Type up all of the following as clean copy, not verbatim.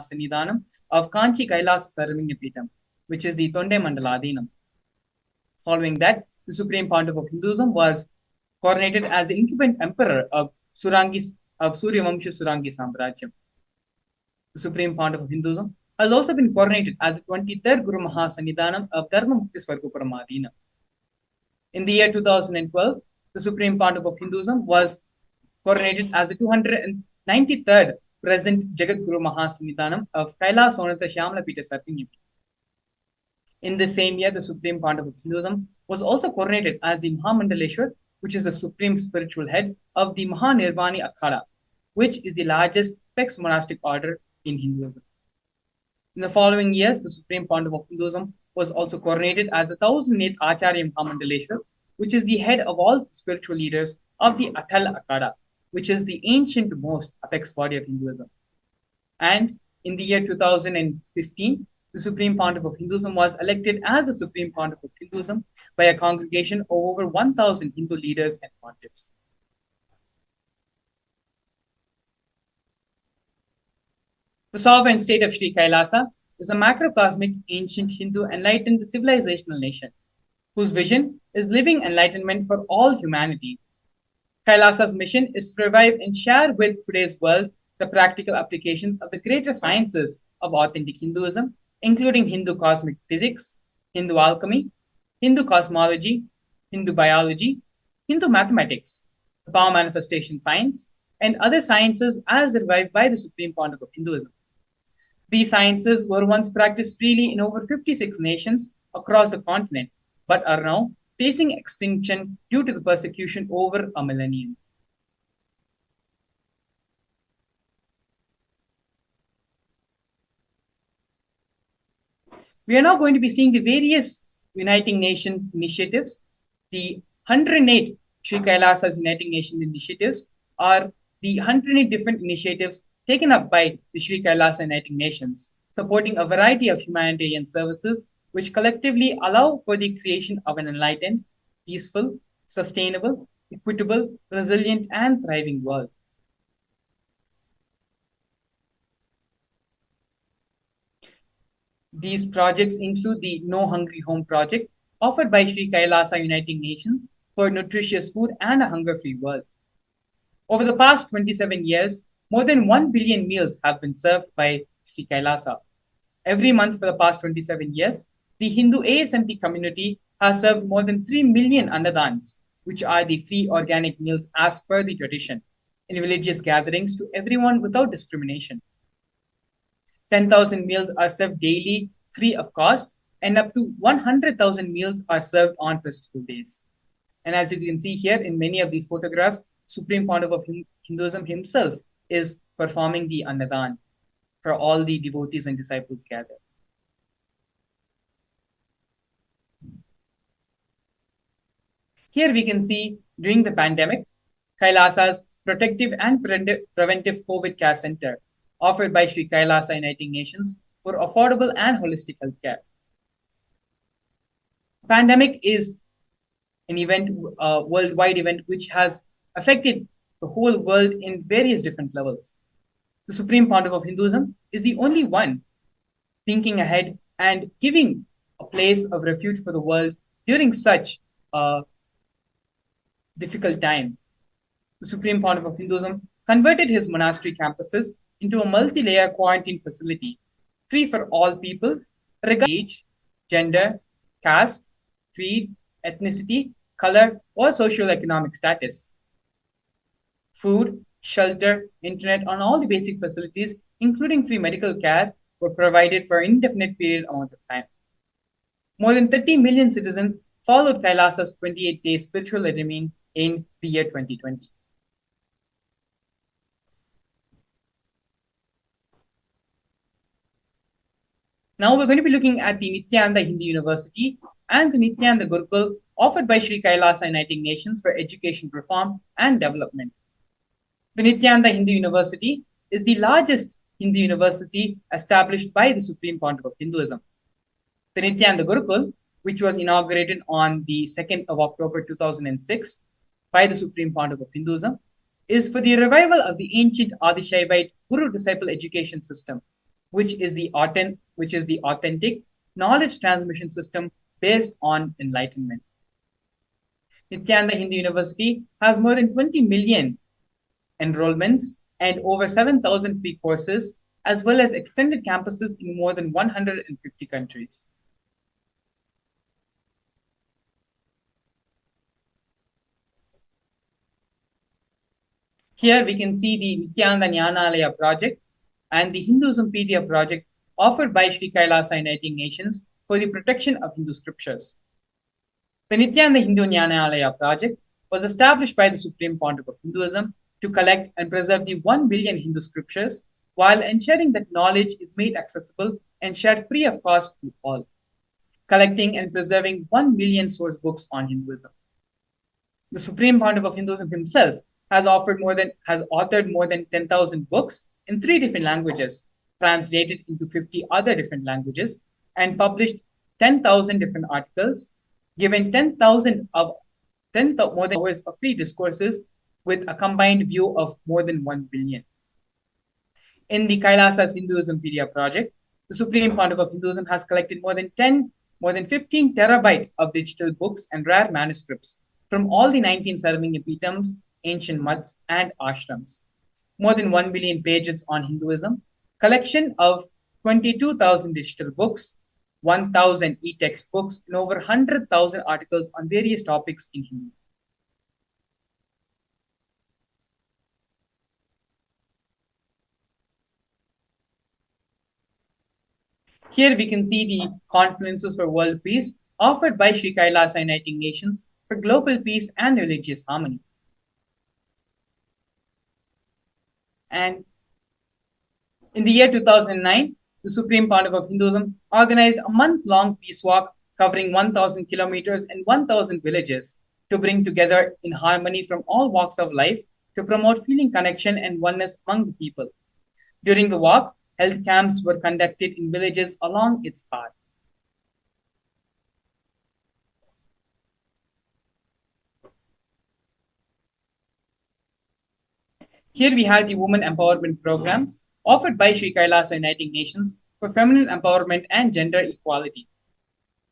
Sannidhanam of Kanchi Kailasa Sarvingyapeetham, which is the Tonde Mandaladinam. Following that, the Supreme Pontiff of Hinduism was coronated as the incumbent emperor of Suryavamsha Surangi Samrajyam. The Supreme Pontiff of Hinduism has also been coronated as the 23rd Guru Mahasannidhanam of Dharma Mukti Swargoparamadina. In the year 2012, the Supreme Pontiff of Hinduism was coronated as the 293rd President Jagat Guru Mahasannidhanam of Kailas Sonatha Shyamala Pita Sarvingyapeetham. In the same year, the Supreme Pontiff of Hinduism was also coronated as the Mahamandaleshwar, which is the supreme spiritual head of the Mahanirvani Akhada, which is the largest apex monastic order in Hinduism. In the following years, the Supreme Pontiff of Hinduism was also coronated as the 1008th Acharya Mahamandaleshwar, which is the head of all spiritual leaders of the Atal Akhada, which is the ancient most apex body of Hinduism. And in the year 2015, the Supreme Pontiff of Hinduism was elected as the Supreme Pontiff of Hinduism by a congregation of over 1,000 Hindu leaders and pontiffs. The sovereign state of Sri Kailasa is a macrocosmic, ancient Hindu enlightened civilizational nation, whose vision is living enlightenment for all humanity. Kailasa's mission is to revive and share with today's world the practical applications of the greater sciences of authentic Hinduism, including Hindu cosmic physics, Hindu alchemy, Hindu cosmology, Hindu biology, Hindu mathematics, the power manifestation science, and other sciences as revived by the Supreme Pontiff of Hinduism. These sciences were once practiced freely in over 56 nations across the continent, but are now facing extinction due to the persecution over a millennium. We are now going to be seeing the various Uniting Nations initiatives. The 108 Sri Kailasa's Uniting Nations initiatives are the 108 different initiatives taken up by the Sri Kailasa Uniting Nations, supporting a variety of humanitarian services which collectively allow for the creation of an enlightened, peaceful, sustainable, equitable, resilient, and thriving world. These projects include the No Hungry Home project, offered by Sri Kailasa Uniting Nations for nutritious food and a hunger-free world. Over the past 27 years, more than 1 billion meals have been served by Sri Kailasa. Every month for the past 27 years, the Hindu ASMT community has served more than 3 million annadans, which are the free organic meals as per the tradition, in religious gatherings to everyone without discrimination. 10,000 meals are served daily, free of cost, and up to 100,000 meals are served on festival days. And as you can see here in many of these photographs, Supreme Pontiff of Hinduism himself is performing the Annadan for all the devotees and disciples gathered. Here we can see during the pandemic, Kailasa's Protective and Preventive COVID Care Center, offered by Sri Kailasa Uniting Nations for affordable and holistic healthcare. Pandemic is an event, a worldwide event, which has affected the whole world in various different levels. The Supreme Pontiff of Hinduism is the only one thinking ahead and giving a place of refuge for the world during such a difficult time. The Supreme Pontiff of Hinduism converted his monastery campuses into a multi-layer quarantine facility, free for all people, regardless of age, gender, caste, creed, ethnicity, color, or socio-economic status. Food, shelter, internet, and all the basic facilities, including free medical care, were provided for an indefinite period amount of time. More than 30 million citizens followed Kailasa's 28-day spiritual regime in the year 2020. Now we're going to be looking at the Nithyananda Hindu University and the Nithyananda Gurukul offered by Sri Kailasa Uniting Nations for education reform and development. The Nithyananda Hindu University is the largest Hindu university established by the Supreme Pontiff of Hinduism. The Nithyananda Gurukul, which was inaugurated on the 2nd of October 2006 by the Supreme Pontiff of Hinduism, is for the revival of the ancient Adishaivite Guru-disciple education system, which is the authentic knowledge transmission system based on enlightenment. Nithyananda Hindu University has more than 20 million enrollments and over 7,000 free courses, as well as extended campuses in more than 150 countries. Here we can see the Nithyananda Jnanalaya project and the Hinduismpedia project offered by Sri Kailasa Uniting Nations for the protection of Hindu scriptures. The Nithyananda Hindu Jnanalaya project was established by the Supreme Pontiff of Hinduism to collect and preserve the 1 billion Hindu scriptures while ensuring that knowledge is made accessible and shared free of cost to all, collecting and preserving 1 million source books on Hinduism. The Supreme Pontiff of Hinduism himself has authored more than 10,000 books in 3 different languages, translated into 50 other different languages, and published 10,000 different articles, given 10,000 more than hours of free discourses with a combined view of more than 1 billion. In the Kailasa's Hinduismpedia project, the Supreme Pontiff of Hinduism has collected more than 15 terabyte of digital books and rare manuscripts from all the 19 Sarvingapitams, ancient muds, and ashrams. More than 1 billion pages on Hinduism, collection of 22,000 digital books, 1,000 e-text books, and over 100,000 articles on various topics in Hindu. Here we can see the conferences for world peace offered by Sri Kailasa Uniting Nations for global peace and religious harmony. And in the year 2009, the Supreme Pontiff of Hinduism organized a month-long peace walk covering 1,000 kilometers and 1,000 villages to bring together in harmony from all walks of life to promote feeling connection and oneness among the people. During the walk, health camps were conducted in villages along its path. Here we have the women empowerment programs offered by Sri Kailasa Uniting Nations for feminine empowerment and gender equality.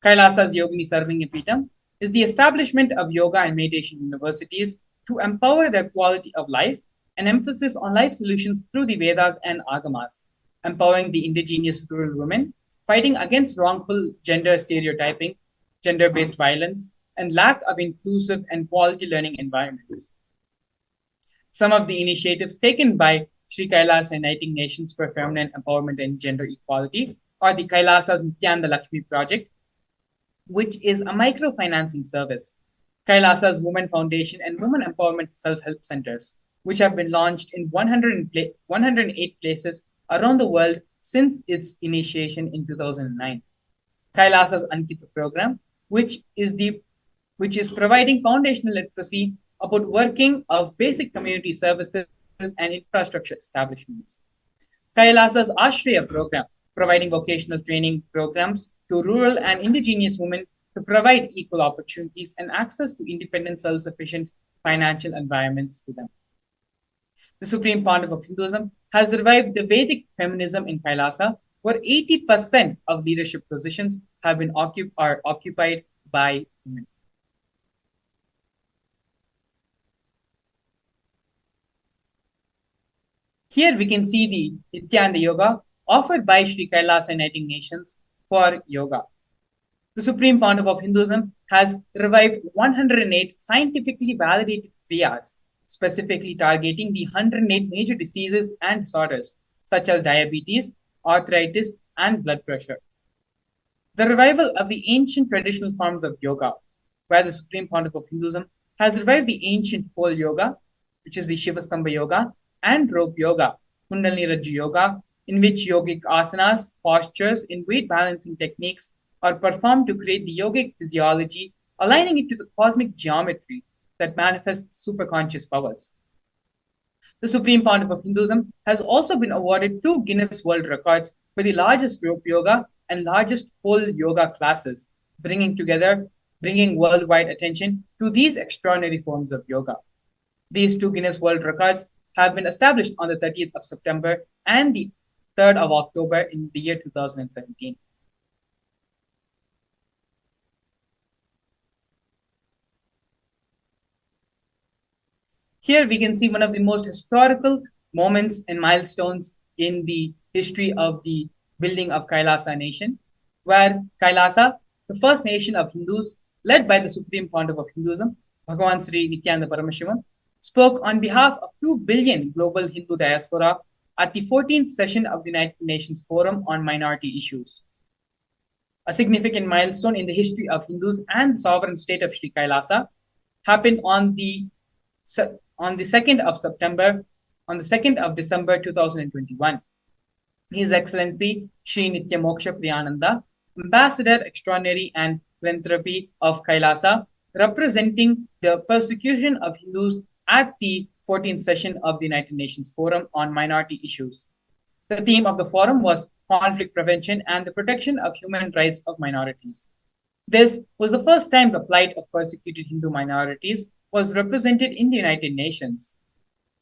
Kailasa's Yogini Sarvingapitam is the establishment of yoga and meditation universities to empower the quality of life and emphasis on life solutions through the Vedas and Agamas, empowering the indigenous rural women, fighting against wrongful gender stereotyping, gender-based violence, and lack of inclusive and quality learning environments. Some of the initiatives taken by Sri Kailasa Uniting Nations for Feminine Empowerment and Gender Equality are the Kailasa's Nithyananda Lakshmi Project, which is a microfinancing service, Kailasa's Women Foundation and Women Empowerment Self-Help Centers, which have been launched in 108 places around the world since its initiation in 2009. Kailasa's Ankita program, which is providing foundational literacy about working of basic community services and infrastructure establishments. Kailasa's Ashraya program, providing vocational training programs to rural and indigenous women to provide equal opportunities and access to independent, self-sufficient financial environments to them. The Supreme Pontiff of Hinduism has revived the Vedic feminism in Kailasa, where 80% of leadership positions have been occupied by women. Here we can see the Nithyananda Yoga offered by Sri Kailasa Uniting Nations for yoga. The Supreme Pontiff of Hinduism has revived 108 scientifically validated kriyas, specifically targeting the 108 major diseases and disorders, such as diabetes, arthritis, and blood pressure. The revival of the ancient traditional forms of yoga, where the Supreme Pontiff of Hinduism has revived the ancient pole yoga, which is the Shivastambha yoga, and rope yoga, Kundalini Rajju yoga, in which yogic asanas, postures, and weight balancing techniques are performed to create the yogic physiology, aligning it to the cosmic geometry that manifests superconscious powers. The Supreme Pontiff of Hinduism has also been awarded 2 Guinness World Records for the largest rope yoga and largest pole yoga classes, bringing worldwide attention to these extraordinary forms of yoga. These 2 Guinness World Records have been established on the 30th of September, and the 3rd of October in the year 2017. Here we can see one of the most historical moments and milestones in the history of the building of Kailasa nation, where Kailasa, the first nation of Hindus led by the Supreme Pontiff of Hinduism, Bhagavan Sri Nithyananda Paramashivam, spoke on behalf of 2 billion global Hindu diaspora at the 14th session of the United Nations Forum on Minority Issues. A significant milestone in the history of Hindus and the sovereign state of Sri Kailasa happened on the 2nd of December 2021. His Excellency Sri Nitya Moksha Priyananda, Ambassador Extraordinary and Philanthropy of Kailasa, representing the persecution of Hindus at the 14th session of the United Nations Forum on Minority Issues. The theme of the forum was conflict prevention and the protection of human rights of minorities. This was the first time the plight of persecuted Hindu minorities was represented in the United Nations.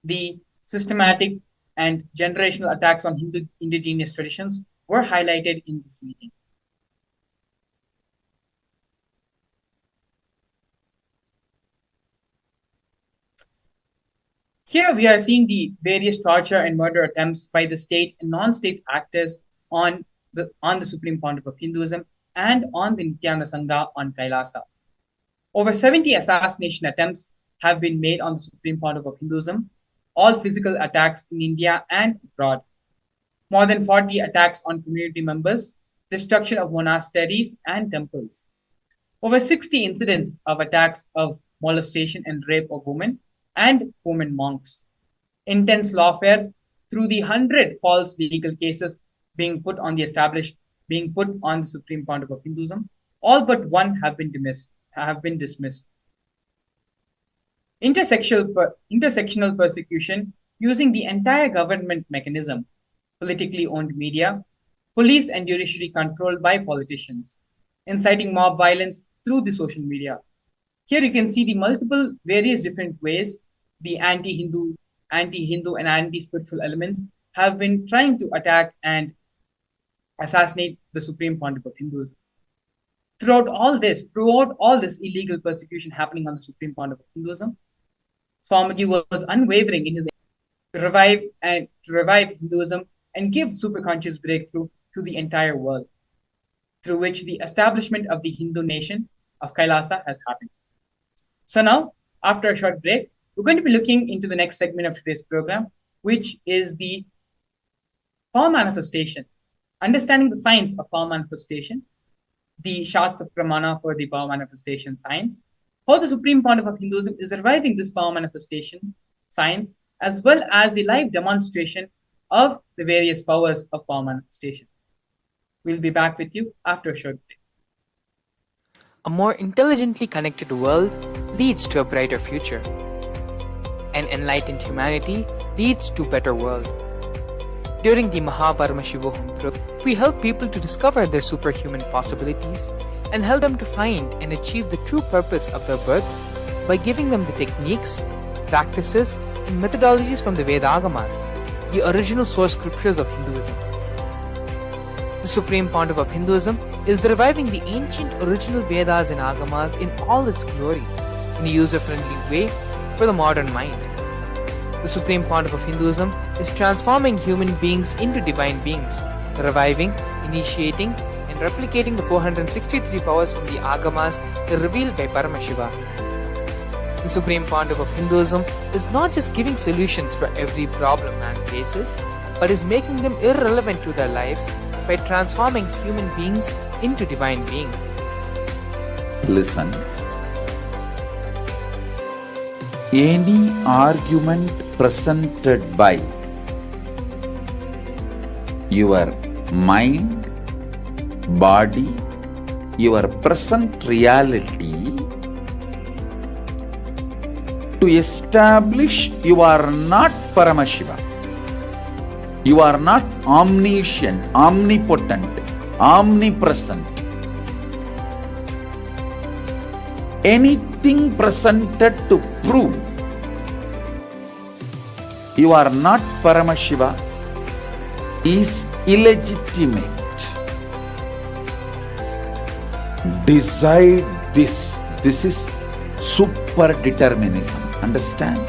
The systematic and generational attacks on Hindu indigenous traditions were highlighted in this meeting. Here we are seeing the various torture and murder attempts by the state and non-state actors on the Supreme Pontiff of Hinduism and on the Nityananda Sangha on Kailasa. Over 70 assassination attempts have been made on the Supreme Pontiff of Hinduism, all physical attacks in India and abroad. More than 40 attacks on community members, destruction of monasteries and temples. Over 60 incidents of attacks of molestation and rape of women and women monks. Intense lawfare through the 100 false legal cases being put on the Supreme Pontiff of Hinduism. All but one have been dismissed. Intersectional persecution using the entire government mechanism, politically owned media, police and judiciary controlled by politicians, inciting mob violence through the social media. Here you can see the multiple various different ways the anti-Hindu and anti-spiritual elements have been trying to attack and assassinate the Supreme Pontiff of Hinduism. Throughout all this illegal persecution happening on the Supreme Pontiff of Hinduism, Swamiji was unwavering in his to revive Hinduism and give superconscious breakthrough to the entire world, through which the establishment of the Hindu nation of Kailasa has happened. So now, after a short break, we're going to be looking into the next segment of today's program, which is the power manifestation, understanding the science of power manifestation, the Shastra Pramana for the power manifestation science, how the Supreme Pontiff of Hinduism is reviving this power manifestation science, as well as the live demonstration of the various powers of power manifestation. We'll be back with you after a short break. A more intelligently connected world leads to a brighter future. An enlightened humanity leads to a better world. During the Paramashivam program, we help people to discover their superhuman possibilities and help them to find and achieve the true purpose of their birth by giving them the techniques, practices, and methodologies from the Vedagamas, the original source scriptures of Hinduism. The Supreme Pontiff of Hinduism is reviving the ancient original Vedas and Agamas in all its glory, in a user-friendly way for the modern mind. The Supreme Pontiff of Hinduism is transforming human beings into divine beings, reviving, initiating, and replicating the 463 powers from the Agamas revealed by Paramashivam. The Supreme Pontiff of Hinduism is not just giving solutions for every problem man faces, but is making them irrelevant to their lives by transforming human beings into divine beings. Listen. Any argument presented by your mind, body, your present reality to establish you are not Paramashiva. You are not omniscient, omnipotent, omnipresent. Anything presented to prove you are not Paramashiva, is illegitimate. Decide this. This is super determinism. Understand?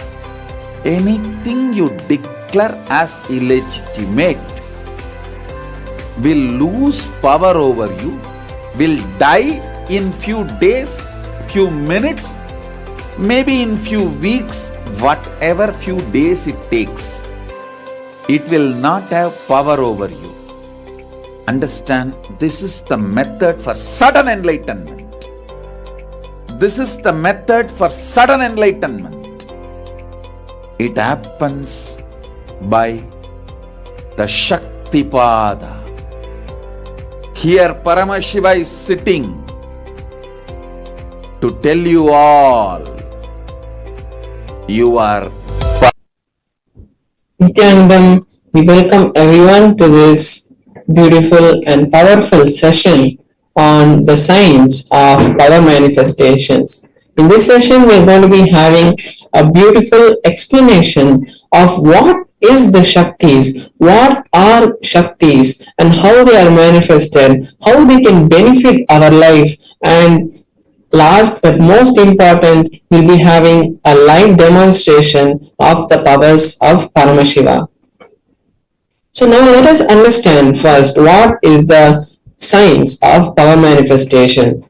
Anything you declare as illegitimate will lose power over you, will die in few days, few minutes, maybe in few weeks, whatever few days it takes. It will not have power over you. Understand? This is the method for sudden enlightenment. This is the method for sudden enlightenment. It happens by the Shaktipada. Here Paramashiva is sitting to tell you all, you are Nithyanandam, we welcome everyone to this beautiful and powerful session on the science of power manifestations. In this session, we are going to be having a beautiful explanation of what is the Shaktis, what are Shaktis, and how they are manifested, how they can benefit our life, and last but most important, we'll be having a live demonstration of the powers of Paramashiva. So now let us understand first what is the science of power manifestation.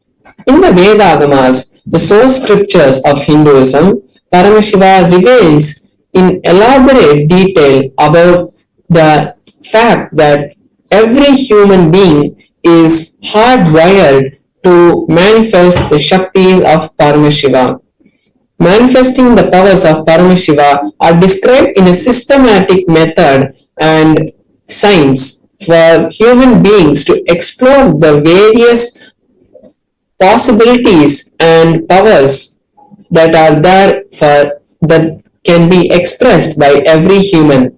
In the Vedagamas, the source scriptures of Hinduism, Paramashiva reveals in elaborate detail about the fact that every human being is hardwired to manifest the Shaktis of Paramashiva. Manifesting the powers of Paramashiva are described in a systematic method and science for human beings to explore the various possibilities and powers that are there for that can be expressed by every human.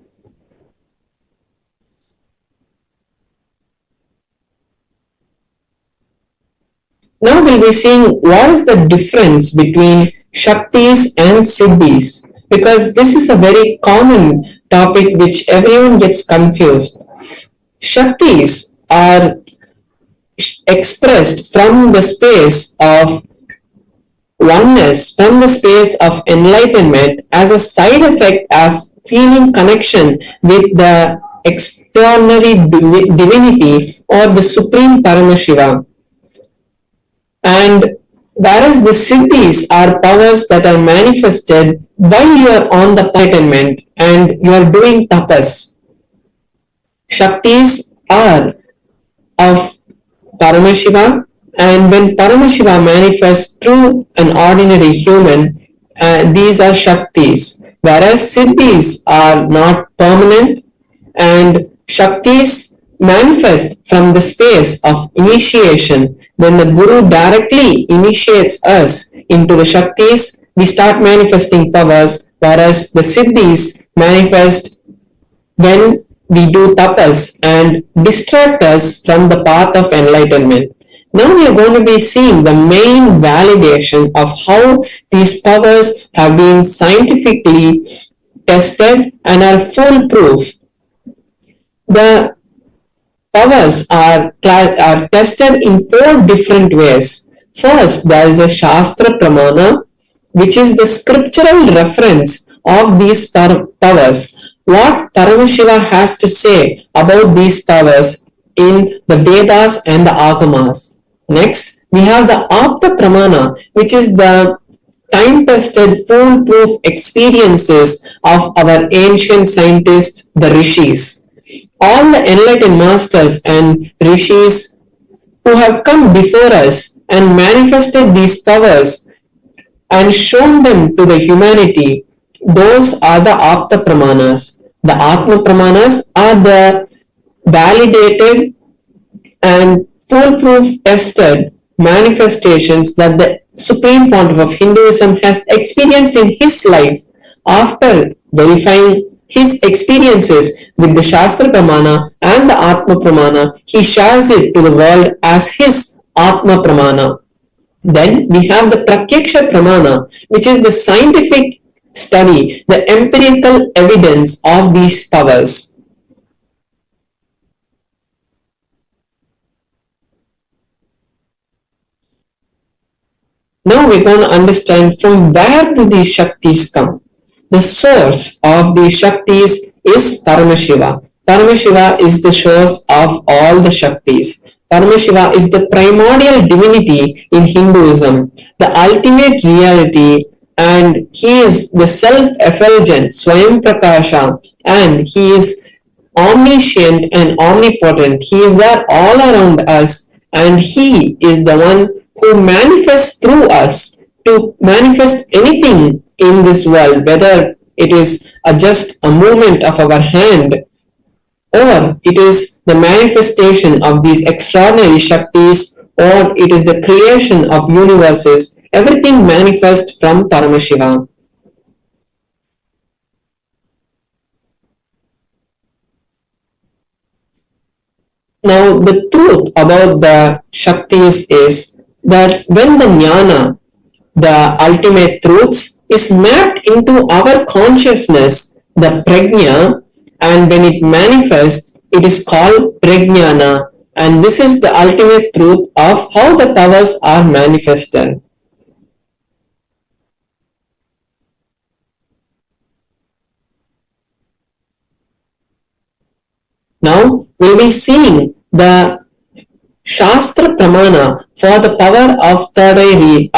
Now we'll be seeing what is the difference between Shaktis and Siddhis, because this is a very common topic which everyone gets confused. Shaktis are expressed from the space of oneness, from the space of enlightenment as a side effect of feeling connection with the extraordinary divinity or the supreme Paramashiva. And whereas the Siddhis are powers that are manifested while you are on the enlightenment and you are doing tapas. Shaktis are of Paramashiva, and when Paramashiva manifests through an ordinary human, these are Shaktis. Whereas Siddhis are not permanent, and Shaktis manifest from the space of initiation. When the Guru directly initiates us into the Shaktis, we start manifesting powers, whereas the Siddhis manifest when we do tapas and distract us from the path of enlightenment. Now we are going to be seeing the main validation of how these powers have been scientifically tested and are foolproof. The powers are tested in 4 different ways. First, there is a Shastra Pramana, which is the scriptural reference of these powers. What Paramashiva has to say about these powers in the Vedas and the Agamas. Next, we have the Apta Pramana, which is the time-tested, foolproof experiences of our ancient scientists, the Rishis. All the enlightened masters and Rishis who have come before us and manifested these powers and shown them to the humanity, those are the Apta Pramanas. The Atma Pramanas are the validated and foolproof tested manifestations that the Supreme Pontiff of Hinduism has experienced in his life. After verifying his experiences with the Shastra Pramana and the Atma Pramana, he shares it to the world as his Atma Pramana. Then we have the Pratyaksha Pramana, which is the scientific study, the empirical evidence of these powers. Now we're going to understand from where do these Shaktis come. The source of these Shaktis is Paramashiva. Paramashiva is the source of all the Shaktis. Paramashiva is the primordial divinity in Hinduism, the ultimate reality, and he is the self-effulgent Swayam Prakasha, and he is omniscient and omnipotent. He is there all around us, and he is the one who manifests through us to manifest anything in this world, whether it is just a movement of our hand or it is the manifestation of these extraordinary Shaktis, or it is the creation of universes. Everything manifests from Paramashiva. Now, the truth about the Shaktis is that when the Jnana, the ultimate truths, is mapped into our consciousness, the Prajna, and when it manifests, it is called Prajnana. And this is the ultimate truth of how the powers are manifested. Now we'll be seeing the Shastra Pramana for the power of third eye.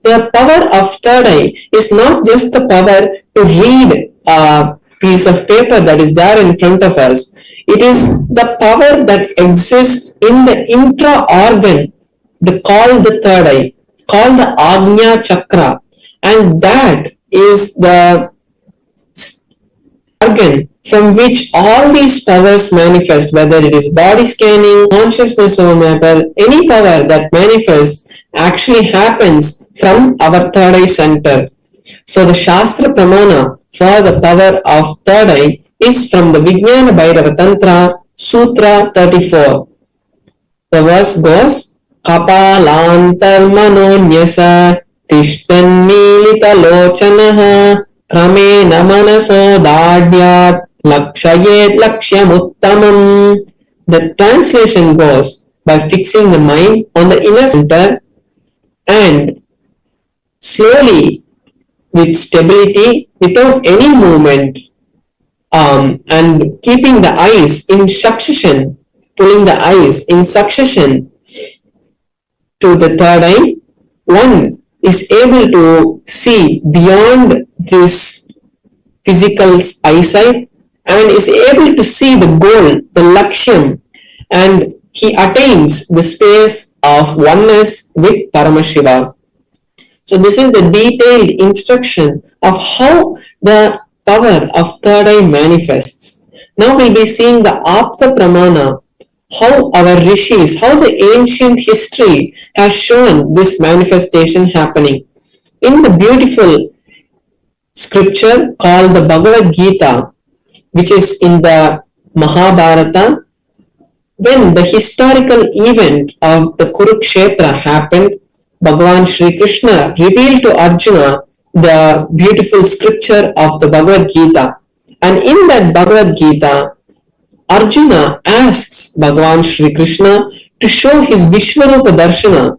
The power of third eye is not just the power to read a piece of paper that is there in front of us. It is the power that exists in the intra-organ, called the third eye, called the Agnya Chakra, and that is the organ from which all these powers manifest, whether it is body scanning, consciousness over matter, any power that manifests actually happens from our third eye center. So the Shastra Pramana for the power of third eye is from the Vijnana Bhairava Tantra, Sutra 34. The verse goes, Kapalantar manonyasa tishtan nilita lochanaha kramena manaso dadyat lakshayet lakshyamuttamam. The translation goes, by fixing the mind on the inner center and slowly, with stability, without any movement, and keeping the eyes in succession, pulling the eyes in succession to the third eye, one is able to see beyond this physical eyesight and is able to see the goal, the lakshyam, and he attains the space of oneness with Paramashiva. So this is the detailed instruction of how the power of third eye manifests. Now we'll be seeing the Apta Pramana, how our rishis, how the ancient history has shown this manifestation happening. In the beautiful scripture called the Bhagavad Gita, which is in the Mahabharata, when the historical event of the Kurukshetra happened, Bhagavan Shri Krishna revealed to Arjuna the beautiful scripture of the Bhagavad Gita. And in that Bhagavad Gita, Arjuna asks Bhagavan Shri Krishna to show his Vishwarupa Darshana,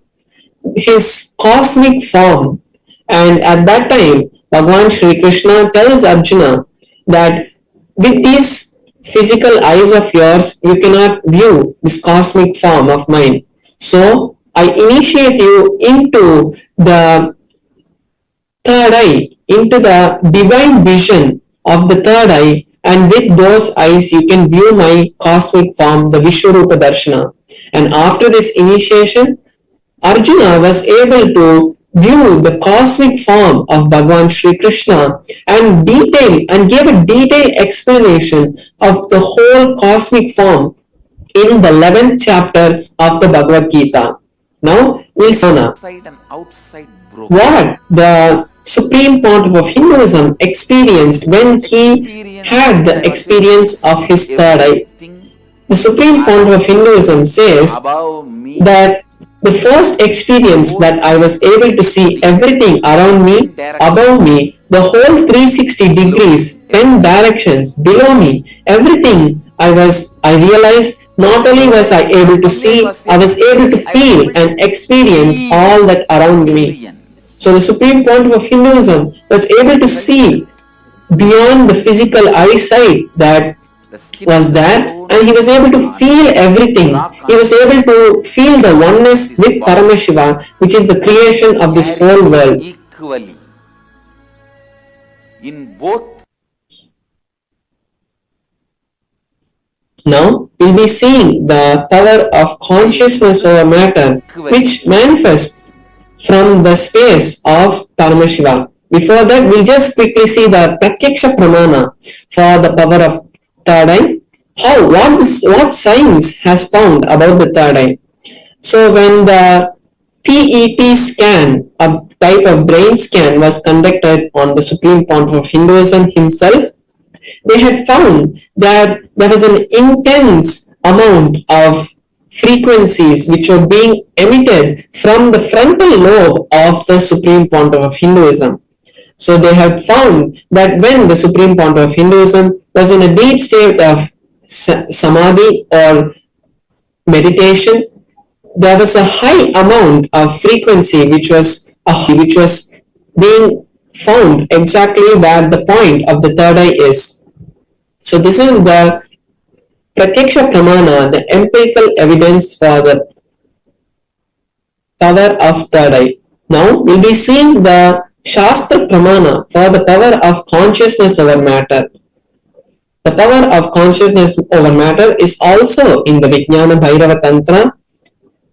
his cosmic form. And at that time, Bhagavan Shri Krishna tells Arjuna that with these physical eyes of yours, you cannot view this cosmic form of mine. So I initiate you into the third eye, into the divine vision of the third eye, and with those eyes you can view my cosmic form, the Vishwarupa Darshana. And after this initiation, Arjuna was able to view the cosmic form of Bhagavan Shri Krishna and gave a detailed explanation of the whole cosmic form in the 11th chapter of the Bhagavad Gita. Now we'll see what the Supreme Pontiff of Hinduism experienced when he had the experience of his third eye. The Supreme Pontiff of Hinduism says that the first experience that I was able to see everything around me, above me, the whole 360 degrees, 10 directions below me, everything I realized Not only was I able to see, I was able to I was feel able and to experience feel all that and around me. experience So the Supreme Pontiff of Hinduism was able to see beyond the physical eyesight that the skin was and the there, and he bones was able to are feel everything. raw He was able consciousness to feel the of oneness this with body Paramashiva, which is the and creation of this carry whole it world. equally in both. Now we'll be seeing the power of They consciousness over exist matter, equally. which manifests from the space of Paramashiva. Before that, we'll just quickly see the Pratyaksha Pramana for the power of third eye. What science has found about the third eye. So when the PET scan, a type of brain scan, was conducted on the Supreme Pontiff of Hinduism himself, they had found that there was an intense amount of frequencies which were being emitted from the frontal lobe of the Supreme Pontiff of Hinduism. So they had found that when the Supreme Pontiff of Hinduism was in a deep state of Samadhi or meditation, there was a high amount of frequency which was being found exactly where the point of the third eye is. So this is the Pratyaksha Pramana, the empirical evidence for the power of third eye. Now we'll be seeing the Shastra Pramana for the power of consciousness over matter. The power of consciousness over matter is also in the Vijnana Bhairava Tantra,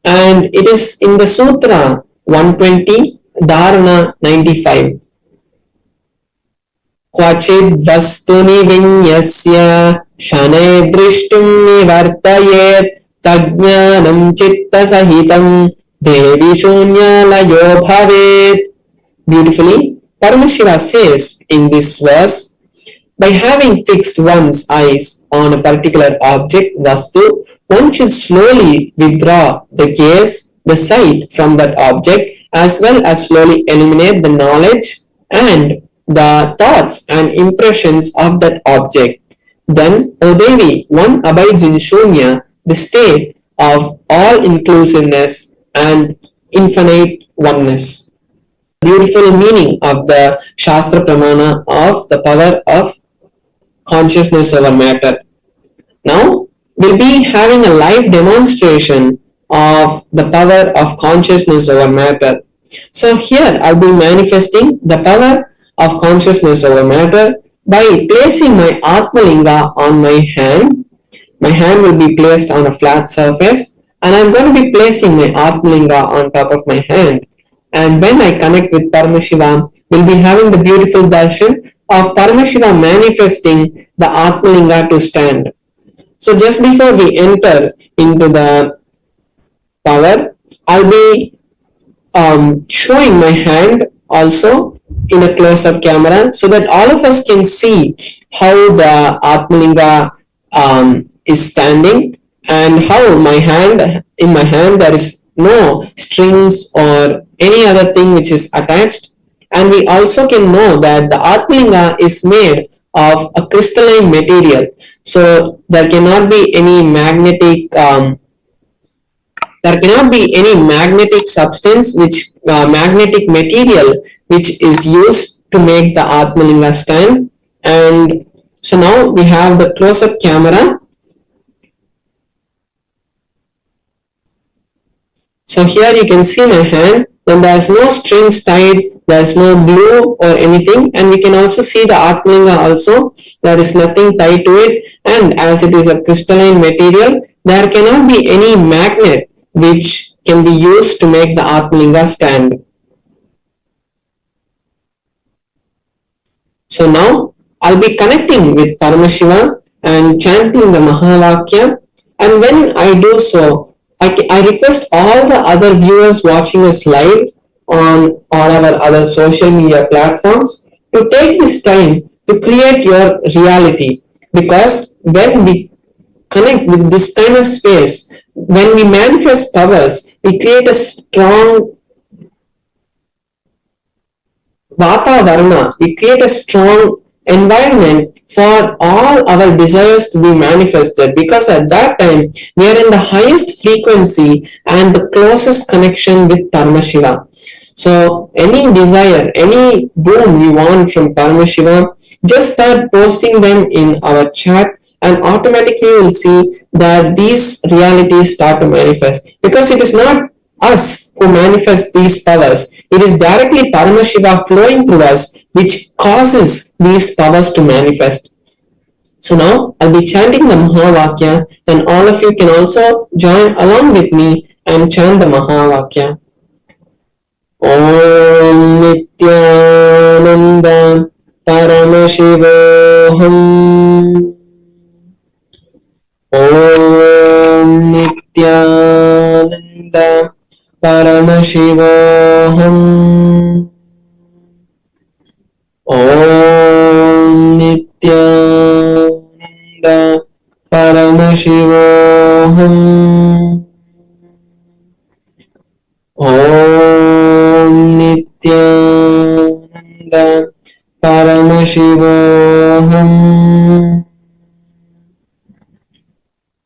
and it is in the Sutra 120, Dharana 95. क्वचिद् वस्तुनि विन्यस्य शनैः दृष्टुं निवर्तयेत् तज्ज्ञानं चित्तसहितं देवि शून्यालयो भवेत्. Beautifully, Paramashiva says in this verse, by having fixed one's eyes on a particular object, Vastu, one should slowly withdraw the gaze, the sight from that object, as well as slowly eliminate the knowledge and the thoughts and impressions of that object. Then, O Devi, one abides in Shunya, the state of all inclusiveness and infinite oneness. Beautiful meaning of the Shastra Pramana of the power of consciousness over matter. Now, we'll be having a live demonstration of the power of consciousness over matter. So here I'll be manifesting the power of consciousness over matter by placing my Atmalinga on my hand. My hand will be placed on a flat surface, and I'm going to be placing my Atmalinga on top of my hand. And when I connect with Paramashivam, we'll be having the beautiful darshan of Paramashiva manifesting the Atmalinga to stand. So just before we enter into the power, I'll be showing my hand also in a close-up camera so that all of us can see how the Atmalinga is standing, and how in my hand there is no strings or any other thing which is attached. And we also can know that the Atmalinga is made of a crystalline material, so there cannot be any magnetic substance magnetic material which is used to make the Atmalinga stand. And so now we have the close-up camera. So here you can see my hand. When there is no strings tied, there is no glue or anything, and we can also see the Atmalinga also. There is nothing tied to it, and as it is a crystalline material, there cannot be any magnet which can be used to make the Atmalinga stand. So now I'll be connecting with Paramashiva and chanting the Mahavakya, and when I do so, I request all the other viewers watching us live on all our other social media platforms to take this time to create your reality, because when we connect with this kind of space, when we manifest powers, we create a strong Vatavarana, we create a strong environment for all our desires to be manifested, because at that time we are in the highest frequency and the closest connection with Paramashiva. So any desire, any boon you want from Paramashiva, just start posting them in our chat, and automatically you will see that these realities start to manifest, because it is not us who manifest these powers. It is directly Paramashiva flowing through us which causes these powers to manifest. So now I'll be chanting the Mahavakya, and all of you can also join along with me and chant the Mahavakya. Om Nithyananda Paramashivoham. Om Nithyananda Paramashivoham. Om Nithyananda Paramashivoham. Om Nithyananda Paramashivoham.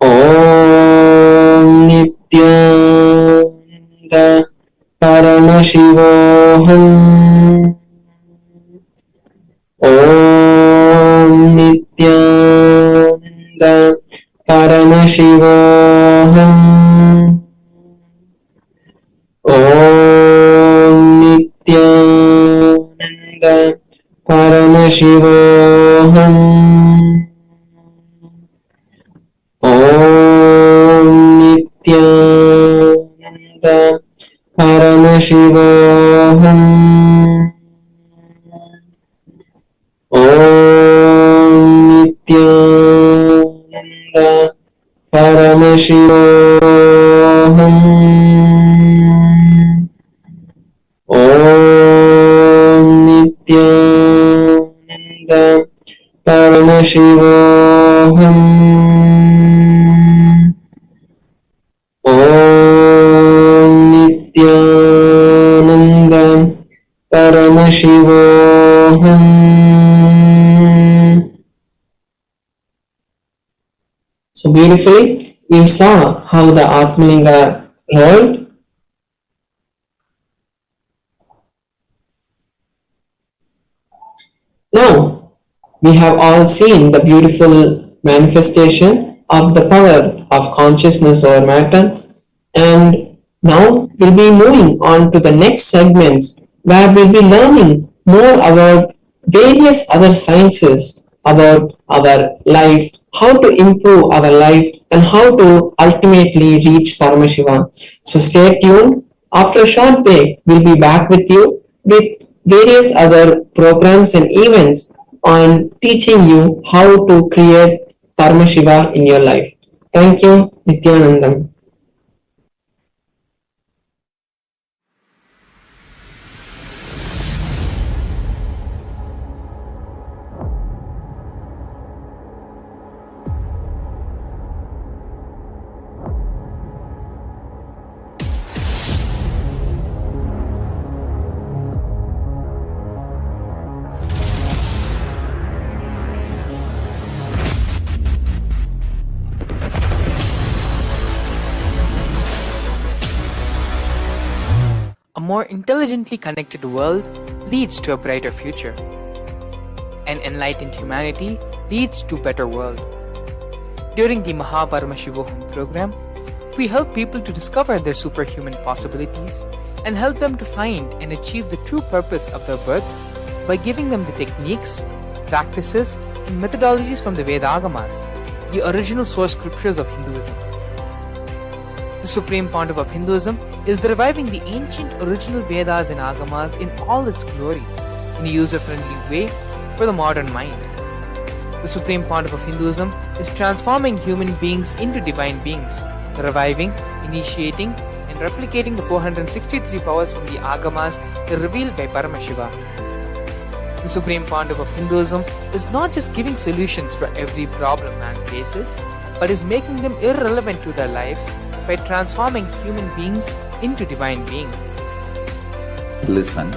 Om Nithyananda Paramashivoham. Om Nithyananda Paramashivoham. Om Nithyananda Paramashivoham. Om Nithyananda Paramashivoham. Om Nithyananda Paramashivoham. Om Nithyananda Paramashivoham. Om Nithyananda Paramashivoham. So beautifully, we saw how the Atmalinga rolled. Now, we have all seen the beautiful manifestation of the power of consciousness over matter, and now we'll be moving on to the next segments where we'll be learning more about various other sciences about our life, how to improve our life, and how to ultimately reach Paramashiva. So stay tuned. After a short break, we'll be back with you with various other programs and events on teaching you how to create Paramashiva in your life. Thank you, Nithyanandam. A more intelligently connected world leads to a brighter future. An enlightened humanity leads to a better world. During the Paramashivam program, we help people to discover their superhuman possibilities and help them to find and achieve the true purpose of their birth by giving them the techniques, practices, and methodologies from the Vedagamas, the original source scriptures of Hinduism. The Supreme Pontiff of Hinduism is reviving the ancient original Vedas and Agamas in all its glory, in a user-friendly way for the modern mind. The Supreme Pontiff of Hinduism is transforming human beings into divine beings, reviving, initiating, and replicating the 463 powers from the Agamas revealed by Paramashiva. The Supreme Pontiff of Hinduism is not just giving solutions for every problem man faces, but is making them irrelevant to their lives by transforming human beings into divine beings. Listen.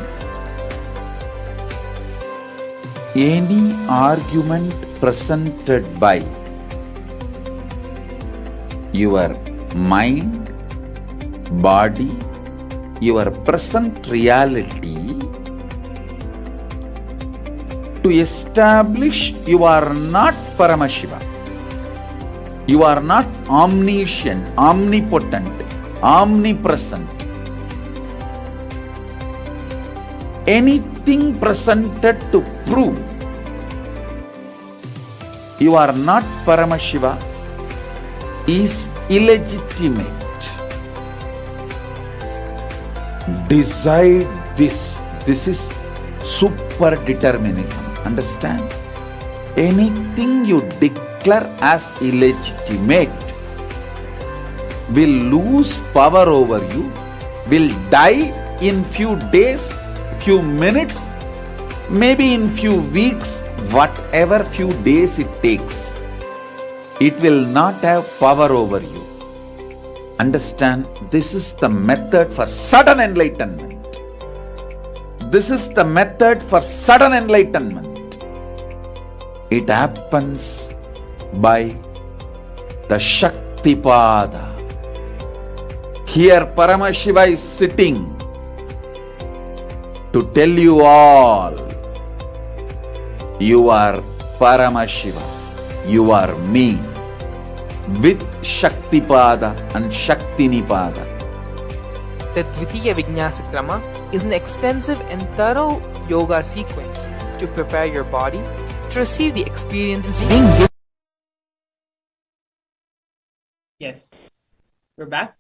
any argument presented by your mind, body, your present reality to establish you are not Paramashiva. You are not omniscient, omnipotent, omnipresent. Anything presented to prove you are not Paramashiva is illegitimate. Decide this. This is super determinism. Understand? Anything you declare as illegitimate will lose power over you, will die in few days, few minutes, maybe in few weeks, whatever few days it takes. It will not have power over you. Understand, this is the method for sudden enlightenment. This is the method for sudden enlightenment. It happens by the Shaktipada. Here Paramashiva is sitting to tell you all, you are Paramashiva, you are me, with Shaktipada and Shaktinipada. The Dvitiya Vijnasa Krama is an extensive and thorough yoga sequence to prepare your body to receive the experience being given. Yes, we're back.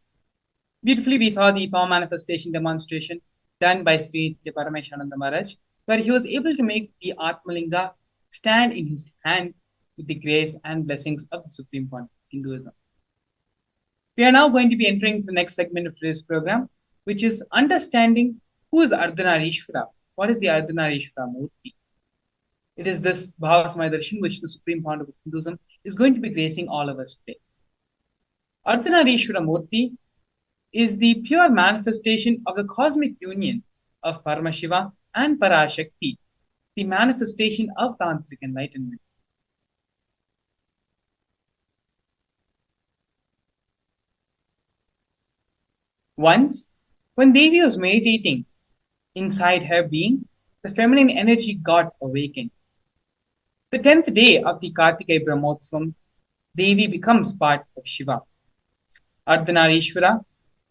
Beautifully, we saw the power manifestation demonstration done by Sri Paramashananda Maharaj, where he was able to make the Atmalinga stand in his hand with the grace and blessings of the Supreme Point of Hinduism. We are now going to be entering the next segment of today's program, which is understanding who is Ardhanareeshwara. What is the Ardhanareeshwara Murti? It is this Bhava Samadhi Darshan which the Supreme Point of Hinduism is going to be gracing all of us today. Ardhanareeshwara Murti is the pure manifestation of the cosmic union of Paramashiva and Parashakti, the manifestation of Tantric enlightenment. Once, when Devi was meditating, inside her being, the feminine energy got awakened. The 10th day of the Kartikeya Brahmotsvam, Devi becomes part of Shiva, Ardhanareeshwara,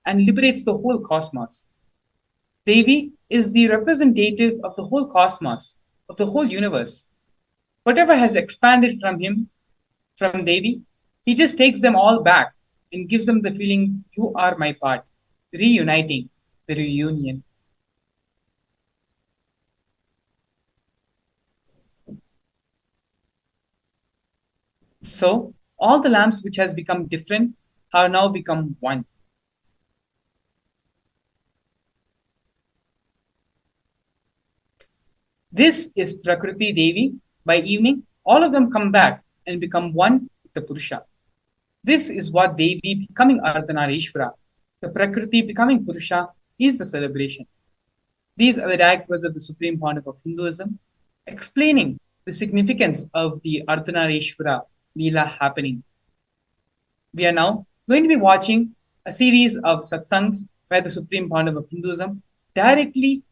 and liberates the whole cosmos. Devi is the representative of the whole cosmos, of the whole universe. Whatever has expanded from him, from Devi, he just takes them all back and gives them the feeling, you are my part, reuniting, the reunion. So, all the lamps which has become different have now become one. This is Prakriti Devi. By evening, all of them come back and become one with the Purusha. This is what Devi becoming Ardhanareeshwara, the Prakriti becoming Purusha, is the celebration. These are the direct words of the Supreme Pontiff of Hinduism, explaining the significance of the Ardhanareeshwara Leela happening. We are now going to be watching a series of satsangs where the Supreme Pontiff of Hinduism directly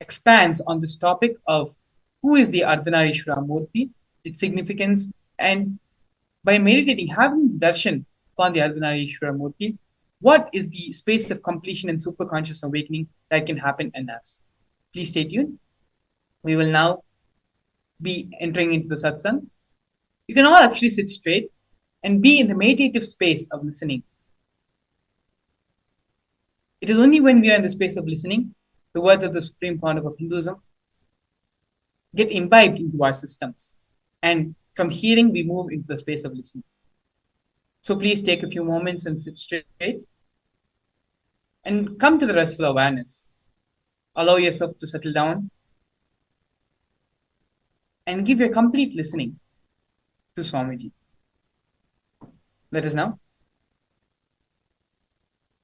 expands on this topic of who is the Ardhanareeshwara Murti, its significance, and by meditating, having the darshan upon the Ardhanareeshwara Murti, what is the space of completion and superconscious awakening that can happen in us. Please stay tuned. We will now be entering into the satsang. You can all actually sit straight and be in the meditative space of listening. It is only when we are in the space of listening, the words of the Supreme Pontiff of Hinduism get imbibed into our systems. And from hearing, we move into the space of listening. So please take a few moments and sit straight and come to the restful awareness. Allow yourself to settle down and give your complete listening to Swamiji. Let us now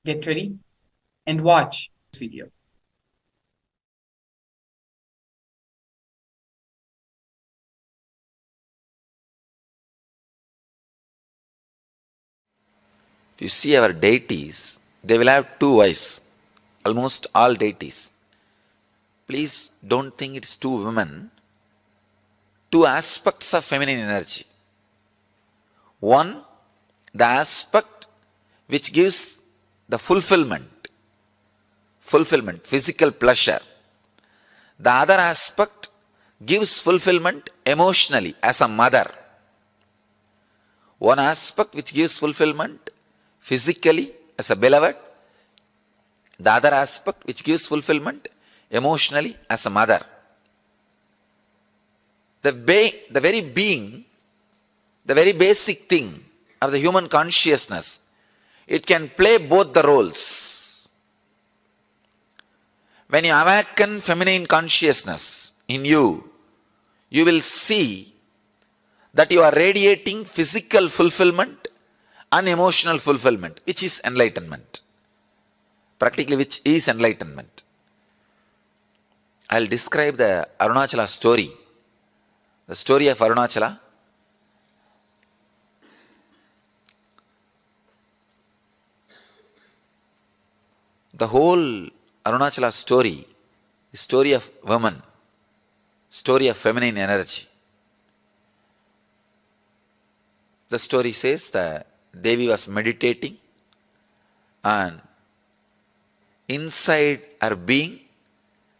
get ready and watch this video. If you see our deities, they will have two wives. Almost all deities. Please don't think it's two women. Two aspects of feminine energy. One, the aspect which gives the fulfillment, physical pleasure. The other aspect gives fulfillment emotionally as a mother. One aspect which gives fulfillment physically as a beloved. The other aspect which gives fulfillment emotionally as a mother. The very being, the very basic thing of the human consciousness, it can play both the roles. When you awaken feminine consciousness in you, you will see that you are radiating physical fulfillment and emotional fulfillment, which is enlightenment. Practically, which is enlightenment. I'll describe the Arunachala story. The story of Arunachala. The whole Arunachala story is story of women, story of feminine energy. The story says that Devi was meditating and inside her being,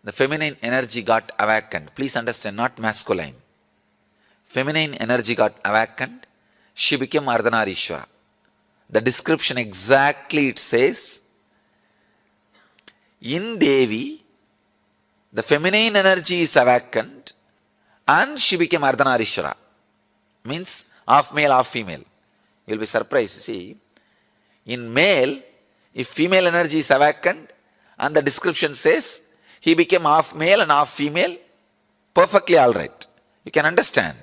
the feminine energy got awakened. Please understand, not masculine. Feminine energy got awakened. She became Ardhanareeshwara. The description exactly it says, in Devi, the feminine energy is awakened and she became Ardhanareeshwara. Means half male, half female. You will be surprised. See, in male, if female energy is awakened and the description says he became half male and half female, perfectly alright. You can understand.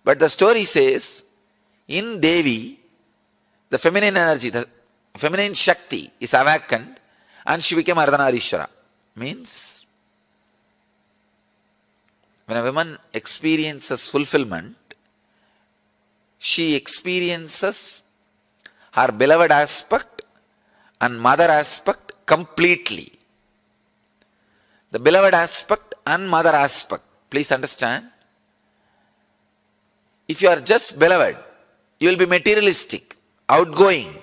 But the story says, in Devi, the feminine energy, the feminine Shakti is awakened and she became Ardhanareeshwara. Means, when a woman experiences fulfillment, she experiences her beloved aspect and mother aspect completely. The beloved aspect and mother aspect. Please understand. If you are just beloved, you will be materialistic, outgoing.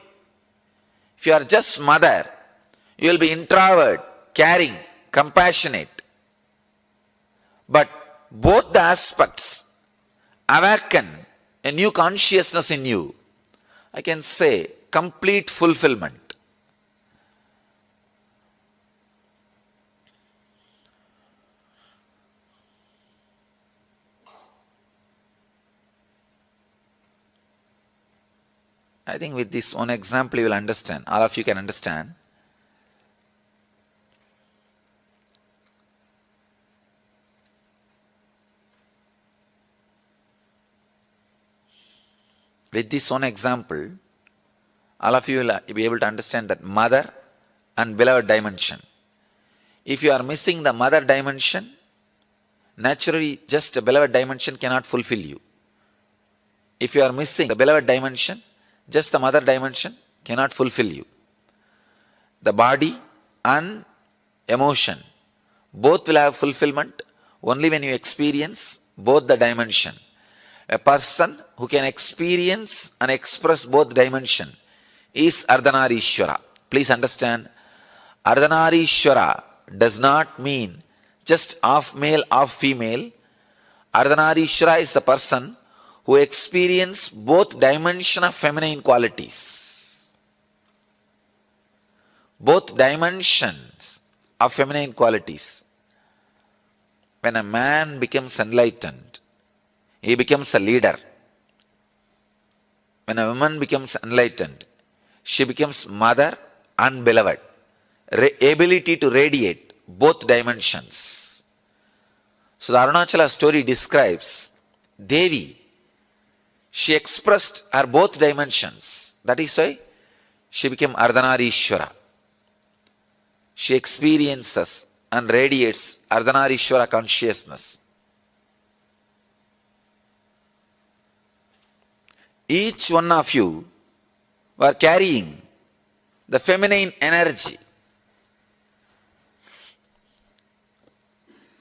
If you are just mother, you will be introvert, caring, compassionate. But both the aspects awaken a new consciousness in you. I can say complete fulfillment. I think with this one example you will understand. All of you can understand. With this one example, all of you will be able to understand that mother and beloved dimension. If you are missing the mother dimension, naturally just a beloved dimension cannot fulfill you. If you are missing the beloved dimension, just the mother dimension cannot fulfill you. The body and emotion, both will have fulfillment only when you experience both the dimension. A person who can experience and express both dimension is Ardhanareeshwara. Please understand, Ardhanareeshwara does not mean just half male, half female. Ardhanareeshwara is the person who experience both dimension of feminine qualities. Both dimensions of feminine qualities. When a man becomes enlightened, he becomes a leader. When a woman becomes enlightened, she becomes mother and beloved. Ability to radiate both dimensions. So the Arunachala story describes Devi. She expressed her both dimensions. That is why she became Ardhanareeshwara. She experiences and radiates Ardhanareeshwara consciousness. Each one of you who are carrying the feminine energy.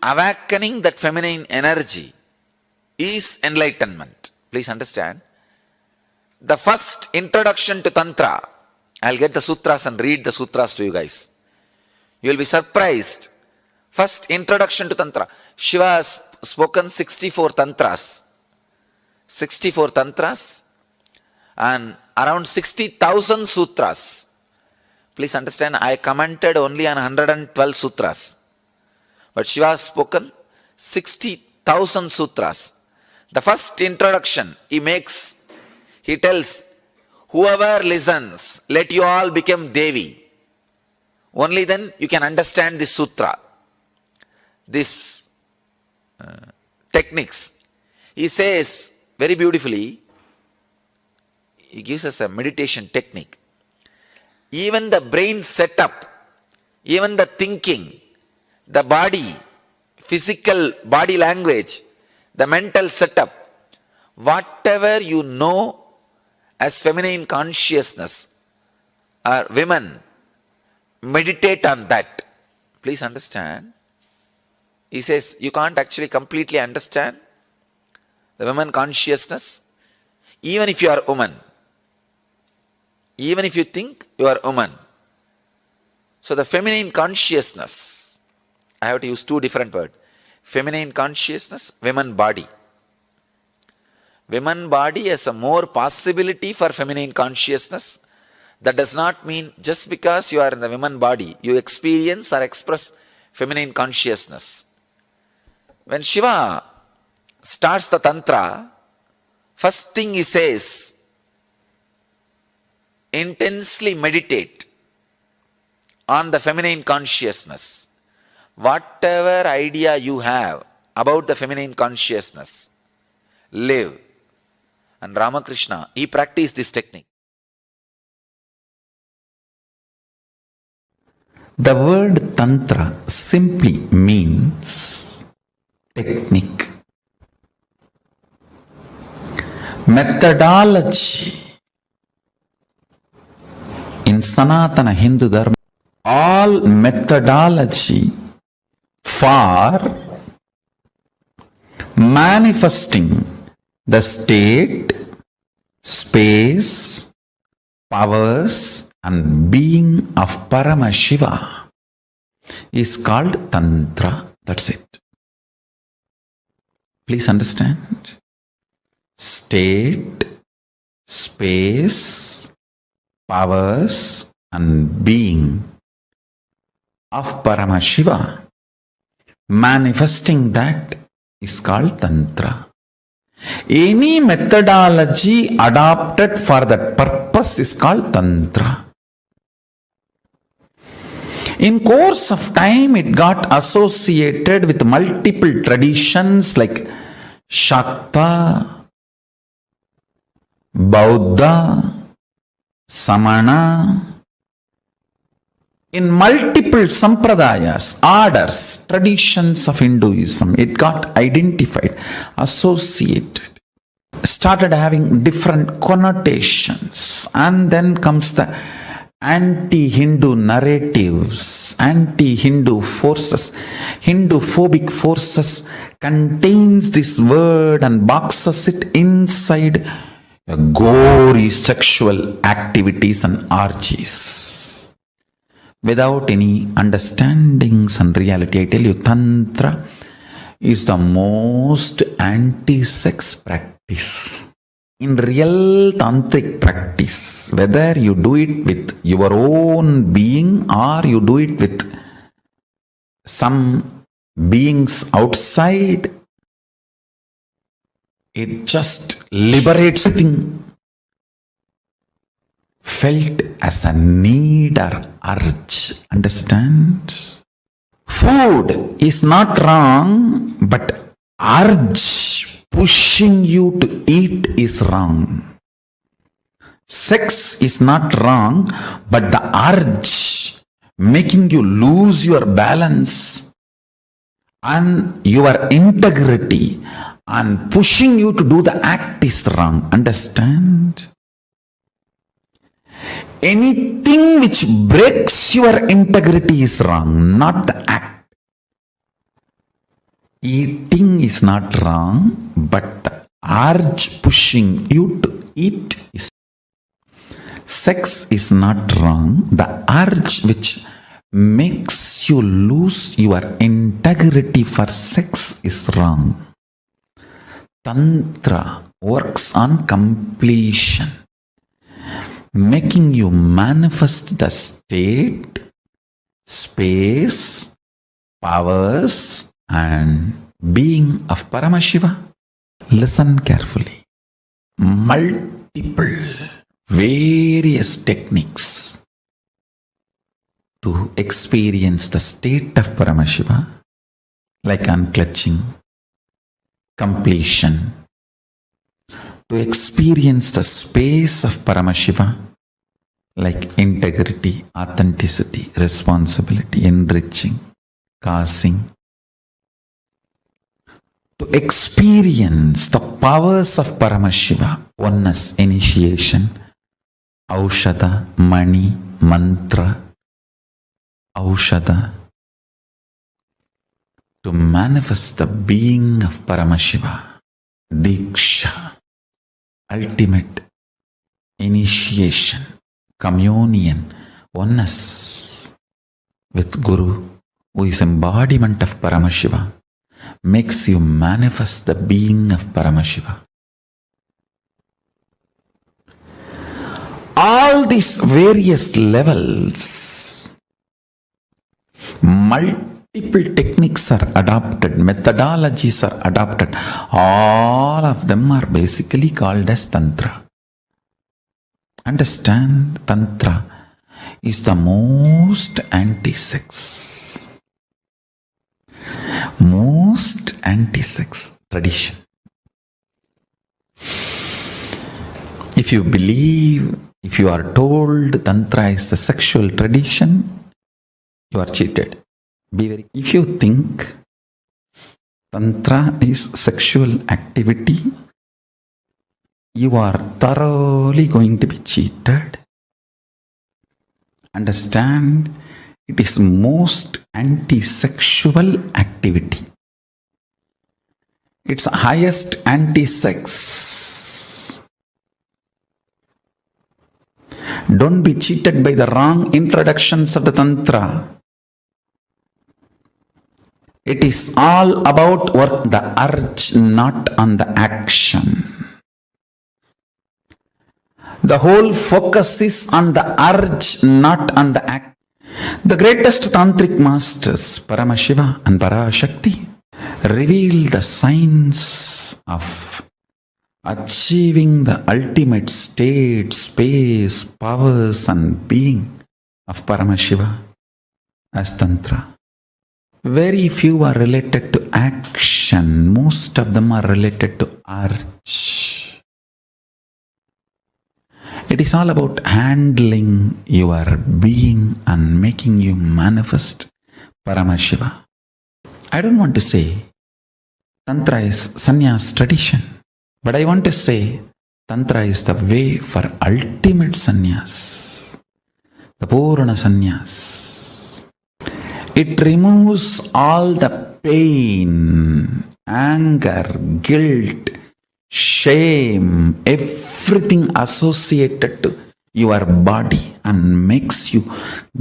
Awakening that feminine energy is enlightenment. Please understand. The first introduction to Tantra, I'll get the sutras and read the sutras to you guys. You will be surprised. First introduction to Tantra. Shiva has spoken 64 Tantras. 64 Tantras and around 60,000 sutras. Please understand, I commented only on 112 sutras. But Shiva has spoken 60,000 sutras. The first introduction he tells, whoever listens, let you all become Devi. Only then you can understand this sutra, this techniques. He says very beautifully, he gives us a meditation technique. Even the brain setup, even the thinking, the body, physical body language, the mental setup, whatever you know as feminine consciousness, or women, meditate on that. Please understand. He says you can't actually completely understand the woman consciousness, even if you are a woman. Even if you think you are a woman. So the feminine consciousness, I have to use two different words. Feminine consciousness, women body. Women body has a more possibility for feminine consciousness. That does not mean just because you are in the women body, you experience or express feminine consciousness. When Shiva starts the Tantra, first thing he says, intensely meditate on the feminine consciousness. Whatever idea you have about the feminine consciousness, live. And Ramakrishna, he practiced this technique. The word Tantra simply means technique, methodology. In Sanatana Hindu Dharma, all methodology for manifesting the state, space, powers and being of Paramashiva is called Tantra. That's it. Please understand. State, space, powers and being of Paramashiva, manifesting that is called Tantra. Any methodology adopted for that purpose is called Tantra. In course of time, it got associated with multiple traditions like Shakta, Bauddha, Samana. In multiple sampradayas, orders, traditions of Hinduism, it got identified, associated, started having different connotations, and then comes the anti-Hindu narratives, anti-Hindu forces, Hindu-phobic forces contains this word and boxes it inside gory sexual activities and orgies. Without any understandings and reality, I tell you, Tantra is the most anti-sex practice. In real tantric practice, whether you do it with your own being or you do it with some beings outside, it just liberates everything felt as a need or urge. Understand? Food is not wrong, but urge pushing you to eat is wrong. Sex is not wrong, but the urge making you lose your balance and your integrity and pushing you to do the act is wrong. Understand? Anything which breaks your integrity is wrong, not the act. Eating is not wrong, but the urge pushing you to eat is. Sex is not wrong. The urge which makes you lose your integrity for sex is wrong. Tantra works on completion, making you manifest the state, space, powers, and being of Paramashiva. Listen carefully. Multiple, various techniques to experience the state of Paramashiva, like unclutching, completion. To experience the space of Paramashiva, like integrity, authenticity, responsibility, enriching, causing. To experience the powers of Paramashiva, oneness, initiation, aushada, mani, mantra, aushada. To manifest the being of Paramashiva, diksha, ultimate initiation, communion, oneness with Guru, who is embodiment of Paramashiva, makes you manifest the being of Paramashiva. All these various levels, multiple techniques are adopted, methodologies are adopted. All of them are basically called as Tantra. Understand, Tantra is the most anti-sex, most anti-sex tradition. If you believe, if you are told Tantra is the sexual tradition, you are cheated. If you think Tantra is sexual activity, you are thoroughly going to be cheated. Understand, it is most anti-sexual activity. It's highest anti-sex. Don't be cheated by the wrong introductions of the Tantra. It is all about work, the urge, not on the action. The whole focus is on the urge, not on the act. The greatest tantric masters, Paramashiva and Parashakti, reveal the science of achieving the ultimate state, space, powers, and being of Paramashiva as Tantra. Very few are related to action. Most of them are related to urge. It is all about handling your being and making you manifest Paramashiva. I don't want to say Tantra is sannyas tradition, but I want to say Tantra is the way for ultimate sannyas, the Purana sannyas. It removes all the pain, anger, guilt, shame, everything associated to your body and makes you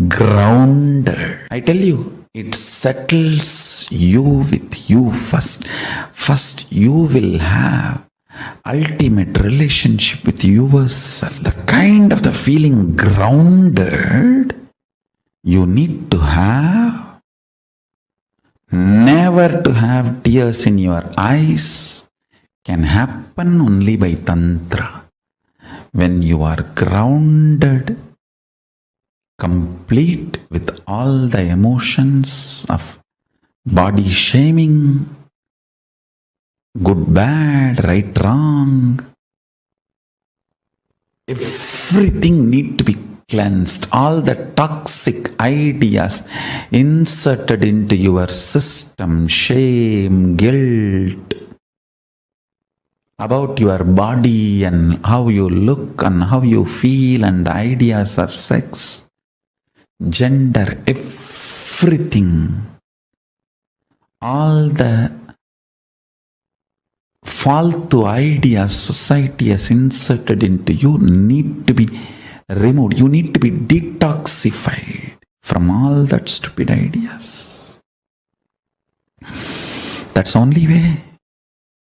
grounded. I tell you, it settles you with you first. First, you will have ultimate relationship with yourself. The kind of the feeling grounded you need to have. Never to have tears in your eyes can happen only by Tantra. When you are grounded, complete with all the emotions of body shaming, good, bad, right, wrong, everything need to be cleansed. All the toxic ideas inserted into your system, shame, guilt, about your body and how you look and how you feel and the ideas of sex, gender, everything, all the faltu ideas society has inserted into you need to be removed. You need to be detoxified from all that stupid ideas. That's the only way.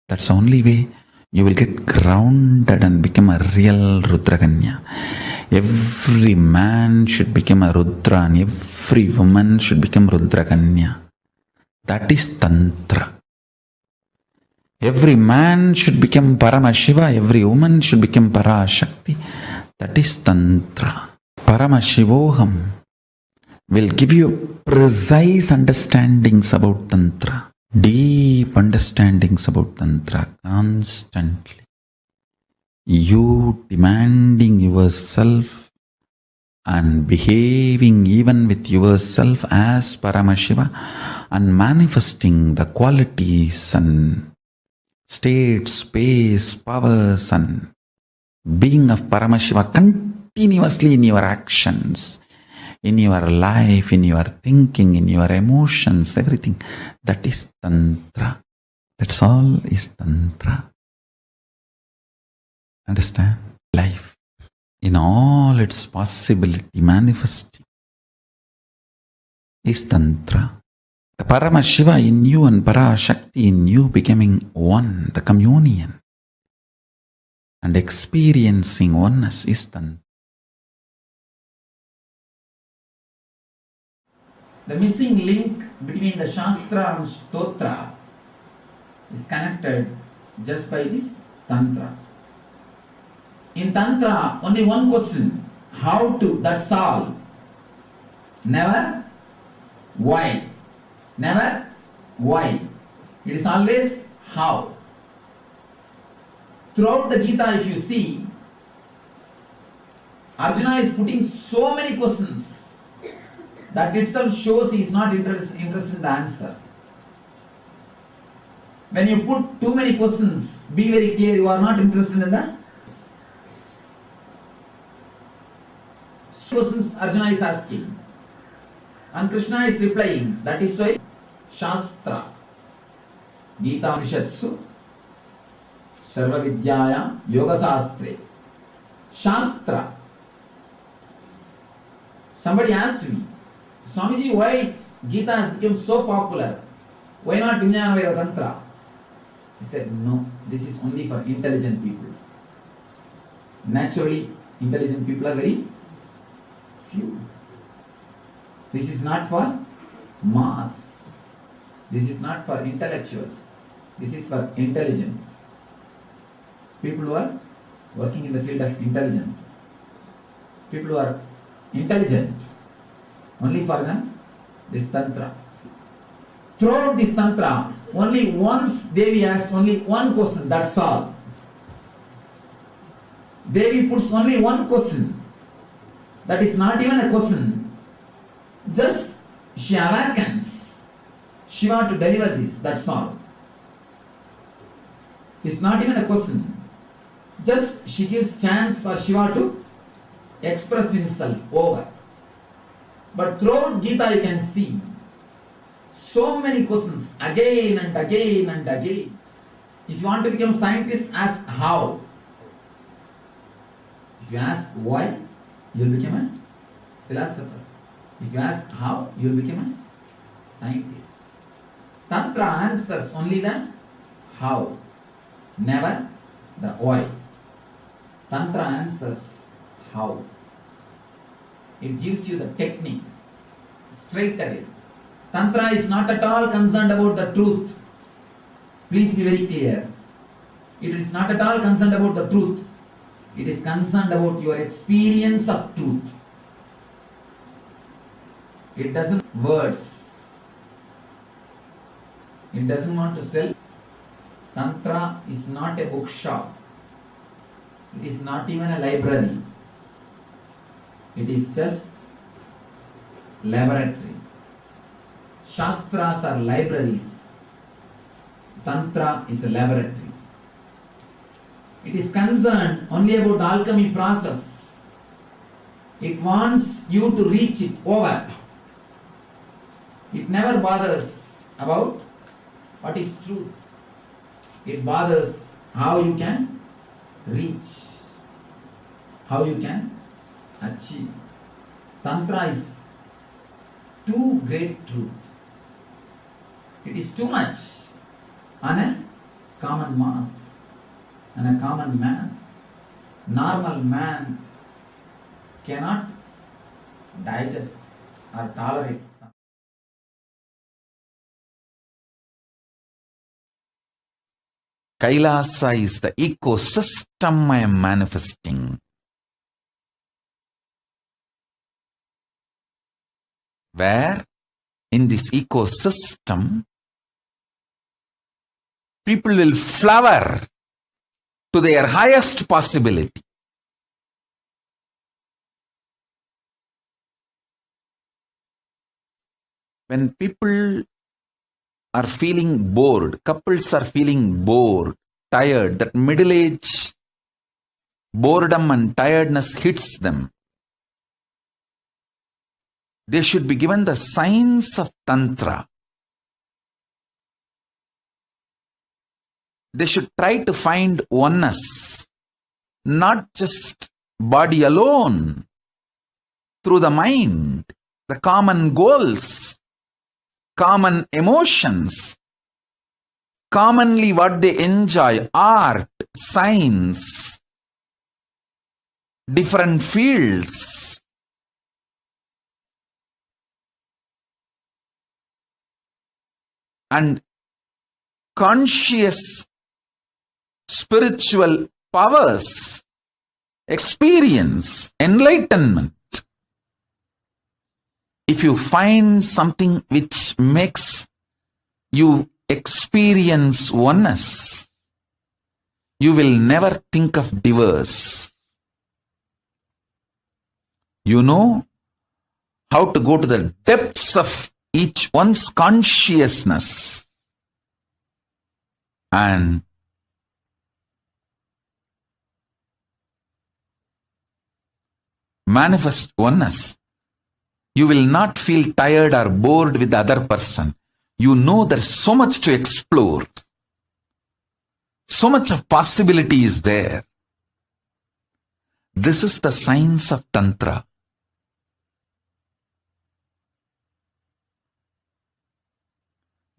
That's the only way you will get grounded and become a real Rudraganya. Every man should become a Rudra and every woman should become Rudraganya. That is Tantra. Every man should become Paramashiva, every woman should become Parashakti. That is Tantra. Paramashivoham will give you precise understandings about Tantra. Deep understandings about Tantra constantly. You demanding yourself and behaving even with yourself as Paramashiva and manifesting the qualities and state, space, powers and being of Paramashiva continuously in your actions, in your life, in your thinking, in your emotions, everything. That is Tantra. That's all is Tantra. Understand? Life in all its possibility manifesting is Tantra. The Paramashiva in you and Parashakti in you becoming one, the communion and experiencing oneness is Tantra. The missing link between the Shastra and Stotra is connected just by this Tantra. In Tantra, only one question, how to, that's all. Never why. Never why. It is always how. Throughout the Gita, if you see, Arjuna is putting so many questions. That itself shows he is not interested in the answer. When you put too many questions, be very clear, you are not interested in the questions Arjuna is asking. And Krishna is replying. That is why Shastra, Gita Upanishatsu, Sarva Vidyaya Yoga Sastre. Shastra. Somebody asked me, Swamiji, why Gita has become so popular? Why not Vijnana Tantra? He said, no, this is only for intelligent people. Naturally, intelligent people are very few. This is not for mass. This is not for intellectuals. This is for intelligence. People who are working in the field of intelligence. People who are intelligent. Only for them, this Tantra. Throughout this Tantra, only once Devi asks only one question, that's all. Devi puts only one question. That is not even a question. Just she awakens Shiva to deliver this, that's all. It's not even a question. Just she gives chance for Shiva to express himself over. But throughout Gita you can see so many questions again and again and again. If you want to become scientist, ask how. If you ask why, you will become a philosopher. If you ask how, you will become a scientist. Tantra answers only the how, never the why. Tantra answers how. It gives you the technique straight away. Tantra is not at all concerned about the truth. Please be very clear. It is not at all concerned about the truth. It is concerned about your experience of truth. It doesn't words. It doesn't want to sell. Tantra is not a bookshop. It is not even a library. It is just laboratory. Shastras are libraries. Tantra is a laboratory. It is concerned only about the alchemy process. It wants you to reach it over. It never bothers about what is truth. It bothers how you can reach, how you can achieve. Tantra is too great truth. It is too much on a common mass, on a common man. Normal man cannot digest or tolerate. Kailasa is the ecosystem I am manifesting, where in this ecosystem people will flower to their highest possibility. When people are feeling bored, couples are feeling bored, tired, that middle age boredom and tiredness hits them, they should be given the signs of Tantra. They should try to find oneness, not just body alone, through the mind, the common goals, common emotions, commonly what they enjoy, art, science, different fields. And conscious spiritual powers, experience, enlightenment. If you find something which makes you experience oneness, you will never think of divorce. You know how to go to the depths of each one's consciousness and manifest oneness. You will not feel tired or bored with the other person. You know there's so much to explore. So much of possibility is there. This is the science of Tantra.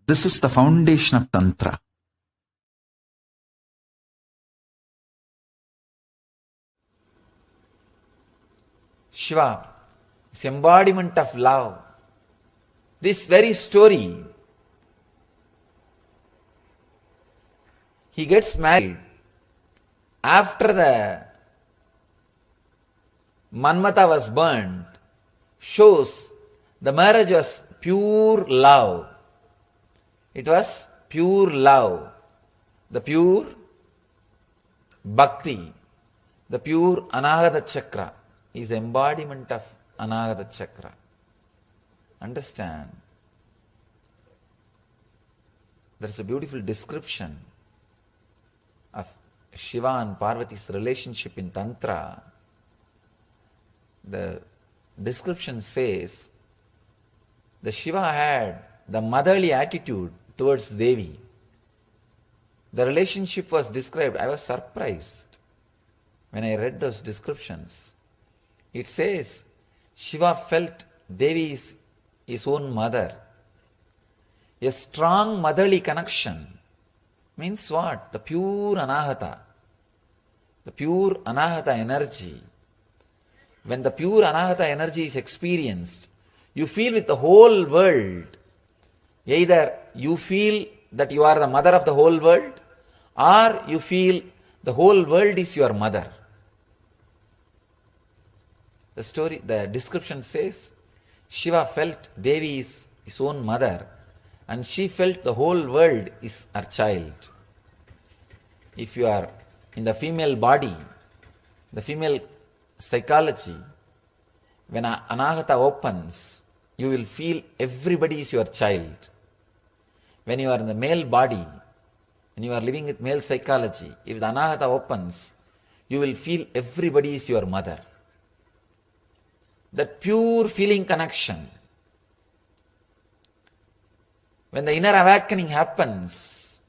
This is the foundation of Tantra. Shiva is embodiment of love. This very story, he gets married after the Manmata was burnt, shows the marriage was pure love. It was pure love, the pure bhakti, the pure Anahata Chakra is embodiment of Anahata Chakra. Understand? There is a beautiful description of Shiva and Parvati's relationship in Tantra. The description says the Shiva had the motherly attitude towards Devi. The relationship was described. I was surprised when I read those descriptions. It says Shiva felt Devi is his own mother. A strong motherly connection means what? The pure Anahata. The pure Anahata energy. When the pure Anahata energy is experienced, you feel with the whole world. Either you feel that you are the mother of the whole world, or you feel the whole world is your mother. The description says, Shiva felt Devi is his own mother, and she felt the whole world is her child. If you are in the female body, the female psychology, when Anahata opens, you will feel everybody is your child. When you are in the male body, when you are living with male psychology, if the anahata opens, you will feel everybody is your mother. That pure feeling connection. When the inner awakening happens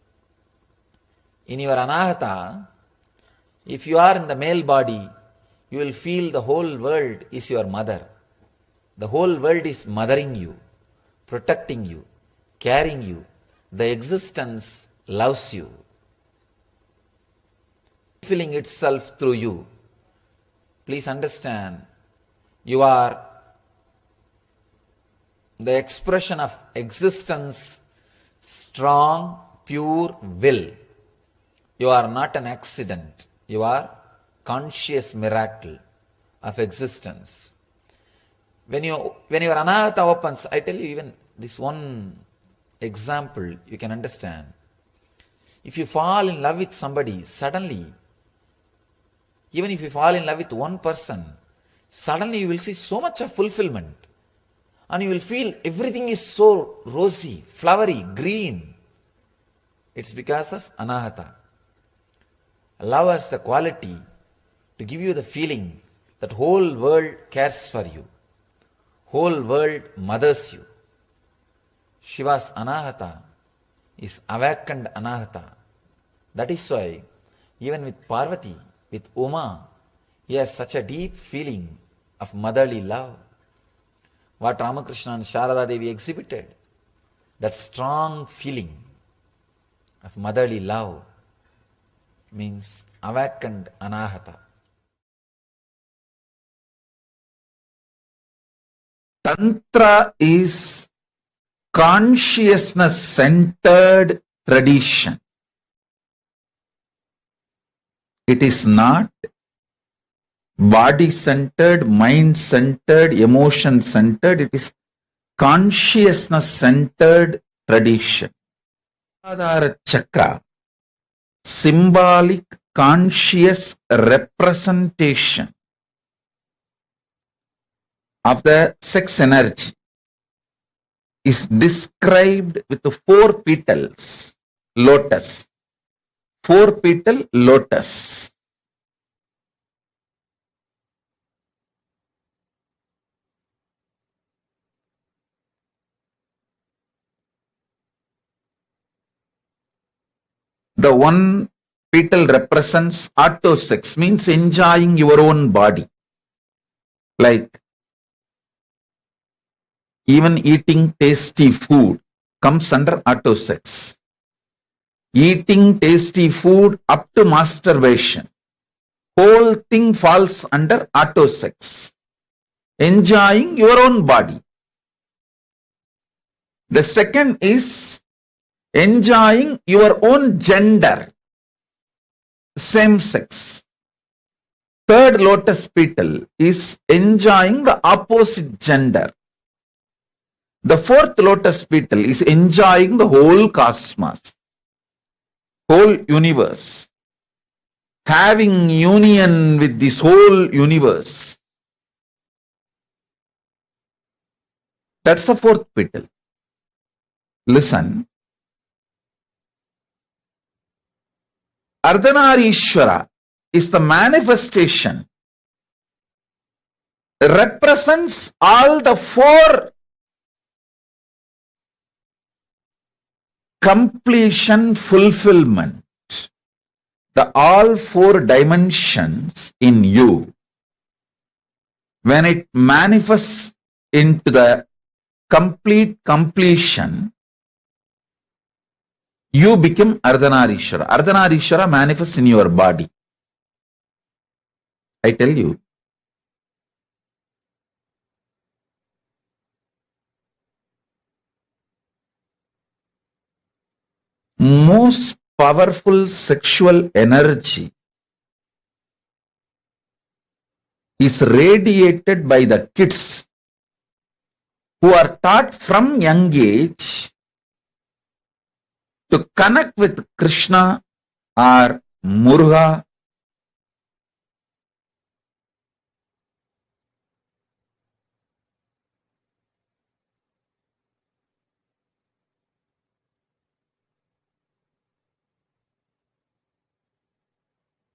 in your anahata, if you are in the male body, you will feel the whole world is your mother. The whole world is mothering you, protecting you, carrying you. The existence loves you, fulfilling itself through you. Please understand, you are the expression of existence, strong, pure will. You are not an accident. You are conscious miracle of existence. When your anahata opens, I tell you even this one example you can understand. If you fall in love with somebody, suddenly, even if you fall in love with one person, suddenly you will see so much of fulfillment. And you will feel everything is so rosy, flowery, green. It's because of anahata. Love has the quality to give you the feeling that whole world cares for you. Whole world mothers you. Shiva's anahata is awakened anahata. That is why even with Parvati, with Uma, he has such a deep feeling of motherly love. What Ramakrishna and Sharada Devi exhibited, that strong feeling of motherly love means awakened anahata. Tantra is consciousness-centered tradition. It is not body-centered, mind-centered, emotion-centered. It is consciousness-centered tradition. Adhara chakra, symbolic conscious representation of the sex energy, is described with the 4 petals, lotus. 4 petal lotus. The one petal represents autosex, means enjoying your own body. Like even eating tasty food comes under autosex. Eating tasty food up to masturbation, whole thing falls under autosex. Enjoying your own body. The second is enjoying your own gender, same sex. Third lotus petal is enjoying the opposite gender. The fourth lotus petal is enjoying the whole cosmos, whole universe, having union with this whole universe. That's the fourth petal. Listen. Ardhanareeshwara is the manifestation, represents all the 4 completion, fulfillment, the all 4 dimensions in you. When it manifests into the complete completion, you become Ardhanareeshwara. Ardhanareeshwara manifests in your body. I tell you. Most powerful sexual energy is radiated by the kids who are taught from young age to connect with Krishna or Muruga.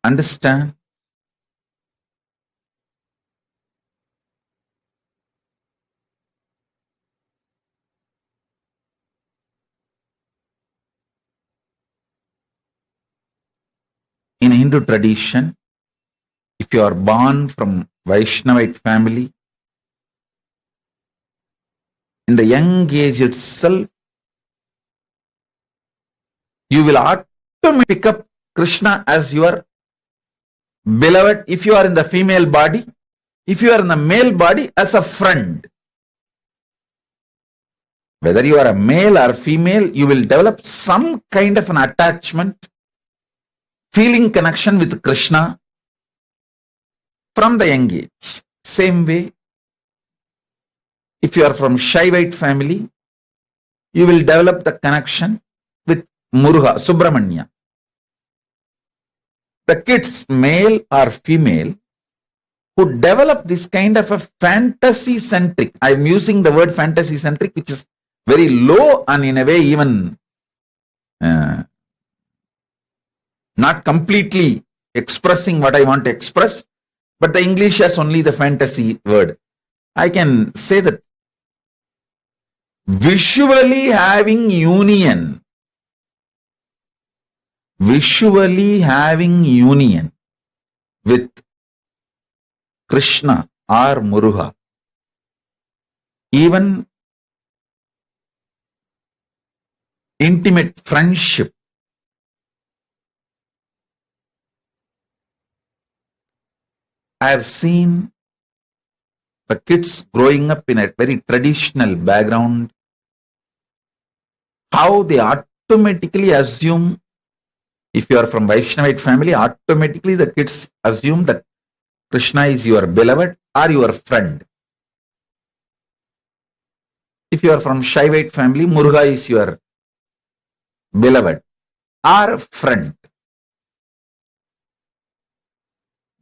Understand? In Hindu tradition, if you are born from Vaishnavite family, in the young age itself, you will automatically pick up Krishna as your beloved if you are in the female body, if you are in the male body as a friend. Whether you are a male or female, you will develop some kind of an attachment, feeling connection with Krishna from the young age. Same way, if you are from Shaivite family, you will develop the connection with Muruga, Subramanya. The kids, male or female, who develop this kind of a fantasy-centric, I'm using the word fantasy-centric, which is very low and in a way even not completely expressing what I want to express, but the English has only the fantasy word. I can say that visually having union with Krishna or Muruga, even intimate friendship, I have seen the kids growing up in a very traditional background, how they automatically assume, if you are from Vaishnavite family, automatically the kids assume that Krishna is your beloved or your friend. If you are from Shaivite family, Muruga is your beloved or friend.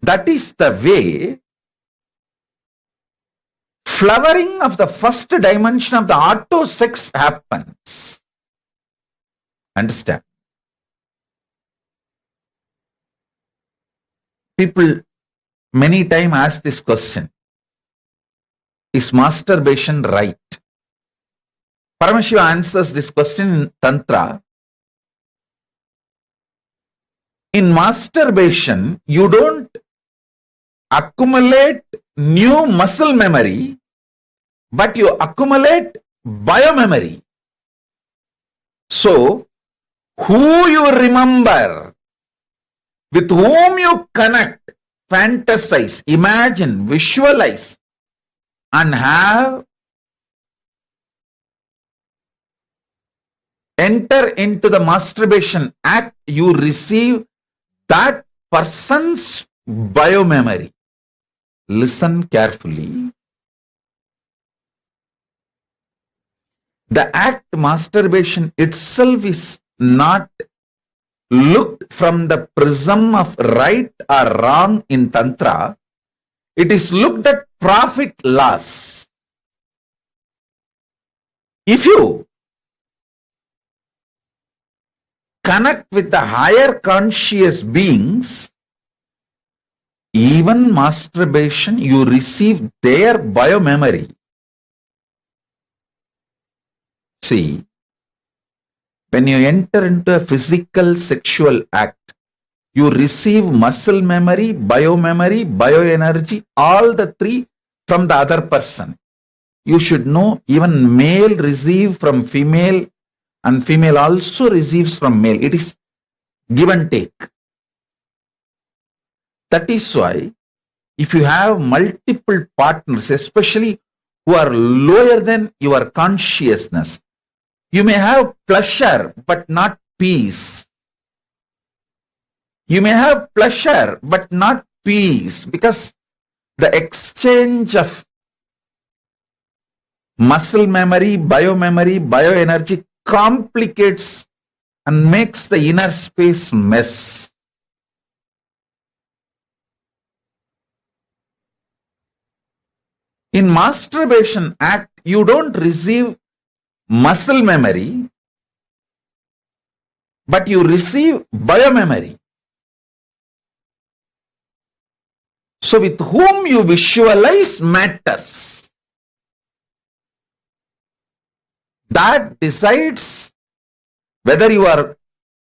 That is the way flowering of the first dimension of the auto sex happens. Understand? People many times ask this question: is masturbation right? Paramashiva answers this question in Tantra. In masturbation, you don't accumulate new muscle memory, but you accumulate biomemory. So, who you remember, with whom you connect, fantasize, imagine, visualize, and have enter into the masturbation act, you receive that person's biomemory. Listen carefully. The act masturbation itself is not looked from the prism of right or wrong in Tantra. It is looked at profit loss. If you connect with the higher conscious beings, even masturbation, you receive their biomemory. See, when you enter into a physical sexual act, you receive muscle memory, bioenergy, all the three from the other person. You should know even male receive from female and female also receives from male. It is give and take. That is why if you have multiple partners, especially who are lower than your consciousness, you may have pleasure but not peace. You may have pleasure but not peace, because the exchange of muscle memory, bioenergy complicates and makes the inner space mess. In masturbation act, you don't receive muscle memory, but you receive biomemory. So with whom you visualize matters. That decides whether your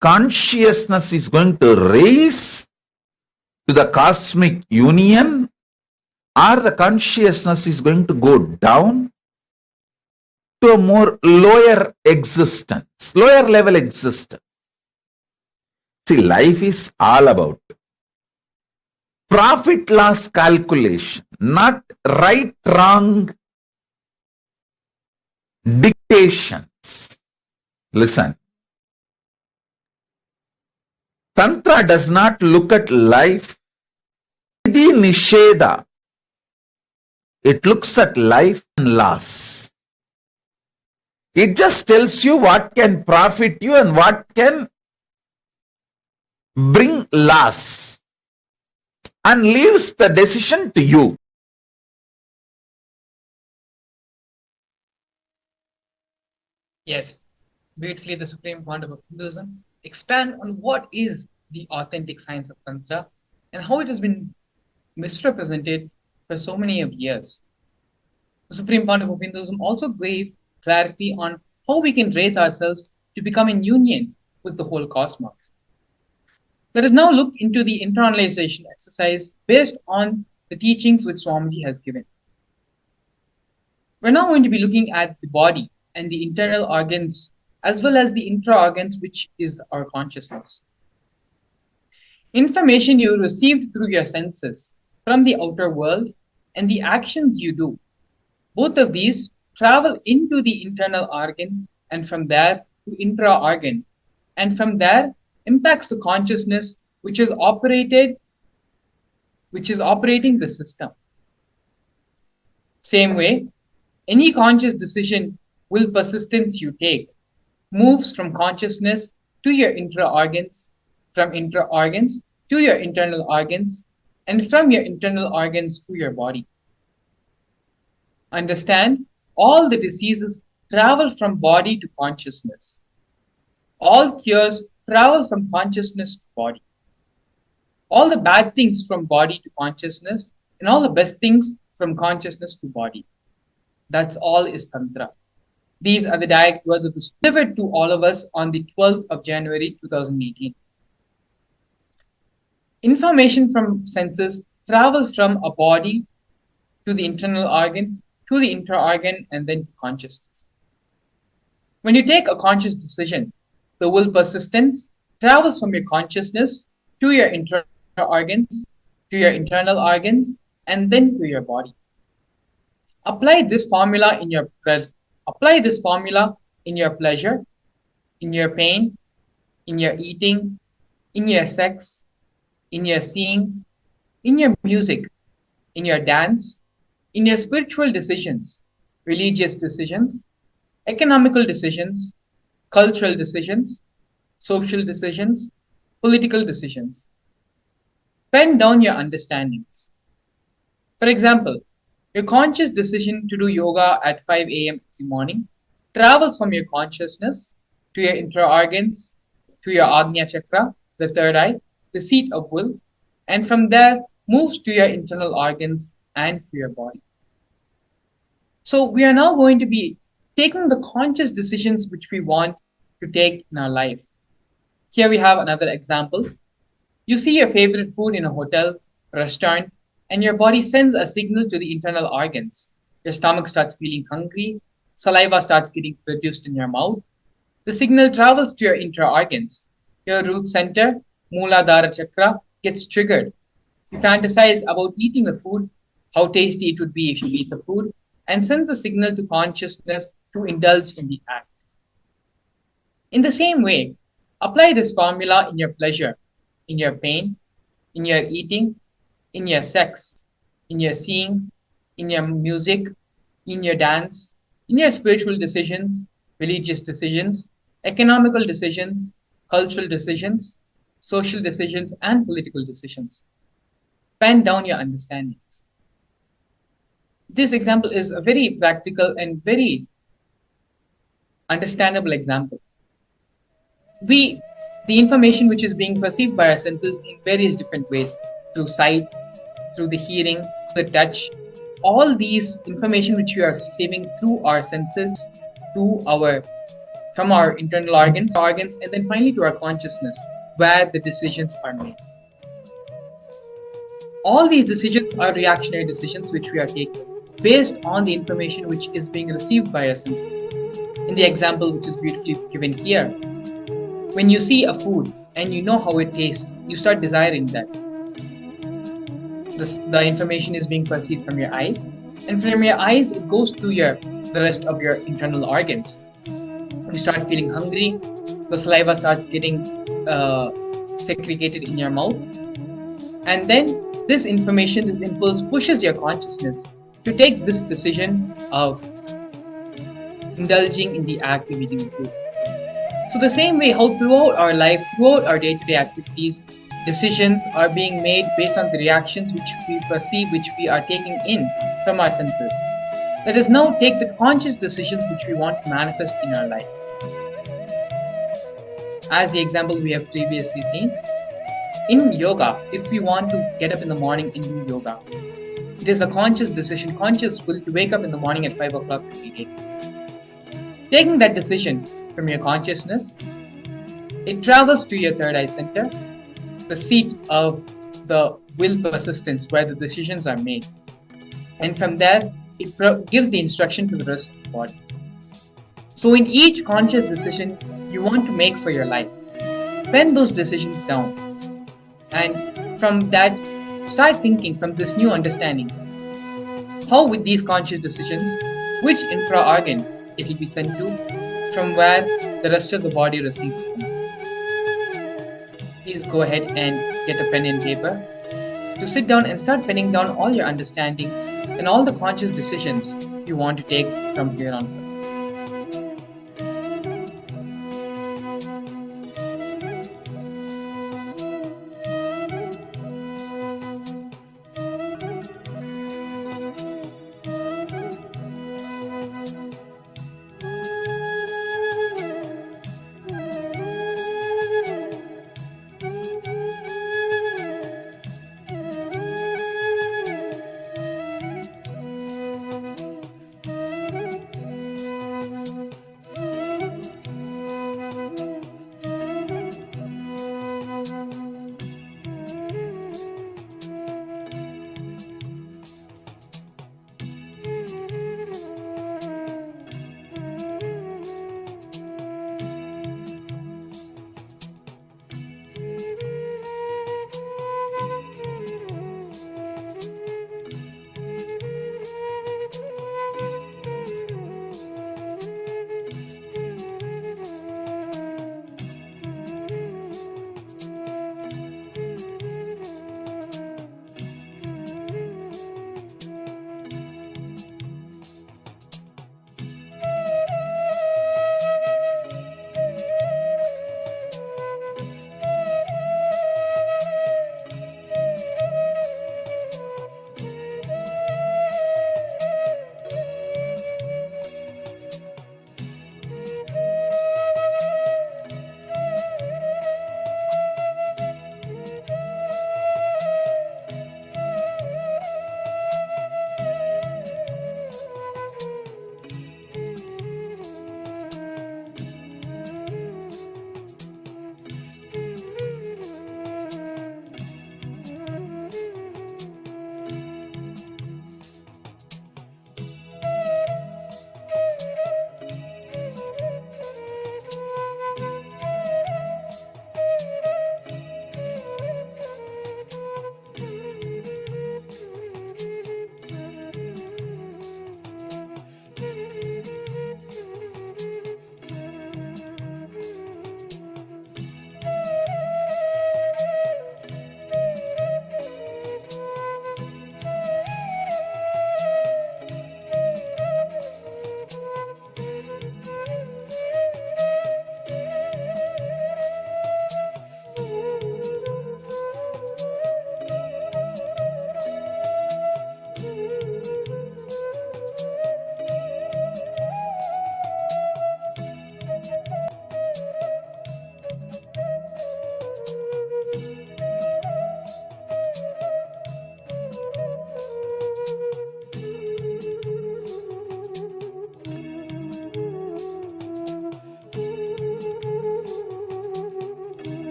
consciousness is going to raise to the cosmic union or the consciousness is going to go down to a more lower existence, lower level existence. See, life is all about profit loss calculation, not right wrong dictations. Listen, Tantra does not look at life Vidhi Nisheda. It looks at life and loss. It just tells you what can profit you and what can bring loss and leaves the decision to you. Yes, beautifully the supreme founder of Hinduism expand on what is the authentic science of Tantra and how it has been misrepresented for so many of years. The supreme founder of Hinduism also gave clarity on how we can raise ourselves to become in union with the whole cosmos. Let us now look into the internalization exercise based on the teachings which Swamiji has given. We're now going to be looking at the body and the internal organs as well as the intra-organs, which is our consciousness. Information you received through your senses from the outer world and the actions you do, both of these travel into the internal organ and from there to intra-organ, and from there impacts the consciousness which is operating the system. Same way, any conscious decision will persistence you take moves from consciousness to your intra-organs, from intra-organs to your internal organs, and from your internal organs to your body. Understand, all the diseases travel from body to consciousness. All cures travel from consciousness to body. All the bad things from body to consciousness, and all the best things from consciousness to body. That's all is Tantra. These are the direct words of the delivered to all of us on the 12th of January 2018. Information from senses travel from a body to the internal organ, to the intra-organ, and then to consciousness. When you take a conscious decision, the will persistence travels from your consciousness to your intra-organs, to your internal organs, and then to your body. Apply this formula in your pleasure, in your pain, in your eating, in your sex, in your seeing, in your music, in your dance, in your spiritual decisions, religious decisions, economical decisions, cultural decisions, social decisions, political decisions. Pen down your understandings. For example, your conscious decision to do yoga at 5 a.m. in the morning travels from your consciousness to your intra-organs, to your Agnya chakra, the third eye, the seat of will, and from there moves to your internal organs and to your body. So we are now going to be taking the conscious decisions which we want to take in our life. Here we have another example. You see your favorite food in a hotel, restaurant, and your body sends a signal to the internal organs. Your stomach starts feeling hungry, saliva starts getting produced in your mouth. The signal travels to your intra-organs. Your root center, Mooladhara chakra, gets triggered. You fantasize about eating the food, how tasty it would be if you eat the food, and sends a signal to consciousness to indulge in the act. In the same way, apply this formula in your pleasure, in your pain, in your eating, in your sex, in your seeing, in your music, in your dance, in your spiritual decisions, religious decisions, economical decisions, cultural decisions, social decisions, and political decisions. Pen down your understandings. This example is a very practical and very understandable example. The information which is being perceived by our senses in various different ways, through sight, through the hearing, the touch, all these information which we are receiving through our senses, to our from our internal organs, and then finally to our consciousness, where the decisions are made. All these decisions are reactionary decisions which we are taking based on the information which is being received by us. In the example which is beautifully given here, when you see a food and you know how it tastes, you start desiring that. The information is being perceived from your eyes, and from your eyes it goes to the rest of your internal organs. You start feeling hungry, the saliva starts getting segregated in your mouth, and then this information, this impulse pushes your consciousness to take this decision of indulging in the act of eating food. So the same way how throughout our life, throughout our day-to-day activities, decisions are being made based on the reactions which we perceive, which we are taking in from our senses. Let us now take the conscious decisions which we want to manifest in our life. As the example we have previously seen, in yoga, if we want to get up in the morning and do yoga, it is a conscious decision, conscious will to wake up in the morning at 5 o'clock every day. Taking that decision from your consciousness, it travels to your third eye center, the seat of the will persistence where the decisions are made. And from there, it gives the instruction to the rest of the body. So in each conscious decision you want to make for your life, pen those decisions down. And from that, start thinking from this new understanding, how with these conscious decisions, which infra-organ it will be sent to, from where the rest of the body receives them. Please go ahead and get a pen and paper to sit down and start penning down all your understandings and all the conscious decisions you want to take from here on forth.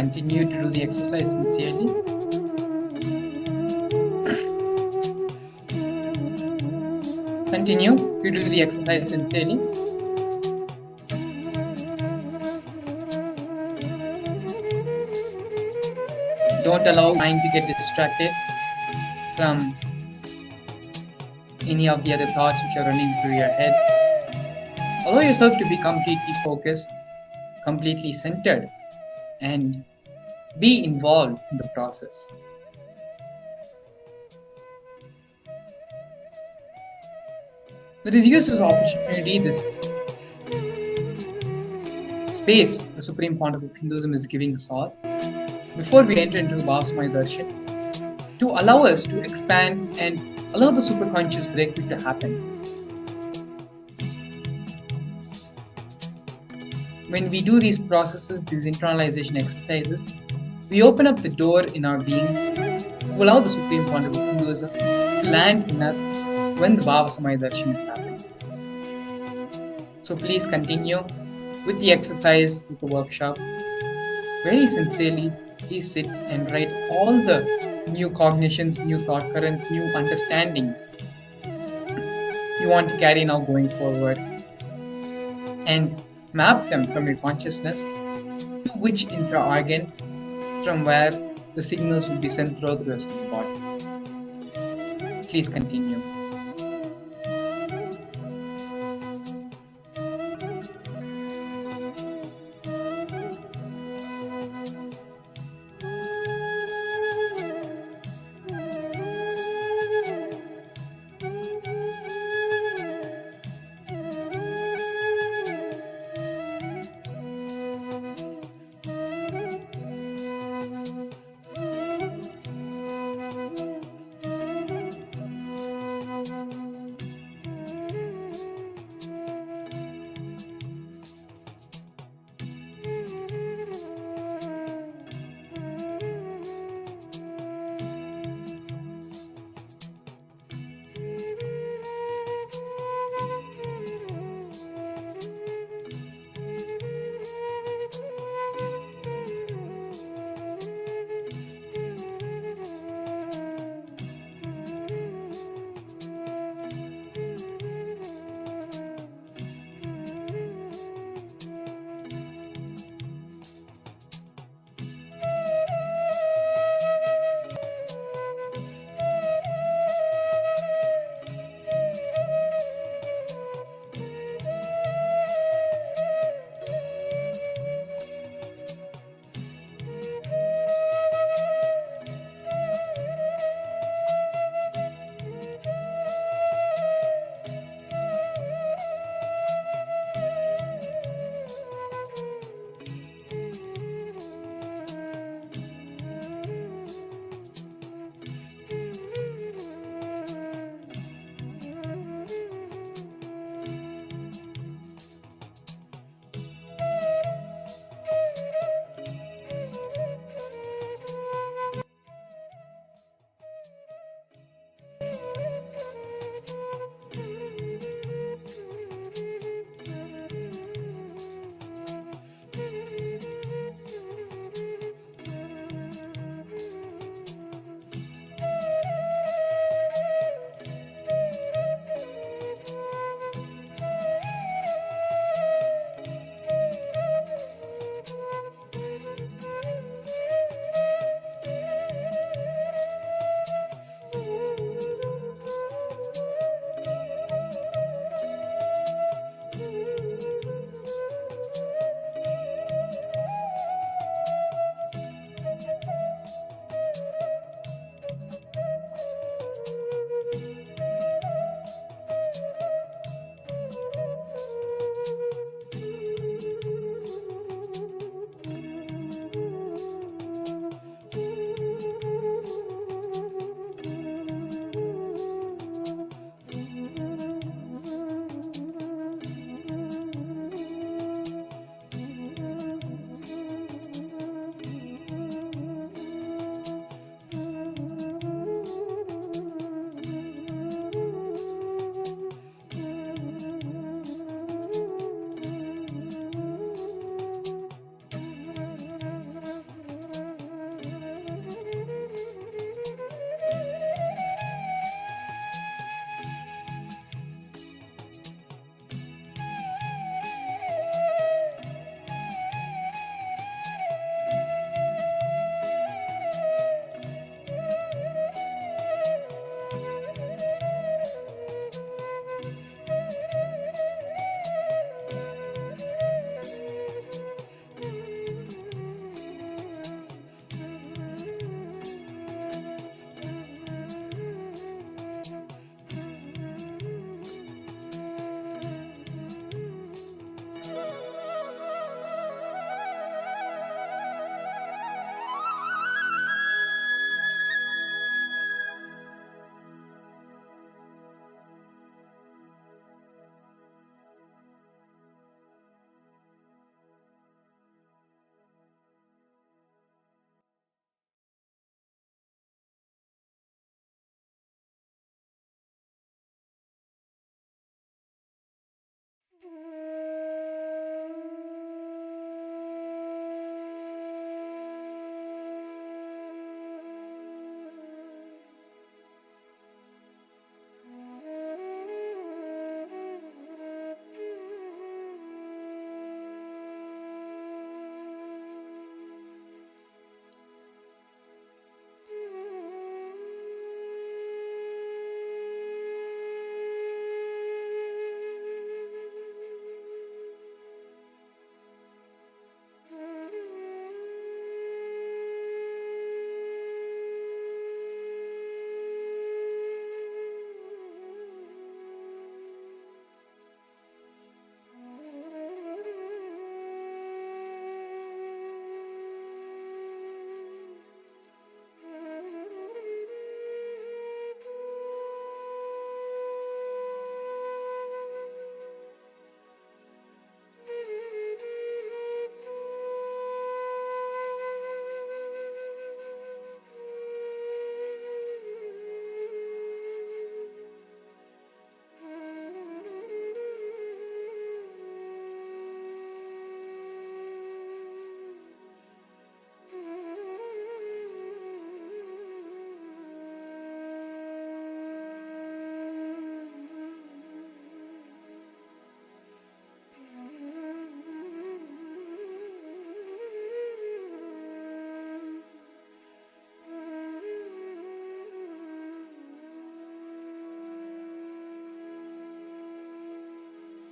Continue to do the exercise sincerely. Continue to do the exercise sincerely. Don't allow mind to get distracted from any of the other thoughts which are running through your head. Allow yourself to be completely focused, completely centered, and be involved in the process. Let us use this opportunity, this space the Supreme Pontiff of Hinduism is giving us all, before we enter into the Bhava Samadhi Darshan, to allow us to expand and allow the superconscious breakthrough to happen. When we do these processes, these internalization exercises, we open up the door in our being to allow the Supreme Pontiff of Hinduism to land in us when the Bhava Samadhi Darshan is happening. So please continue with the exercise, with the workshop. Very sincerely, please sit and write all the new cognitions, new thought currents, new understandings you want to carry now going forward, and map them from your consciousness to which intra-organ, from where the signals will be sent throughout the rest of the body. Please continue.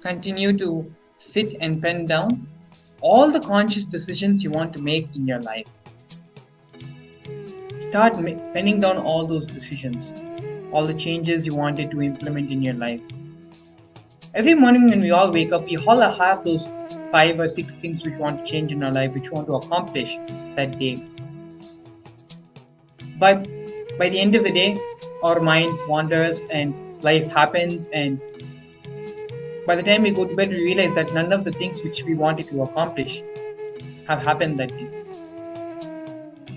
Continue to sit and pen down all the conscious decisions you want to make in your life. Start penning down all those decisions, all the changes you wanted to implement in your life. Every morning when we all wake up, we all have those 5 or 6 things which we want to change in our life, which we want to accomplish that day. But by the end of the day, our mind wanders and life happens, and by the time we go to bed, we realize that none of the things which we wanted to accomplish have happened that day.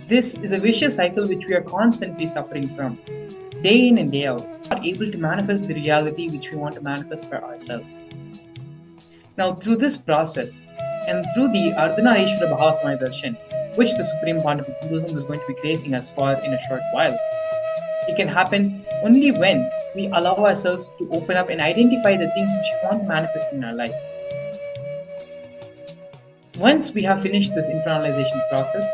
This is a vicious cycle which we are constantly suffering from, day in and day out, not able to manifest the reality which we want to manifest for ourselves. Now, through this process and through the Ardhanareeshwara Bhava Samadhi Darshan, which the Supreme Pontiff of Hinduism is going to be gracing us for in a short while, it can happen only when we allow ourselves to open up and identify the things which we want to manifest in our life. Once we have finished this internalization process,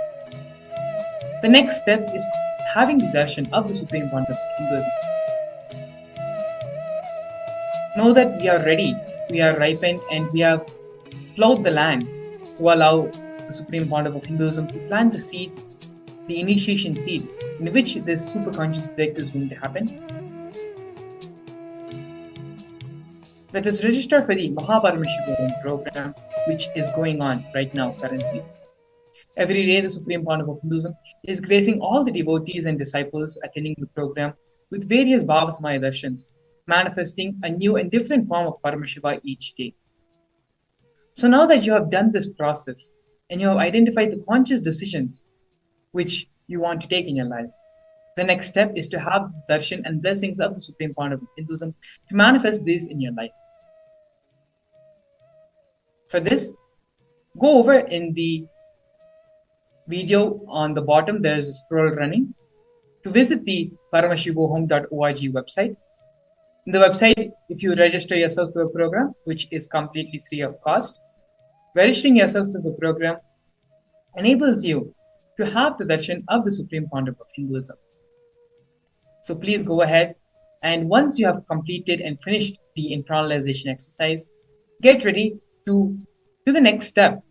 the next step is having the darshan of the Supreme Pontiff of Hinduism. Know that we are ready, we are ripened, and we have plowed the land to allow the Supreme Pontiff of Hinduism to plant the seeds, the initiation seed, in which this superconscious breakthrough is going to happen. Let us register for the Paramashivam program, which is going on right now currently. Every day, the Supreme Pontiff of Hinduism is gracing all the devotees and disciples attending the program with various Bhava Samadhi Darshans, manifesting a new and different form of Paramashiva each day. So now that you have done this process and you have identified the conscious decisions which you want to take in your life, the next step is to have darshan and blessings of the Supreme Pontiff of Hinduism to manifest this in your life. For this, go over in the video on the bottom, there is a scroll running to visit the paramashivohom.org website. In the website, if you register yourself to a program, which is completely free of cost, registering yourself to the program enables you to have the darshan of the Supreme Pontiff of Hinduism. So please go ahead, and once you have completed and finished the internalization exercise, get ready to do the next step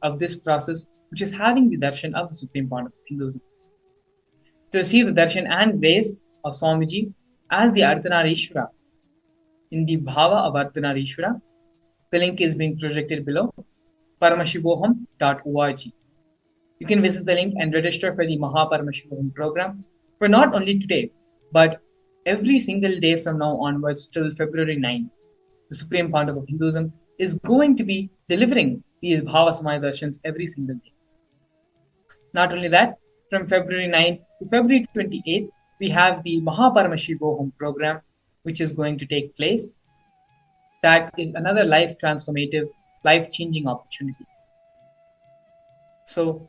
of this process, which is having the darshan of the Supreme Pontiff of Hinduism. To receive the darshan and grace of Swamiji as the Ardhanareeshwara in the Bhava of Ardhanareeshwara, the link is being projected below, paramashivoham.org. You can visit the link and register for the Paramashivam program for not only today, but every single day from now onwards till February 9. The Supreme Pontiff of Hinduism is going to be delivering these Bhava Samadhi Darshans every single day. Not only that, from February 9th to February 28th, we have the Paramashivam program, which is going to take place. that is another life transformative, life changing opportunity. So,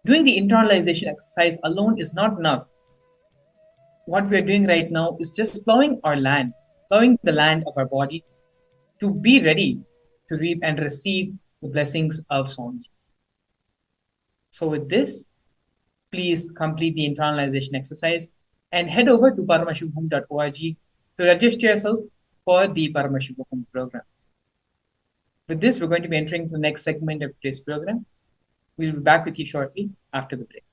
doing the internalization exercise alone is not enough. What we are doing right now is just plowing the land of our body to be ready to reap and receive the blessings of Swamiji. So with this, please complete the internalization exercise and head over to paramashivam.org to register yourself for the Paramashivam program. With this, we're going to be entering the next segment of today's program. We'll be back with you shortly after the break.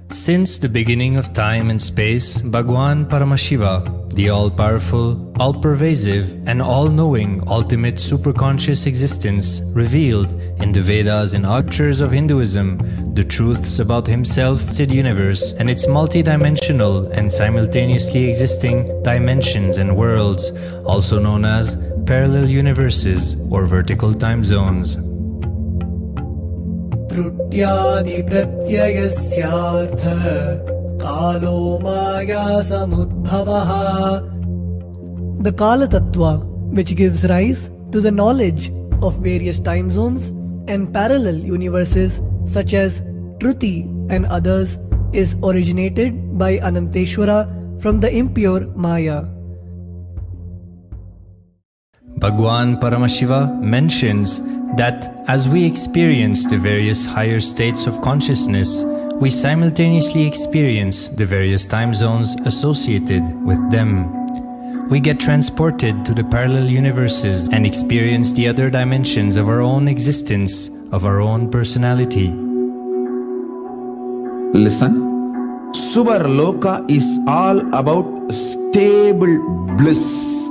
Since the beginning of time and space, Bhagwan Paramashiva, the all-powerful, all-pervasive, and all-knowing ultimate superconscious existence, revealed in the Vedas and scriptures of Hinduism the truths about himself, the universe, and its multidimensional and simultaneously existing dimensions and worlds, also known as parallel universes or vertical time zones. त्रुट्यादि प्रत्ययस्यार्थ कालो माया समुद्भवः. The Kala Tattva, which gives rise to the knowledge of various time zones and parallel universes such as Truti and others, is originated by Ananteshwara from the impure Maya. Bhagwan Paramashiva mentions that as we experience the various higher states of consciousness, we simultaneously experience the various time zones associated with them. We get transported to the parallel universes and experience the other dimensions of our own existence, of our own personality. Listen, Suvarloka is all about stable bliss,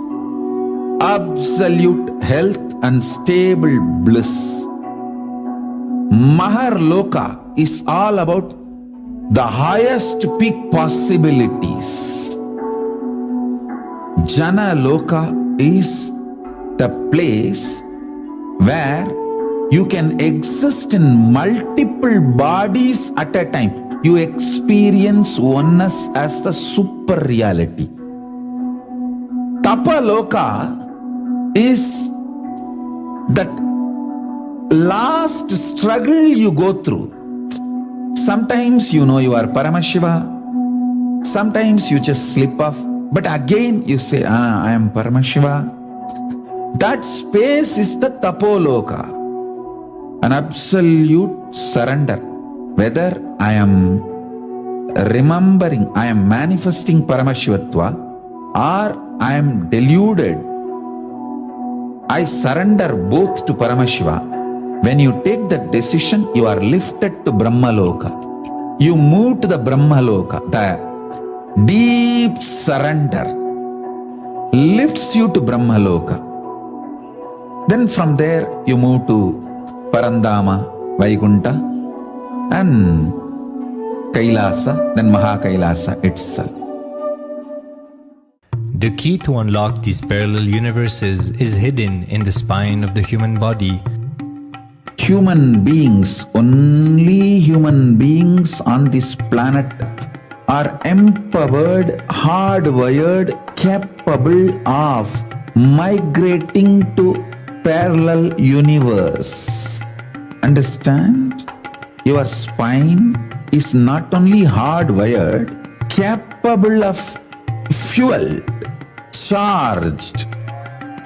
absolute health and stable bliss. Maharloka is all about the highest peak possibilities. Jana Loka is the place where you can exist in multiple bodies at a time. You experience oneness as the super reality. Tapaloka is that last struggle you go through. Sometimes you know you are Paramashiva, sometimes you just slip off, but again you say, I am Paramashiva. That space is the Tapoloka, an absolute surrender. Whether I am remembering, I am manifesting Paramashivatva, or I am deluded, I surrender both to Paramashiva. When you take that decision, you are lifted to Brahmaloka. You move to the Brahmaloka. The deep surrender lifts you to Brahmaloka. Then from there, you move to Parandama, Vaikunta, and Kailasa, then Mahakailasa itself. The key to unlock these parallel universes is hidden in the spine of the human body. Human beings, only human beings on this planet are empowered, hardwired, capable of migrating to parallel universe. Understand? Your spine is not only hardwired, capable of fuel, charged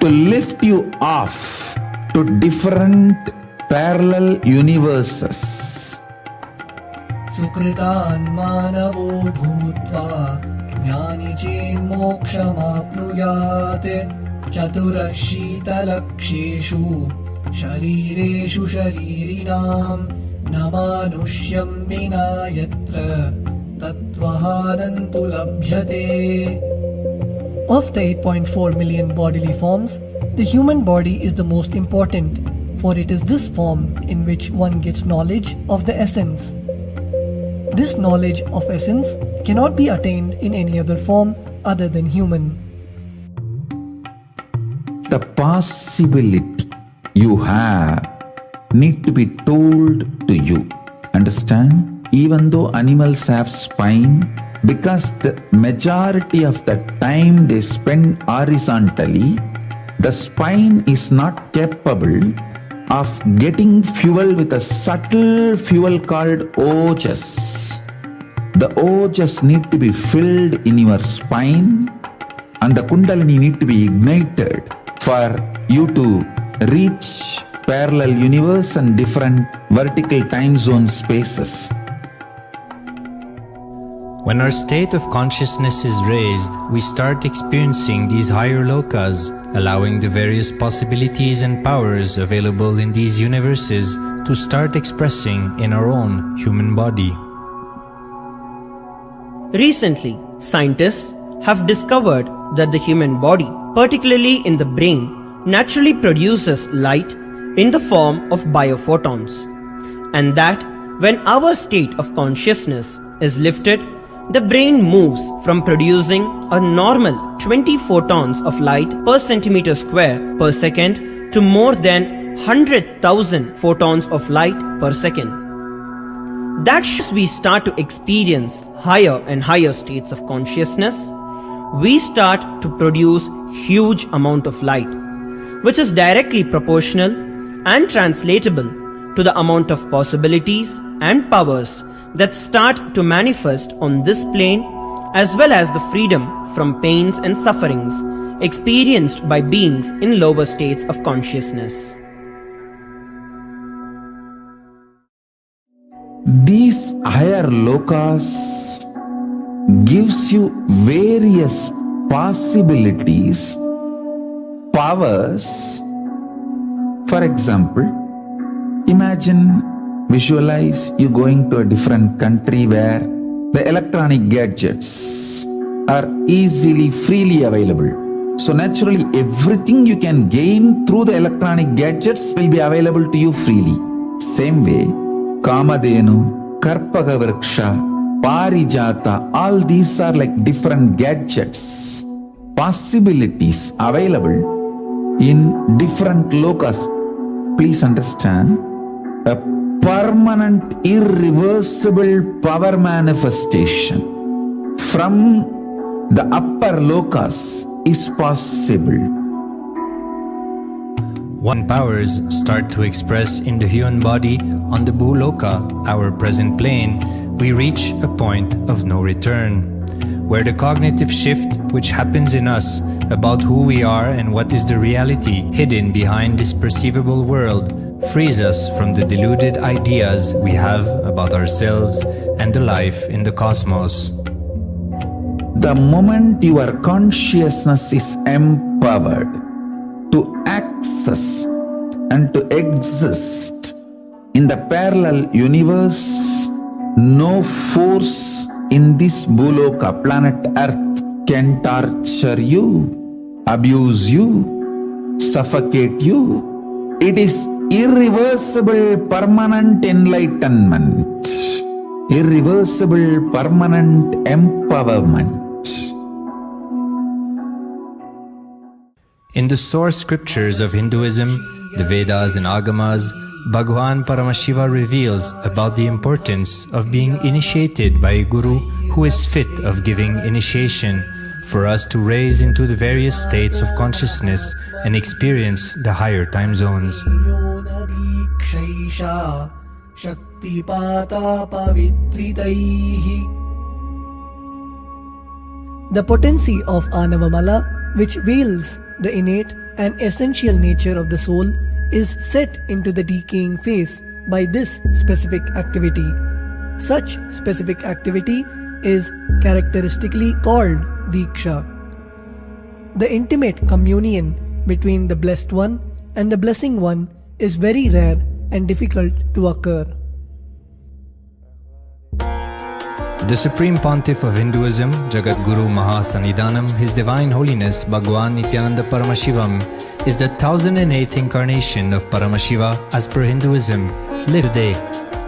to lift you off to different parallel universes. Sukritan manavo bhutva jnani chen mokshamapnuyat chaturashita-laksheshu sharireshu sharirinam namanushyam vina yatra tattvahanantu labhyate. Of the 8.4 million bodily forms, the human body is the most important, for it is this form in which one gets knowledge of the essence. This knowledge of essence cannot be attained in any other form other than human. The possibility you have need to be told to you. Understand? Even though animals have spine, because the majority of the time they spend horizontally, the spine is not capable of getting fuel with a subtle fuel called ojas. The ojas need to be filled in your spine and the kundalini need to be ignited for you to reach parallel universe and different vertical time zone spaces. When our state of consciousness is raised, we start experiencing these higher lokas, allowing the various possibilities and powers available in these universes to start expressing in our own human body. Recently, scientists have discovered that the human body, particularly in the brain, naturally produces light in the form of biophotons, and that when our state of consciousness is lifted, the brain moves from producing a normal 20 photons of light per centimeter square per second to more than 100,000 photons of light per second. That as we start to experience higher and higher states of consciousness, we start to produce huge amount of light, which is directly proportional and translatable to the amount of possibilities and powers that start to manifest on this plane, as well as the freedom from pains and sufferings experienced by beings in lower states of consciousness. These higher lokas gives you various possibilities, powers. For example, visualize you going to a different country where the electronic gadgets are easily, freely available. So naturally, everything you can gain through the electronic gadgets will be available to you freely. Same way, Kamadhenu, Karpaga Vriksha, Parijata, all these are like different gadgets, possibilities available in different lokas. Please understand, a permanent, irreversible power manifestation from the upper lokas is possible. When powers start to express in the human body on the Bhuloka, our present plane, we reach a point of no return, where the cognitive shift which happens in us about who we are and what is the reality hidden behind this perceivable world frees us from the deluded ideas we have about ourselves and the life in the cosmos. The moment your consciousness is empowered to access and to exist in the parallel universe, no force in this Bhuloka, planet Earth, can torture you, abuse you, suffocate you. It is irreversible, permanent enlightenment, irreversible, permanent empowerment. In the source scriptures of Hinduism, the Vedas and Agamas, Bhagwan Paramashiva reveals about the importance of being initiated by a guru who is fit of giving initiation for us to raise into the various states of consciousness and experience the higher time zones. The potency of Anavamala, which veils the innate and essential nature of the soul, is set into the decaying phase by this specific activity. Such specific activity is characteristically called Diksha. The intimate communion between the Blessed One and the Blessing One is very rare and difficult to occur. The Supreme Pontiff of Hinduism, Jagat Guru Mahasannidhanam, His Divine Holiness Bhagwan Nithyananda Paramashivam, is the 1008th incarnation of Paramashiva as per Hinduism, lived today.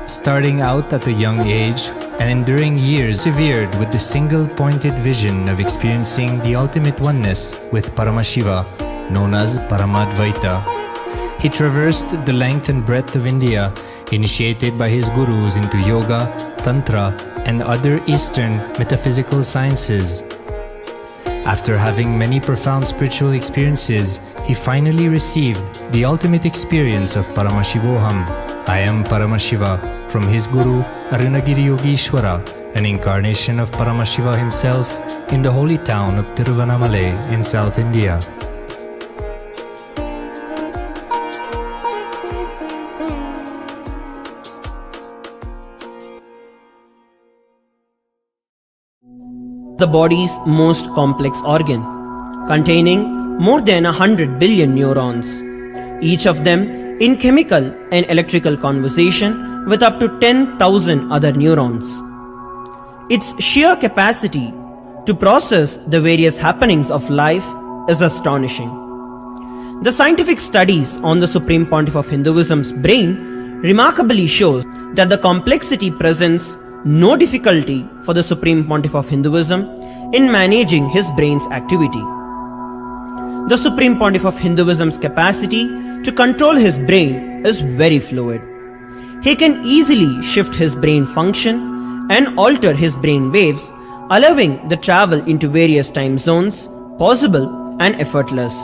Starting out at a young age and enduring years severed with the single-pointed vision of experiencing the ultimate oneness with Paramashiva, known as Paramadvaita. He traversed the length and breadth of India, initiated by his gurus into yoga, tantra, and other Eastern metaphysical sciences. After having many profound spiritual experiences, he finally received the ultimate experience of Paramashivoham, I am Paramashiva, from his guru Ardhanareeshwara, an incarnation of Paramashiva himself in the holy town of Tiruvannamalai in South India. The body's most complex organ, containing more than 100 billion neurons, each of them in chemical and electrical conversation with up to 10,000 other neurons. Its sheer capacity to process the various happenings of life is astonishing. The scientific studies on the Supreme Pontiff of Hinduism's brain remarkably shows that the complexity presents no difficulty for the Supreme Pontiff of Hinduism in managing his brain's activity. The Supreme Pontiff of Hinduism's capacity to control his brain is very fluid. He can easily shift his brain function and alter his brain waves, allowing the travel into various time zones possible and effortless.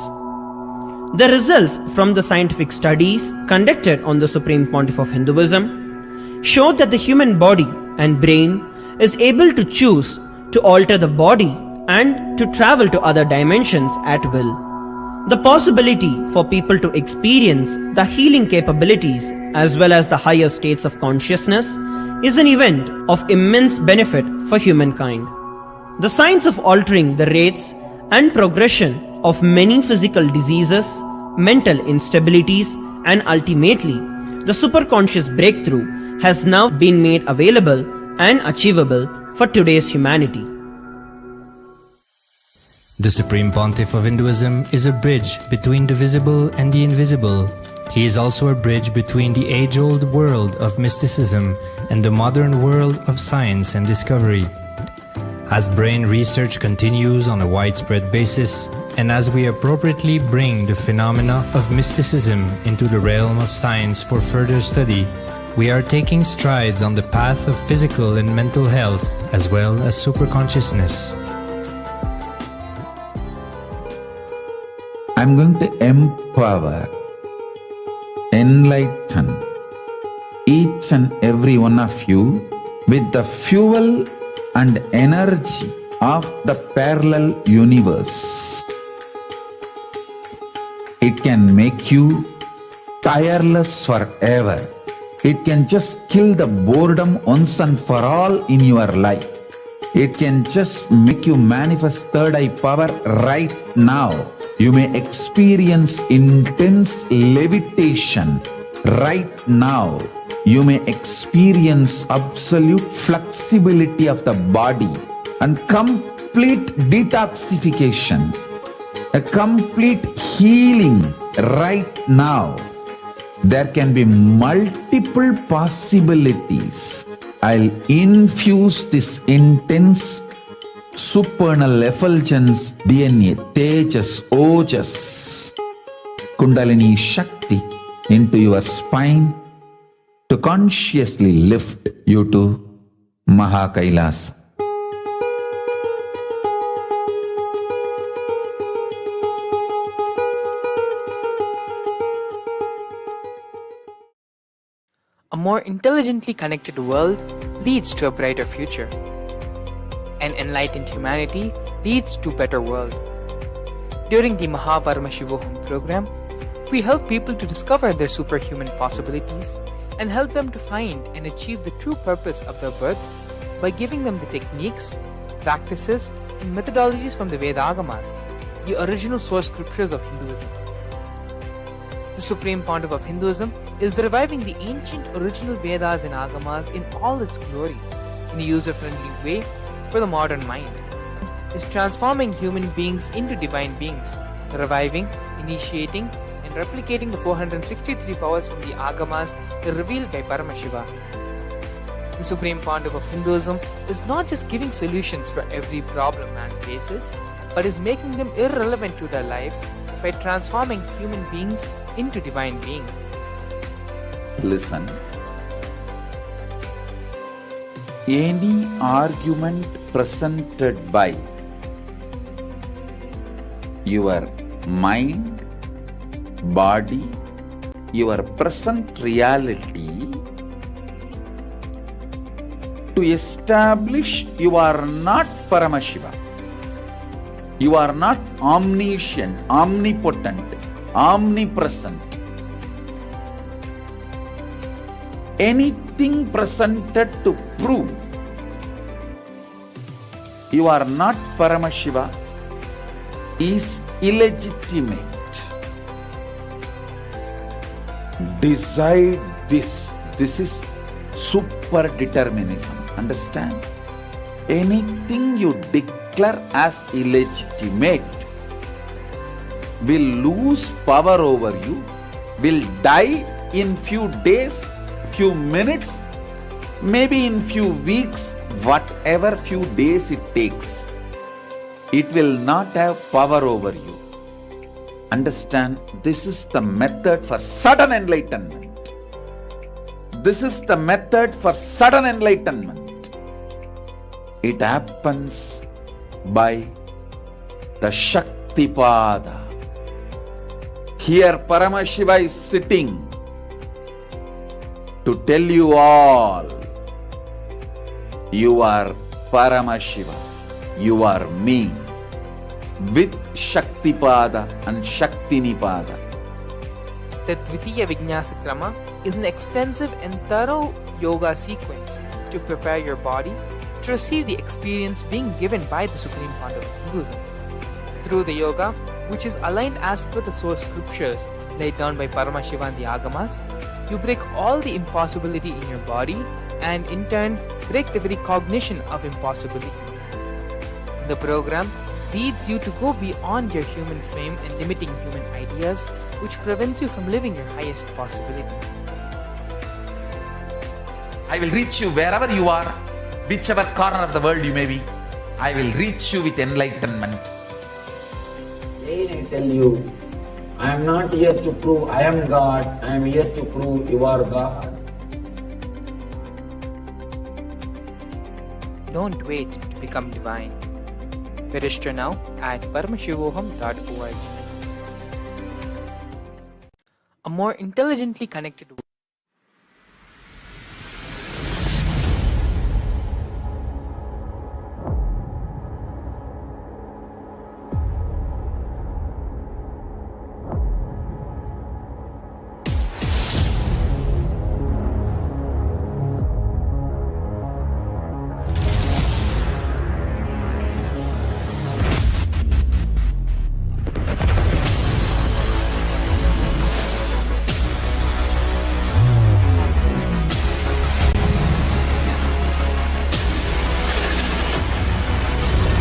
The results from the scientific studies conducted on the Supreme Pontiff of Hinduism showed that the human body and brain is able to choose to alter the body and to travel to other dimensions at will. The possibility for people to experience the healing capabilities as well as the higher states of consciousness is an event of immense benefit for humankind. The science of altering the rates and progression of many physical diseases, mental instabilities, and ultimately the superconscious breakthrough has now been made available and achievable for today's humanity. The Supreme Pontiff of Hinduism is a bridge between the visible and the invisible. He is also a bridge between the age-old world of mysticism and the modern world of science and discovery. As brain research continues on a widespread basis, and as we appropriately bring the phenomena of mysticism into the realm of science for further study, we are taking strides on the path of physical and mental health as well as superconsciousness. I'm going to empower, enlighten each and every one of you with the fuel and energy of the parallel universe. It can make you tireless forever. It can just kill the boredom once and for all in your life. It can just make you manifest third eye power right now. You may experience intense levitation right now. You may experience absolute flexibility of the body and complete detoxification, a complete healing right now. There can be multiple possibilities. I'll infuse this intense supernal effulgence DNA, Tejas, Ojas, Kundalini Shakti into your spine to consciously lift you to Mahakailasa. A more intelligently connected world leads to a brighter future. An enlightened humanity leads to a better world. During the Paramashivam program, we help people to discover their superhuman possibilities and help them to find and achieve the true purpose of their birth by giving them the techniques, practices, and methodologies from the Vedagamas, the original source scriptures of Hinduism. The Supreme Pontiff of Hinduism is reviving the ancient original Vedas and Agamas in all its glory in a user-friendly way for the modern mind. Is transforming human beings into divine beings, reviving, initiating, and replicating the 463 powers from the Agamas revealed by Paramashiva. The Supreme Pontiff of Hinduism is not just giving solutions for every problem man faces, but is making them irrelevant to their lives by transforming human beings into divine beings. Listen, any argument presented by your mind, body, your present reality to establish you are not Paramashiva. You are not omniscient, omnipotent, omnipresent. Anything presented to prove you are not Paramashiva is illegitimate. Decide this. This is super determinism. Understand? Anything you declare as illegitimate will lose power over you, will die in few days, few minutes, maybe in few weeks, whatever few days it takes. It will not have power over you. Understand, this is the method for sudden enlightenment. This is the method for sudden enlightenment. It happens by the Shaktipada. Here Paramashiva is sitting to tell you all, you are Paramashiva, you are me, with Shaktipada and Shaktinipada. The Dvitiya Vijnasa Krama is an extensive and thorough yoga sequence to prepare your body to receive the experience being given by the Supreme Founder of Hinduism. Through the yoga, which is aligned as per the source scriptures laid down by Paramashiva and the Agamas, you break all the impossibility in your body and in turn break the very cognition of impossibility. The program leads you to go beyond your human frame and limiting human ideas, which prevents you from living your highest possibility. I will reach you wherever you are, whichever corner of the world you may be. I will reach you with enlightenment. I tell you, I am not here to prove I am God, I am here to prove you are God. Don't wait to become divine. Register now at paramashivoham.org. A more intelligently connected world.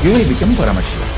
You will become Paramashiva.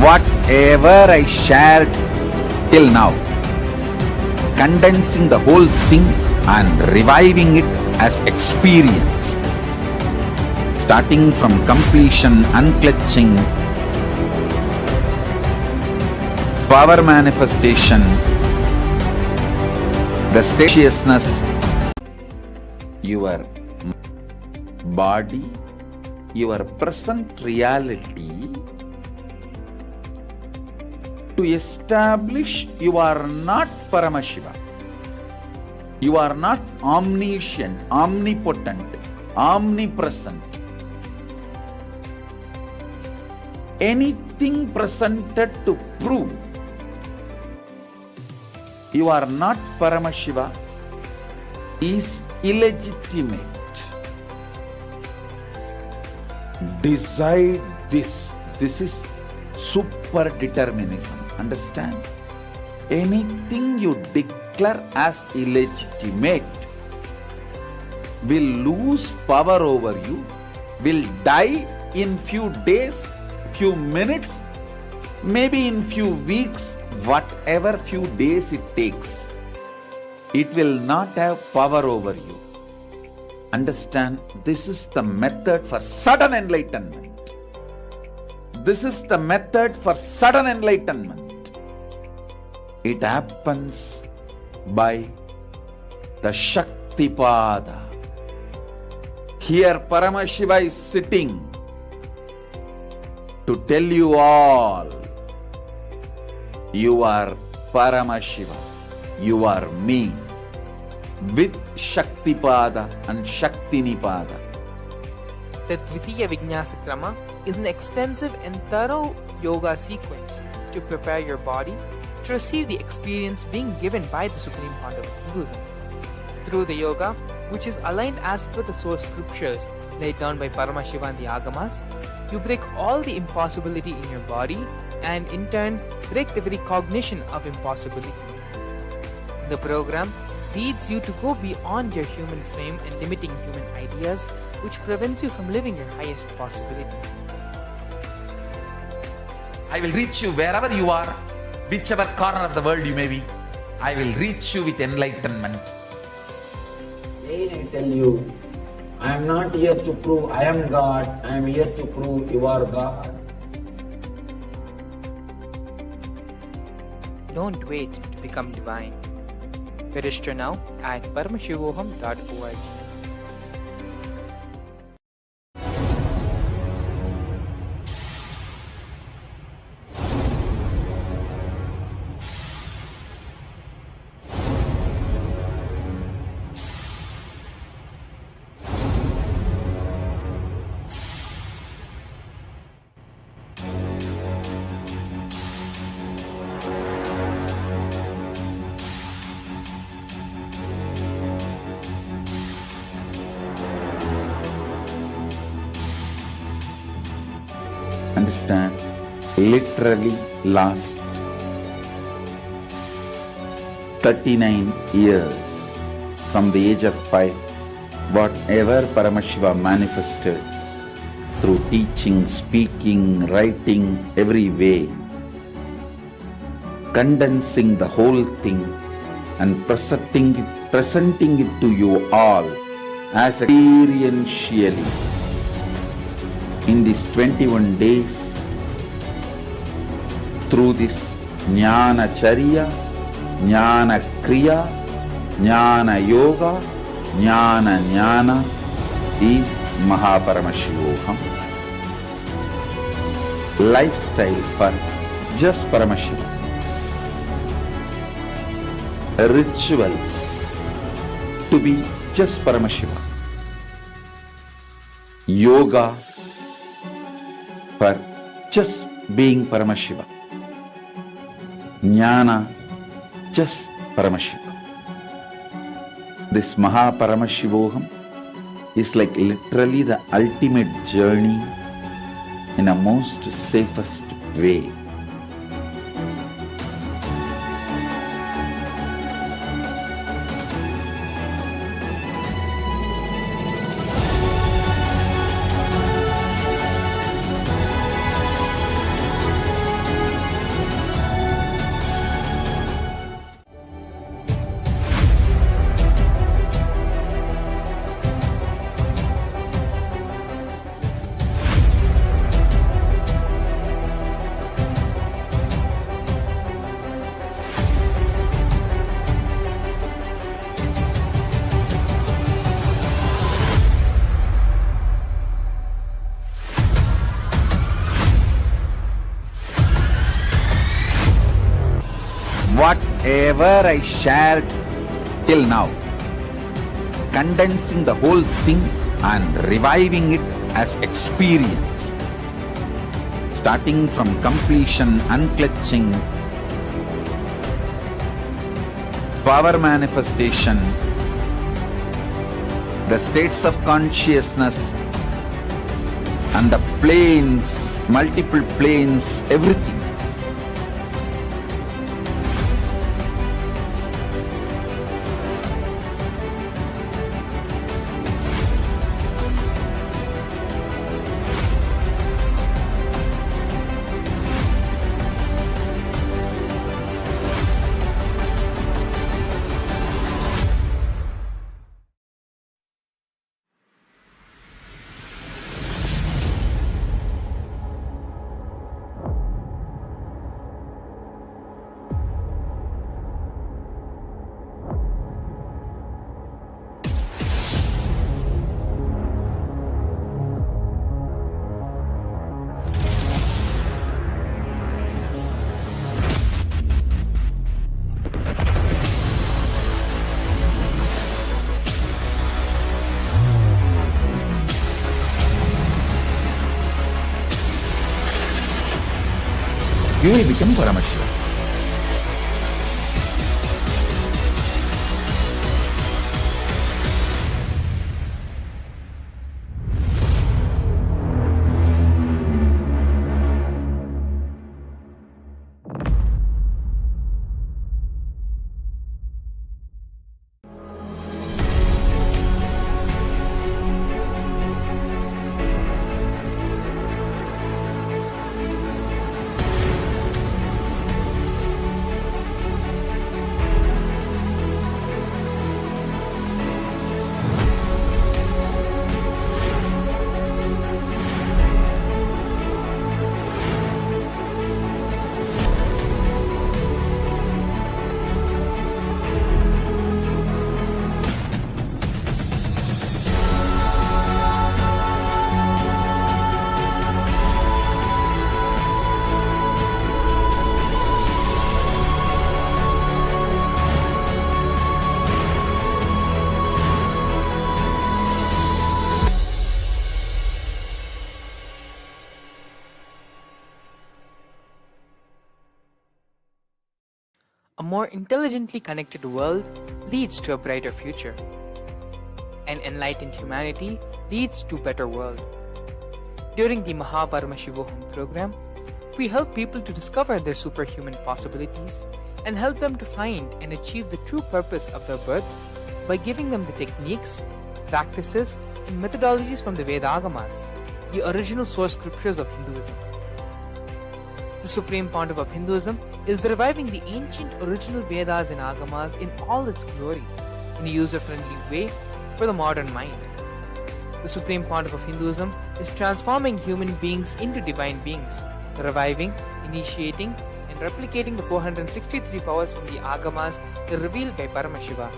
Whatever I shared till now, condensing the whole thing and reviving it as experience, starting from completion, unclutching, power manifestation, the spaciousness, your body, your present reality, to establish you are not Paramashiva. You are not omniscient, omnipotent, omnipresent. anything presented to prove you are not Paramashiva is illegitimate. Decide this. This is super determinism. Understand? Anything you declare as illegitimate will lose power over you, will die in few days, few minutes, maybe in few weeks, whatever few days it takes. It will not have power over you. Understand, this is the method for sudden enlightenment. This is the method for sudden enlightenment. It happens by the Shaktipada. Here Paramashiva is sitting to tell you all, you are Paramashiva, you are me, with Shaktipada and Shaktinipada. The Dvitiya Vijnasa Krama is an extensive and thorough yoga sequence to prepare your body to receive the experience being given by the Supreme Founder of Hinduism. Through the yoga, which is aligned as per the source scriptures laid down by Paramashiva and the Agamas, you break all the impossibility in your body and in turn break the very cognition of impossibility. The program leads you to go beyond your human frame and limiting human ideas, which prevents you from living your highest possibility. I will reach you wherever you are, whichever corner of the world you may be. I will reach you with enlightenment. Again I tell you, I am not here to prove I am God, I am here to prove you are God. Don't wait to become divine. Register now at paramashivoham.org. Understand, literally last 39 years from the age of 5, whatever Paramashiva manifested through teaching, speaking, writing, every way, condensing the whole thing and presenting it to you all as experientially in these 21 days through this Jnana Charya, Jnana Kriya, Jnana Yoga, Jnana is Mahaparamashivoham. Lifestyle for just Paramashiva. Rituals to be just Paramashiva. Yoga for just being Paramashiva. Jnana, just Paramashiva. This Mahaparamashivoham is like literally the ultimate journey in a most safest way. Whatever I shared till now, condensing the whole thing and reviving it as experience. starting from completion, unclutching, power manifestation, the states of consciousness, and the planes, multiple planes, everything. You will become Paramashivam. A more intelligently connected world leads to a brighter future. An enlightened humanity leads to a better world. During the Paramashivam program, we help people to discover their superhuman possibilities and help them to find and achieve the true purpose of their birth by giving them the techniques, practices, and methodologies from the Vedagamas, the original source scriptures of Hinduism. The Supreme Pontiff of Hinduism is reviving the ancient original Vedas and Agamas in all its glory, in a user-friendly way for the modern mind. The Supreme Pontiff of Hinduism is transforming human beings into divine beings, reviving, initiating, and replicating the 463 powers from the Agamas revealed by Paramashiva.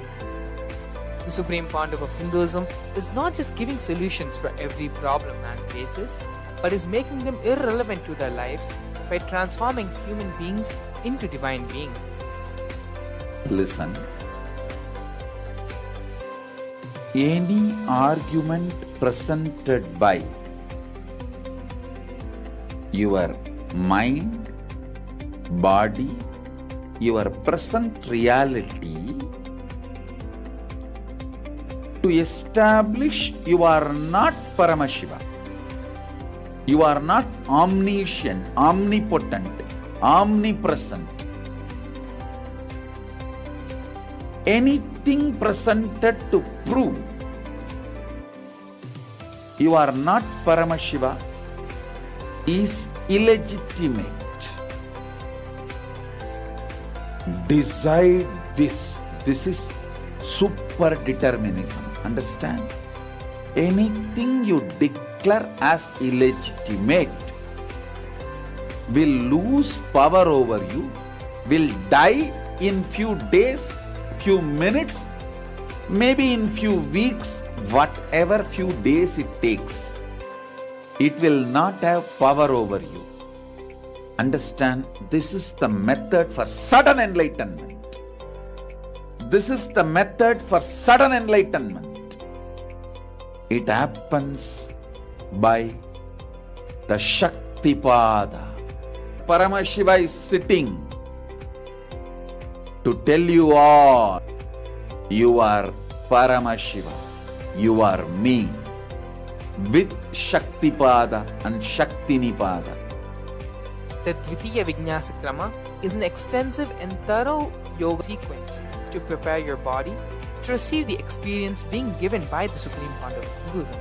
The Supreme Pontiff of Hinduism is not just giving solutions for every problem man faces, but is making them irrelevant to their lives by transforming human beings into divine beings. Listen. Any argument presented by your mind, body, your present reality to establish you are not Paramashiva. You are not omniscient, omnipotent, omnipresent. Anything presented to prove you are not Paramashiva is illegitimate. Decide this. This is super determinism. Understand? Anything you declare as illegitimate will lose power over you, will die in few days, few minutes, maybe in few weeks, whatever few days it takes. It will not have power over you. Understand, this is the method for sudden enlightenment. This is the method for sudden enlightenment. It happens by the Shakti Shaktipada. Paramashiva is sitting to tell you all, you are Paramashiva, you are me, with Shaktipada and Shaktinipada. The Dvitiya Vijnasa Krama is an extensive and thorough yoga sequence to prepare your body to receive the experience being given by the Supreme Founder of Hinduism.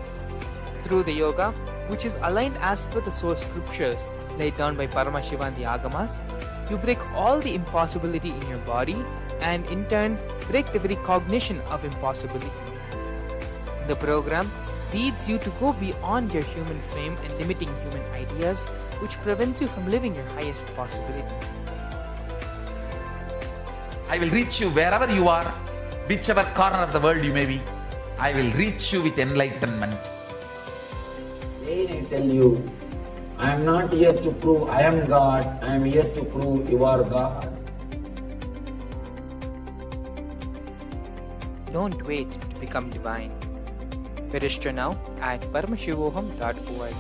Through the yoga, which is aligned as per the source scriptures laid down by Paramashiva and the Agamas, you break all the impossibility in your body and in turn break the very cognition of impossibility. The program leads you to go beyond your human frame and limiting human ideas, which prevents you from living your highest possibility. I will reach you wherever you are, whichever corner of the world you may be. I will reach you with enlightenment. Again I tell you, I am not here to prove I am God, I am here to prove you are God. Don't wait to become divine. Register now at paramashivoham.org.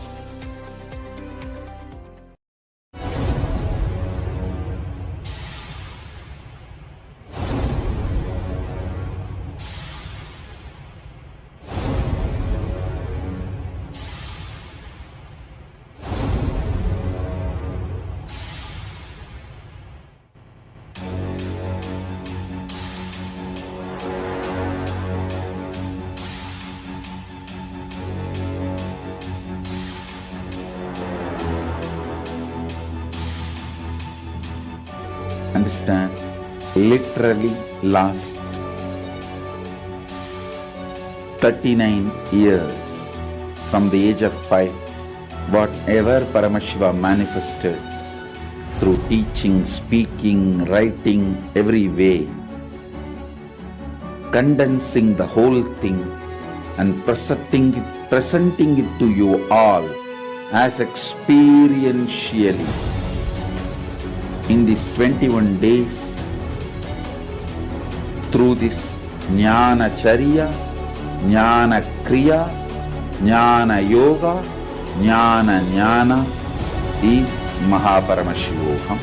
Understand? Literally last 39 years from the age of 5, whatever Paramashiva manifested through teaching, speaking, writing, every way, condensing the whole thing and presenting it to you all as experientially in these 21 days through this Jnana Charya, Jnana Kriya, Jnana Yoga, Jnana is Mahaparamashivoham.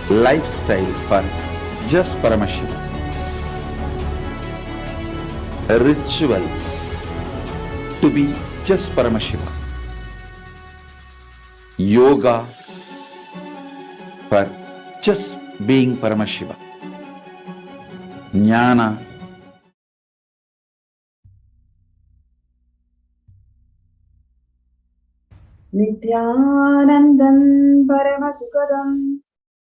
Lifestyle for just Paramashiva. Rituals to be just Paramashiva. Yoga for just being Paramashiva. Jnana Nithyanandam Paramasukadam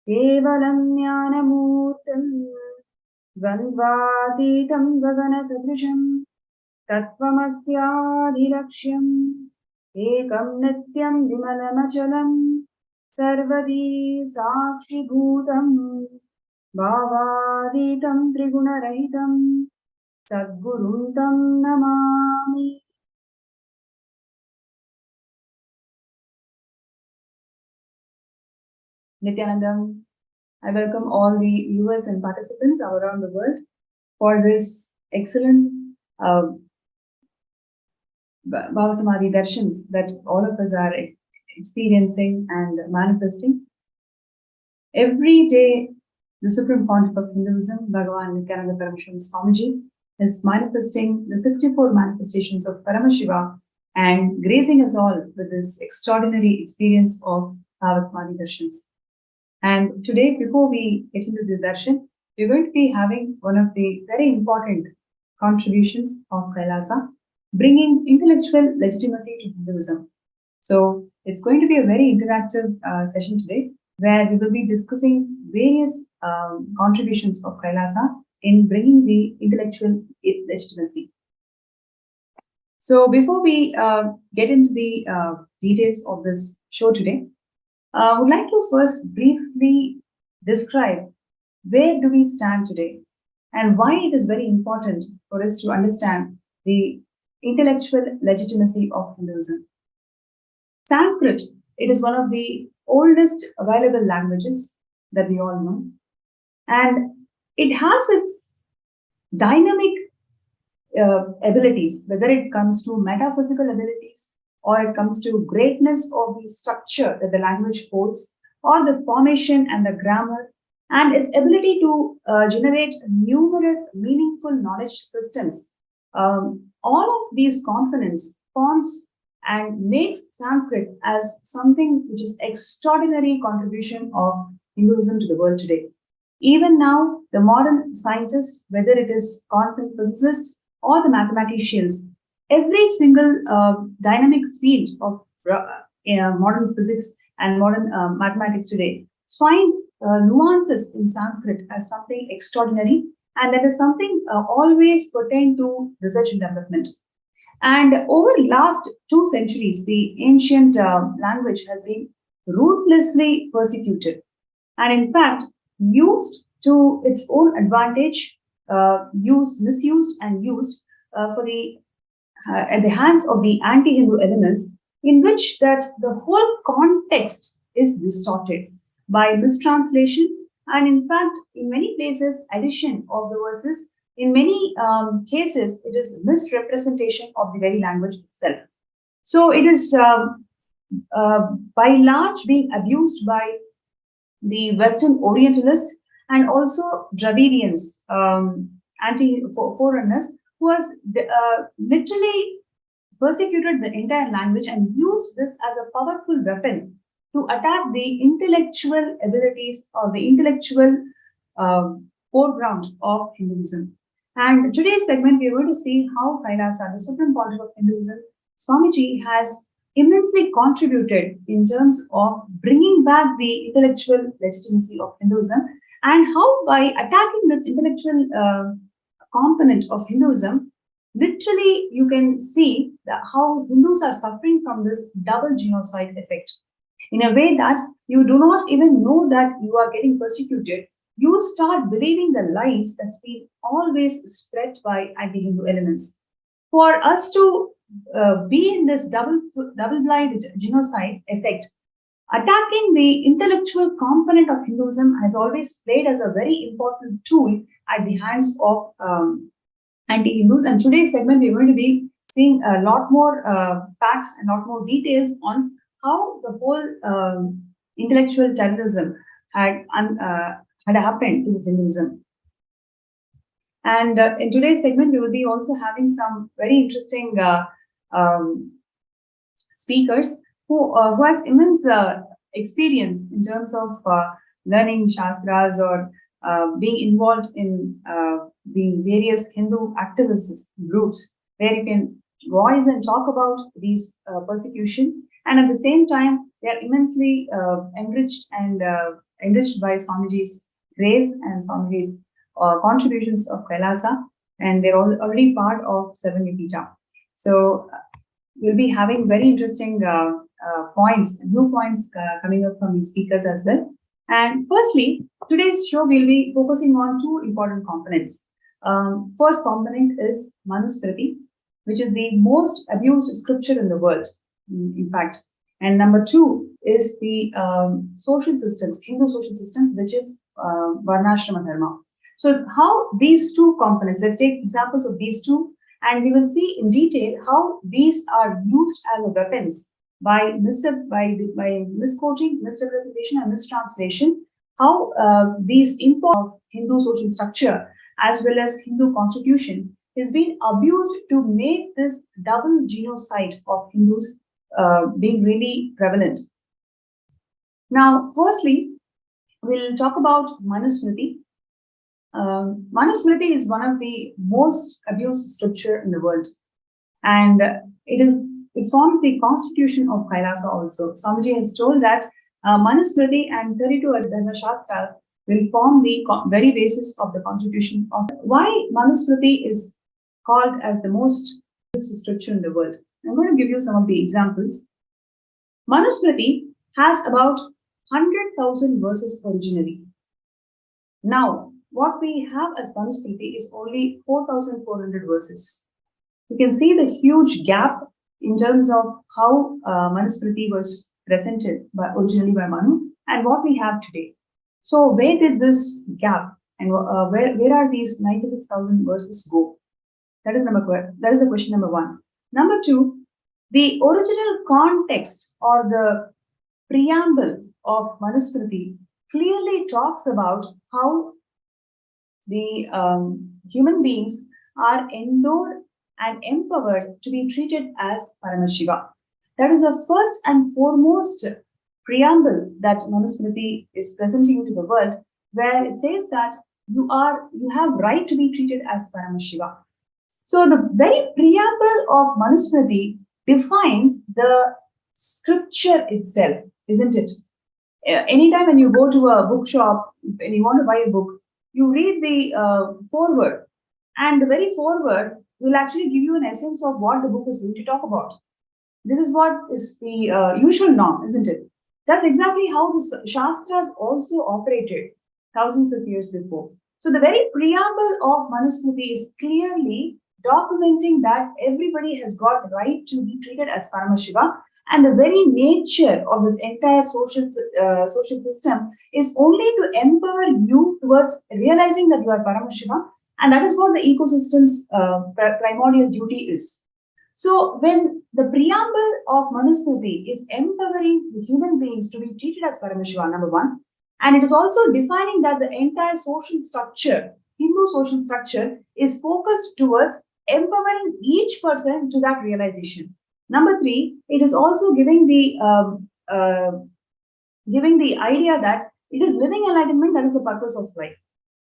Kevalam Jnanamurtam Dvandvatitam Gagana Sadrisham Tattvamasyaadhilaksham Ekam Nityam Vimalamachalam Sarvadi Sakshibhutam Bhavaditam Trigunarahitam Sadguruntam Namami. Nithyanandam, I welcome all the viewers and participants around the world for this excellent Bhava Samadhi Darshans that all of us are experiencing and manifesting. Every day, the Supreme Pontiff of Hinduism, Bhagavan Nithyananda Paramashivam Swamiji, is manifesting the 64 manifestations of Paramashiva and gracing us all with this extraordinary experience of Bhava Samadhi Darshans. And today, before we get into the darshan, we're going to be having one of the very important contributions of Kailasa, bringing intellectual legitimacy to Hinduism. So it's going to be a very interactive session today, where we will be discussing various contributions of Kailasa in bringing the intellectual legitimacy. So before we get into the details of this show today, I would like to first briefly describe where do we stand today and why it is very important for us to understand the intellectual legitimacy of Hinduism. Sanskrit, it is one of the oldest available languages that we all know, and it has its dynamic abilities, whether it comes to metaphysical abilities or it comes to greatness of the structure that the language holds, or the formation and the grammar, and its ability to generate numerous meaningful knowledge systems. All of these components forms and makes Sanskrit as something which is extraordinary contribution of Hinduism to the world today. Even now, the modern scientists, whether it is quantum physicists or the mathematicians, every single dynamic field of modern physics and modern mathematics today find nuances in Sanskrit as something extraordinary, and that is something always pertain to research and development. And over the last 2 centuries, the ancient language has been ruthlessly persecuted, and in fact used to its own advantage, misused and used for the at the hands of the anti-Hindu elements, in which that the whole context is distorted by mistranslation, and in fact in many places addition of the verses. In many cases it is misrepresentation of the very language itself. So it is by large being abused by the Western Orientalists and also Dravidians, anti-foreigners, who has literally persecuted the entire language and used this as a powerful weapon to attack the intellectual abilities or the intellectual foreground of Hinduism. And today's segment, we are going to see how Kailasa, the supreme pontiff of Hinduism, Swamiji, has immensely contributed in terms of bringing back the intellectual legitimacy of Hinduism, and how by attacking this intellectual component of Hinduism, literally you can see that how Hindus are suffering from this double genocide effect, in a way that you do not even know that you are getting persecuted. You start believing the lies that's been always spread by anti-Hindu elements. For us to be in this double-blind genocide effect, attacking the intellectual component of Hinduism has always played as a very important tool at the hands of anti-Hindus. And today's segment, we're going to be seeing a lot more facts and a lot more details on how the whole intellectual terrorism had happened in Hinduism. And in today's segment, we will be also having some very interesting speakers who has immense experience in terms of learning Shastras or being involved in the various Hindu activist groups, where you can voice and talk about these persecution, and at the same time they are immensely enriched by Swamiji's grace and Swamiji's contributions of Kailasa, and they're already part of Seven Vipita. So we'll be having very interesting new points coming up from these speakers as well. And firstly, today's show will be focusing on 2 important components. First component is Manusmriti, which is the most abused scripture in the world, in fact. And number 2 is the social systems, Hindu social systems, which is Varnashrama Dharma. So how these 2 components, let's take examples of these 2, and we will see in detail how these are used as weapons by misquoting, misrepresentation, and mistranslation, how these import of Hindu social structure as well as Hindu constitution is being abused to make this double genocide of Hindus being really prevalent. Now, firstly, we'll talk about Manusmriti. Manusmriti is one of the most abused scripture in the world, and it forms the constitution of Kailasa also. Swamiji has told that Manusmriti and 32 Ardhana Shastras will form the very basis of the constitution. Why Manusmriti is called as the most abused scripture in the world? I'm going to give you some of the examples. Manusmriti has about 100,000 verses originally. Now, what we have as Manusmriti is only 4,400 verses. You can see the huge gap in terms of how Manusmriti was presented originally by Manu and what we have today. So where did this gap and where are these 96,000 verses go? That is the question number 1. Number 2, The original context or the preamble of Manusmriti clearly talks about how the human beings are endowed and empowered to be treated as Paramashiva. That is the first and foremost preamble that Manusmriti is presenting to the world, where it says that you have right to be treated as Paramashiva. So the very preamble of Manusmriti defines the scripture itself, isn't it? Anytime when you go to a bookshop and you want to buy a book, you read the foreword, and the very foreword will actually give you an essence of what the book is going to talk about. This is what is the usual norm, isn't it? That's exactly how the Shastras also operated thousands of years before. So the very preamble of Manusmriti is clearly documenting that everybody has got right to be treated as Paramashiva, and the very nature of this entire social system is only to empower you towards realizing that you are Paramashiva, and that is what the ecosystem's primordial duty is. So when the preamble of Manusmriti is empowering the human beings to be treated as Paramashiva, number one, and it is also defining that the entire social structure, Hindu social structure, is focused towards empowering each person to that realization. Number three, it is also giving the idea that it is living enlightenment that is the purpose of life.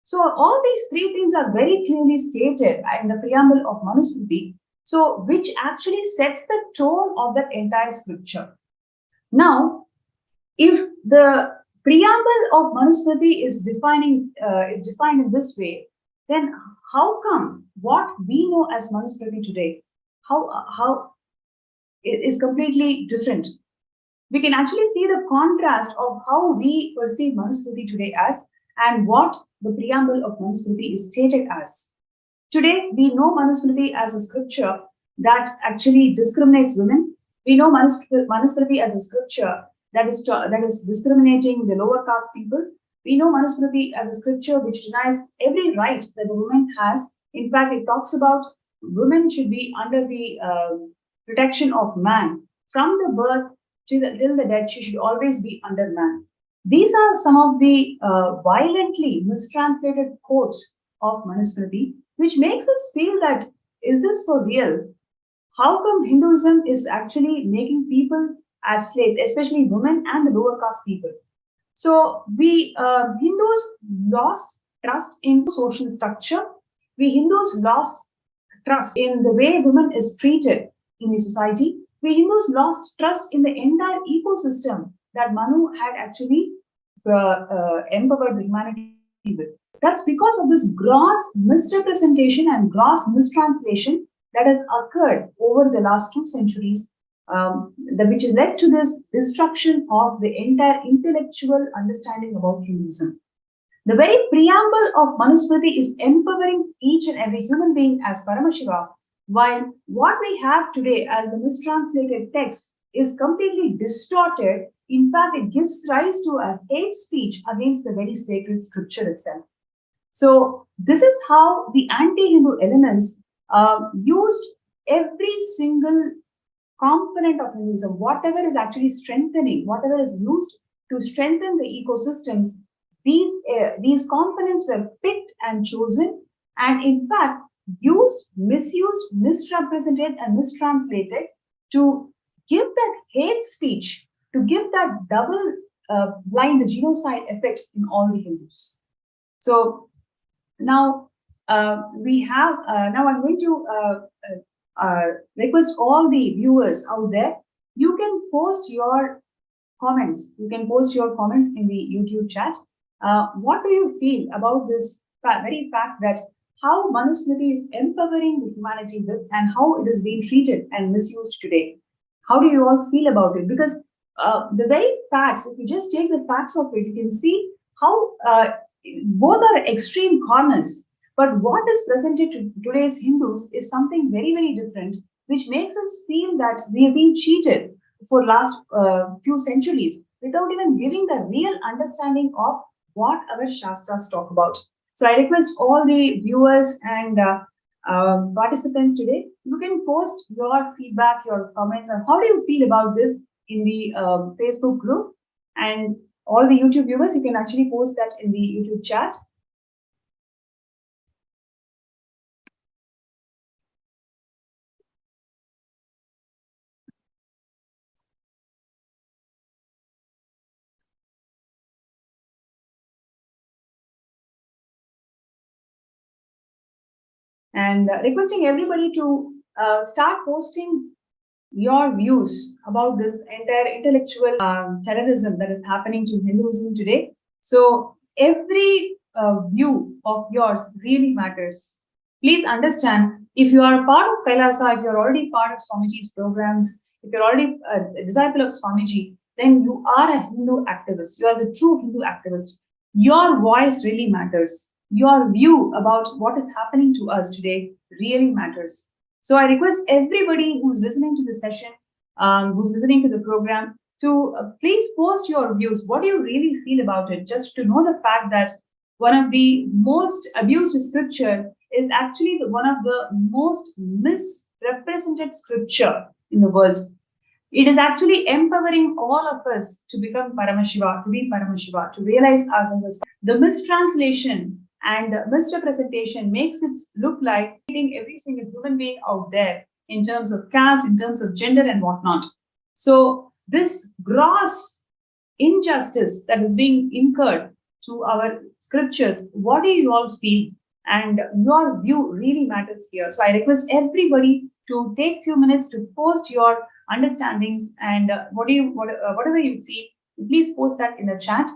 So all these three things are very clearly stated in the preamble of Manusmriti, so which actually sets the tone of that entire scripture. Now, if the preamble of Manusmriti is defined in this way, then how come what we know as Manusmriti today, how it is completely different? We can actually see the contrast of how we perceive Manusmriti today as, and what the preamble of Manusmriti is stated as. Today, we know Manusmriti as a scripture that actually discriminates women. We know Manusmriti as a scripture that is discriminating the lower caste people. We know Manusmriti as a scripture which denies every right that the woman has. In fact, it talks about women should be under the protection of man. From the birth till the death, she should always be under man. These are some of the violently mistranslated quotes of Manusmriti, which makes us feel that, is this for real? How come Hinduism is actually making people as slaves, especially women and the lower caste people? So we Hindus lost trust in social structure. We Hindus lost trust in the way women is treated in the society. We Hindus lost trust in the entire ecosystem that Manu had actually empowered the humanity with. That's because of this gross misrepresentation and gross mistranslation that has occurred over the last 2 centuries, which led to this destruction of the entire intellectual understanding about Hinduism. The very preamble of Manusmriti is empowering each and every human being as Paramashiva, while what we have today as the mistranslated text is completely distorted. In fact, it gives rise to a hate speech against the very sacred scripture itself. So this is how the anti-Hindu elements used every single component of Hinduism, whatever is actually strengthening, whatever is used to strengthen the ecosystems, these components were picked and chosen, and in fact used, misused, misrepresented, and mistranslated to give that hate speech, to give that double blind genocide effect in all the Hindus. So now we have, now I'm going to request all the viewers out there, you can post your comments. You can post your comments in the YouTube chat. What do you feel about this very fact that how Manusmriti is empowering the humanity with, and how it is being treated and misused today? How do you all feel about it? Because the very facts, if you just take the facts of it, you can see how both are extreme corners. But what is presented to today's Hindus is something very, very different, which makes us feel that we have been cheated for last few centuries without even giving the real understanding of what our Shastras talk about. So I request all the viewers and participants today you can post your feedback, your comments, and how do you feel about this in the Facebook group. And all the YouTube viewers, you can actually post that in the YouTube chat. And requesting everybody to start posting your views about this entire intellectual terrorism that is happening to Hinduism today. So every view of yours really matters. Please understand, if you are part of Kailasa, if you're already part of Swamiji's programs, if you're already a disciple of Swamiji, then you are a Hindu activist. You are the true Hindu activist. Your voice really matters. Your view about what is happening to us today really matters. So I request everybody who's listening to the session, who's listening to the program, to please post your views. What do you really feel about it? Just to know the fact that one of the most abused scripture is actually one of the most misrepresented scripture in the world. It is actually empowering all of us to become Paramashiva, to be Paramashiva, to realize ourselves as the mistranslation and misrepresentation makes it look like treating every single human being out there in terms of caste, in terms of gender and whatnot. So this gross injustice that is being incurred to our scriptures, what do you all feel? And your view really matters here. So I request everybody to take few minutes to post your understandings and whatever you feel, please post that in the chat.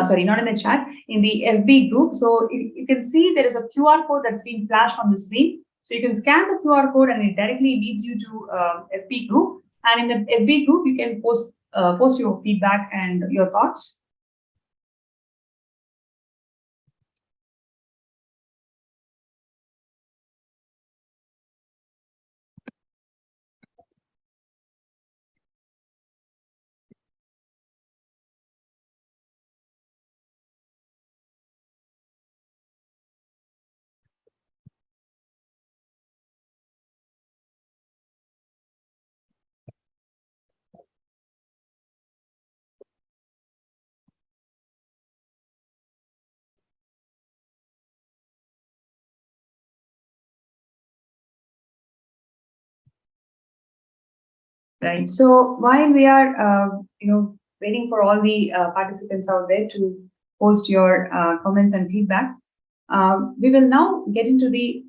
Sorry, not in the chat, in the FB group. So you can see there is a QR code that's been flashed on the screen. So you can scan the QR code and it directly leads you to FB group. And in the FB group, you can post your feedback and your thoughts. Right. So while we are, waiting for all the participants out there to post your comments and feedback, we will now get into the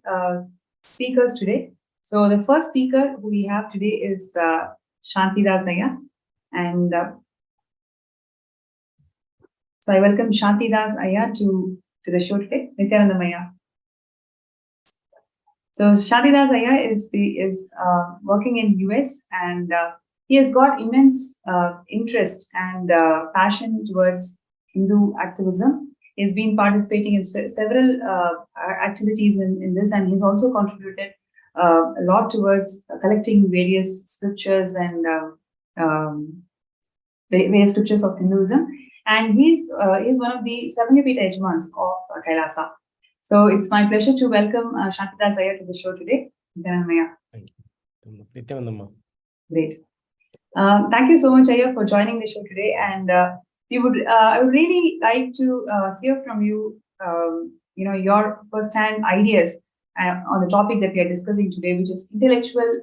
speakers today. So the first speaker who we have today is Shantidas Ayya, and so I welcome Shantidas Ayya to the show today. Nithyananda Ayya. So Shantidas Ayya is working in US, and he has got immense interest and passion towards Hindu activism. He's been participating in several activities in this, and he's also contributed a lot towards collecting various scriptures and various scriptures of Hinduism. And he's one of the 7 Yajmans of Kailasa. So it's my pleasure to welcome Shantidas Ayya to the show today. Thank you. Great. Thank you so much, Ayya, for joining the show today. And I would really like to hear from you, your first-hand ideas on the topic that we are discussing today, which is intellectual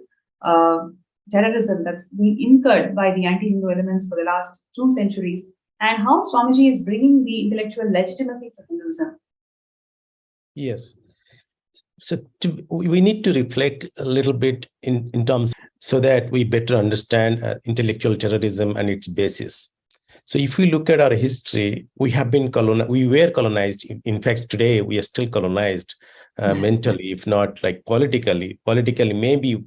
terrorism that's been incurred by the anti-Hindu elements for the last 2 centuries, and how Swamiji is bringing the intellectual legitimacy for Hinduism. Yes. So we need to reflect a little bit in terms so that we better understand intellectual terrorism and its basis. So if we look at our history, we were colonized. In fact, today we are still colonized mentally, if not like politically. Politically, maybe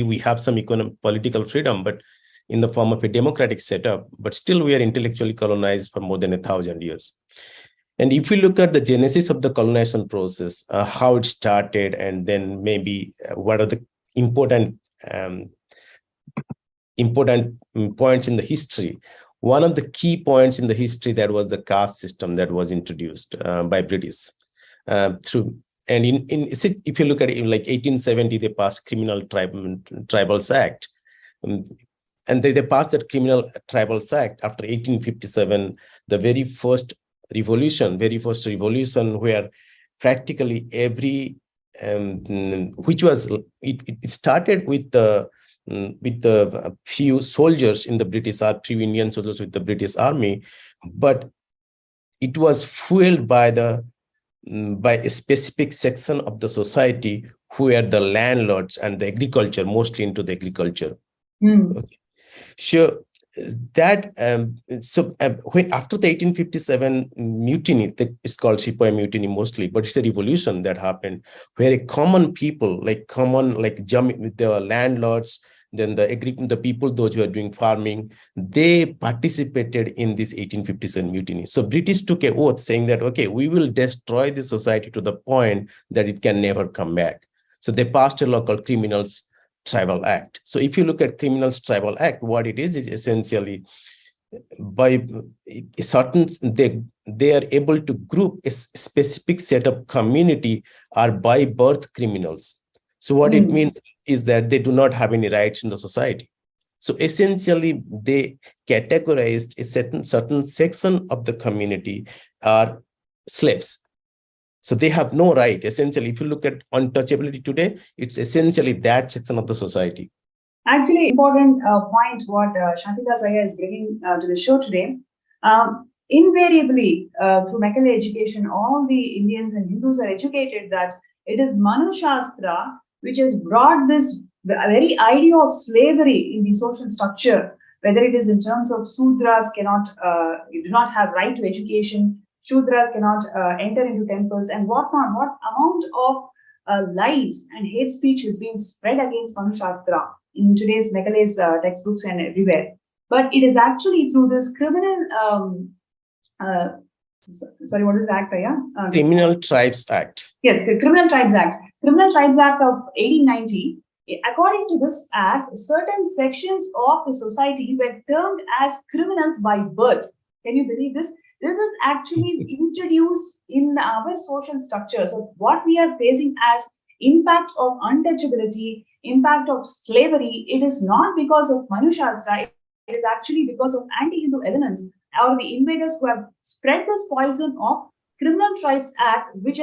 we have some political freedom, but in the form of a democratic setup, but still we are intellectually colonized for more than 1,000 years. And if we look at the genesis of the colonization process, how it started, and then maybe what are the important points in the history. One of the key points in the history that was the caste system that was introduced by British through And if you look at it, in like 1870, they passed Criminal Tribals Act. And they passed that Criminal Tribals Act after 1857, the very first revolution where practically every, which was, it started with the few soldiers in the British Army, few Indian soldiers with the British Army, but it was fueled by a specific section of the society who were the landlords and the agriculture, mostly into the agriculture. Okay. Sure. That when, after the 1857 mutiny, it's called Sepoy Mutiny mostly, but it's a revolution that happened where a common people, like the landlords, then the people, those who are doing farming, they participated in this 1857 mutiny. So British took an oath saying that, okay, we will destroy the society to the point that it can never come back. So they passed a law called Criminals Tribal Act. So if you look at Criminals Tribal Act, what it is essentially by a certain, they are able to group a specific set of community are by birth criminals. So what it means is that they do not have any rights in the society. So essentially, they categorized a certain section of the community are slaves. So they have no right. Essentially, if you look at untouchability today, it's essentially that section of the society. Actually, important point what Shantita Saya is bringing to the show today. Invariably, through Macaulay education, all the Indians and Hindus are educated that it is Manu Shastra which has brought this very idea of slavery in the social structure, whether it is in terms of Sudras do not have right to education, Shudras cannot enter into temples, and whatnot. What amount of lies and hate speech has been spread against Manu Shastra in today's Macaulay's textbooks and everywhere. But it is actually through this criminal, sorry, what is the act, Aya? Criminal Tribes Act. Yes, the Criminal Tribes Act. Criminal Tribes Act of 1890. According to this act, certain sections of the society were termed as criminals by birth. Can you believe this? This is actually introduced in our social structure. So what we are facing as impact of untouchability, impact of slavery, it is not because of Manu Shastra, it is actually because of anti-Hindu elements or the invaders who have spread this poison of Criminal Tribes Act, which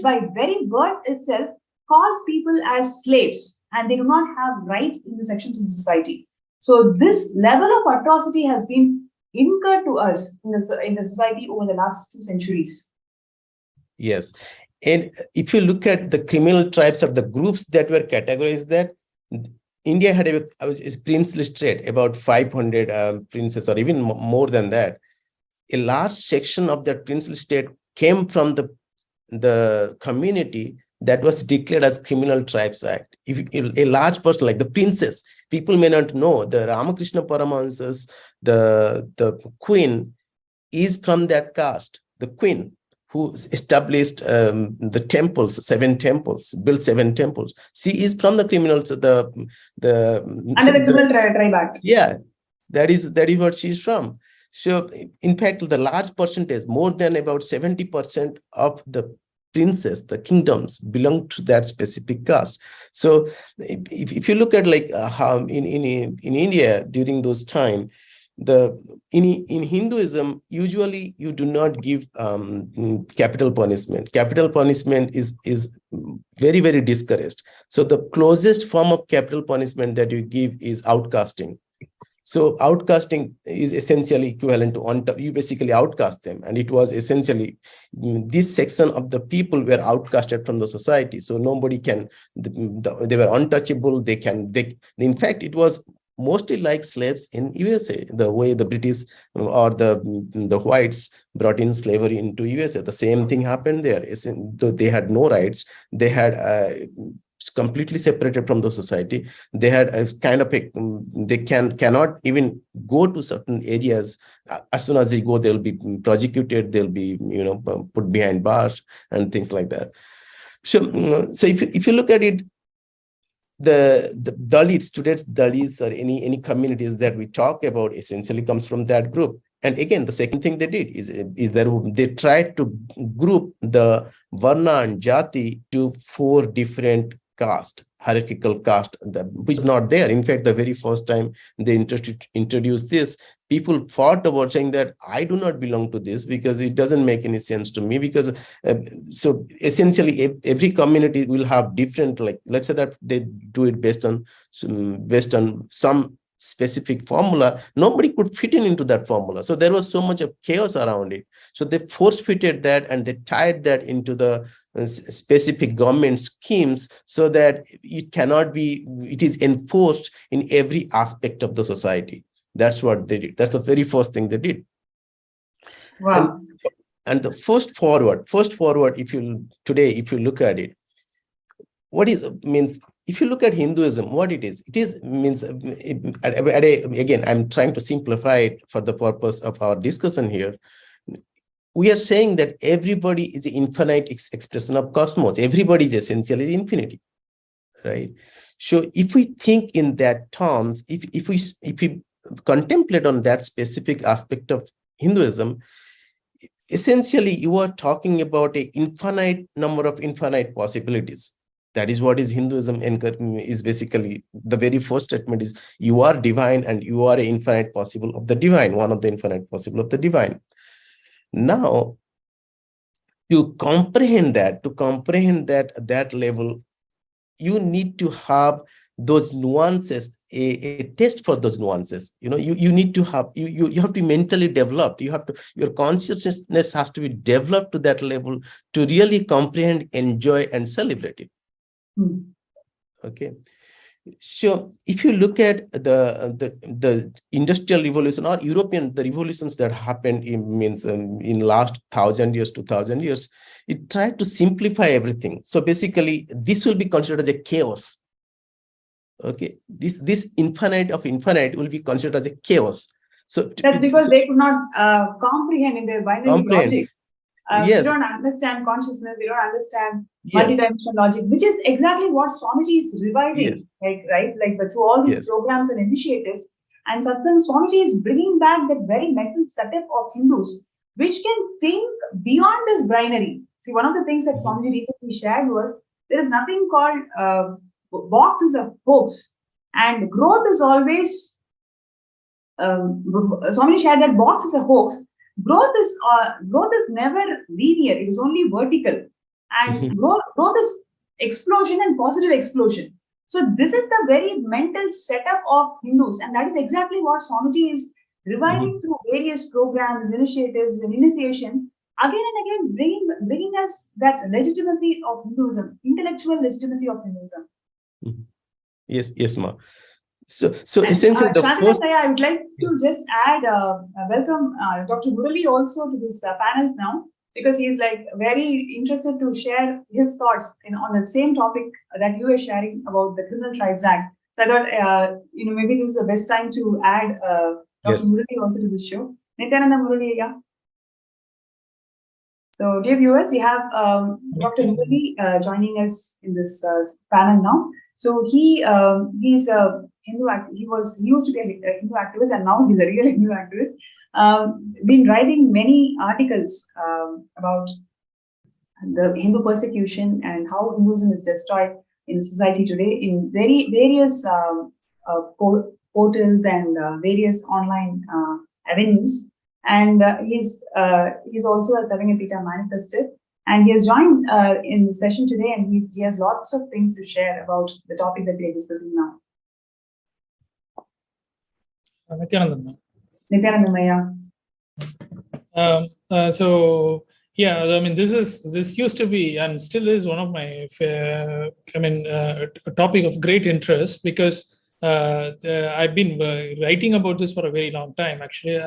by very birth itself calls people as slaves, and they do not have rights in the sections of society. So this level of atrocity has been incurred to us in the society over the last 2 centuries. Yes. And if you look at the criminal tribes or the groups that were categorized, that India had a princely state, about 500 princes or even more than that. A large section of that princely state came from the community that was declared as Criminal Tribes Act. If a large person, like the princes, people may not know, the Ramakrishna Paramahansa's, the queen is from that caste. The queen who established the temples, 7 temples, built 7 temples. She is from the criminals, under the Criminal Tribe Act. Yeah, that is what she's from. So, in fact, the large percentage, more than about 70% of the princes, the kingdoms, belong to that specific caste. So, if you look at like how in India during those time, in Hinduism, usually you do not give capital punishment. Capital punishment is very, very discouraged. So the closest form of capital punishment that you give is outcasting. So outcasting is essentially equivalent to you basically outcast them, and it was essentially this section of the people were outcasted from the society. So nobody can. They were untouchable. In fact, it was mostly like slaves in USA, the way the British or the whites brought in slavery into USA. The same thing happened there. Though they had no rights, they had completely separated from the society. They had a kind of they cannot even go to certain areas. As soon as they go, they'll be prosecuted. They'll be put behind bars and things like that. So if you look at it, the Dalits, today's Dalits or any communities that we talk about essentially comes from that group. And again, the second thing they did is that they tried to group the Varna and Jati to 4 different caste, hierarchical caste, which is not there. In fact, the very first time they introduced this, people fought about saying that I do not belong to this because it doesn't make any sense to me. Because so essentially, every community will have different, like, let's say that they do it based on some specific formula. Nobody could fit into that formula, so there was so much of chaos around it. So they force fitted that, and they tied that into the specific government schemes, so that it is enforced in every aspect of the society. That's what they did. That's the very first thing they did. Wow. And the first forward, if you look at it, if you look at Hinduism, what it is means, again, I'm trying to simplify it for the purpose of our discussion here. We are saying that everybody is an infinite expression of cosmos. Everybody is essentially infinity, right? So if we think in that terms, if we contemplate on that specific aspect of Hinduism, essentially you are talking about an infinite number of infinite possibilities. That is what is Hinduism is basically. The very first statement is you are divine and you are an infinite possible of the divine, one of the infinite possible of the divine. Now, to comprehend that that level, you need to have those nuances, a test for those nuances. You need to have, you have to be mentally developed. Your consciousness has to be developed to that level to really comprehend, enjoy, and celebrate it. Okay. So if you look at the industrial revolution or the revolutions that happened in last 1,000 years, 2,000 years, it tried to simplify everything. So basically, this will be considered as a chaos. Okay, this infinite of infinite will be considered as a chaos. So that's because they could not comprehend in their binary logic. Yes. We don't understand consciousness, we don't understand multidimensional logic, which is exactly what Swamiji is reviving, through all these programs and initiatives. And Satsang, Swamiji is bringing back that very mental setup of Hindus, which can think beyond this binary. See, one of the things that Swamiji recently shared was there is nothing called box is a hoax, and growth is always. Swamiji shared that box is a hoax. Growth is never linear. It is only vertical, and growth is explosion and positive explosion. So this is the very mental setup of Hindus, and that is exactly what Swamiji is reviving through various programs, initiatives, and initiations. Again and again, bringing us that legitimacy of Hinduism, intellectual legitimacy of Hinduism. Yes, ma. So essentially, I would like to just add, welcome Dr. Murali also to this panel now, because he is very interested to share his thoughts on the same topic that you were sharing about the Criminal Tribes Act. So I thought, maybe this is the best time to add Dr. Murali also to this show. Nithyananda Murali, yeah. So, dear viewers, we have Dr. Murali joining us in this panel now. So he's a Hindu activist. He used to be a Hindu activist, and now he's a real Hindu activist. Been writing many articles about the Hindu persecution and how Hinduism is destroyed in society today in various portals and various online avenues. And he's also a Sarvangapita manifested. And he has joined in the session today, and he has lots of things to share about the topic that we are discussing now. Nithyananda. So yeah, I mean, this used to be and still is one of my a topic of great interest, because I've been writing about this for a very long time, actually,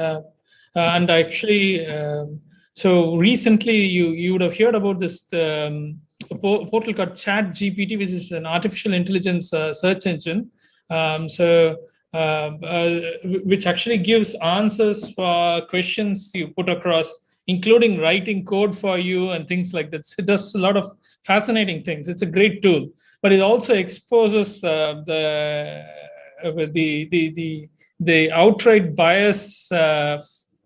so recently, you would have heard about this portal called ChatGPT, which is an artificial intelligence search engine. Which actually gives answers for questions you put across, including writing code for you and things like that. So it does a lot of fascinating things. It's a great tool, but it also exposes the outright bias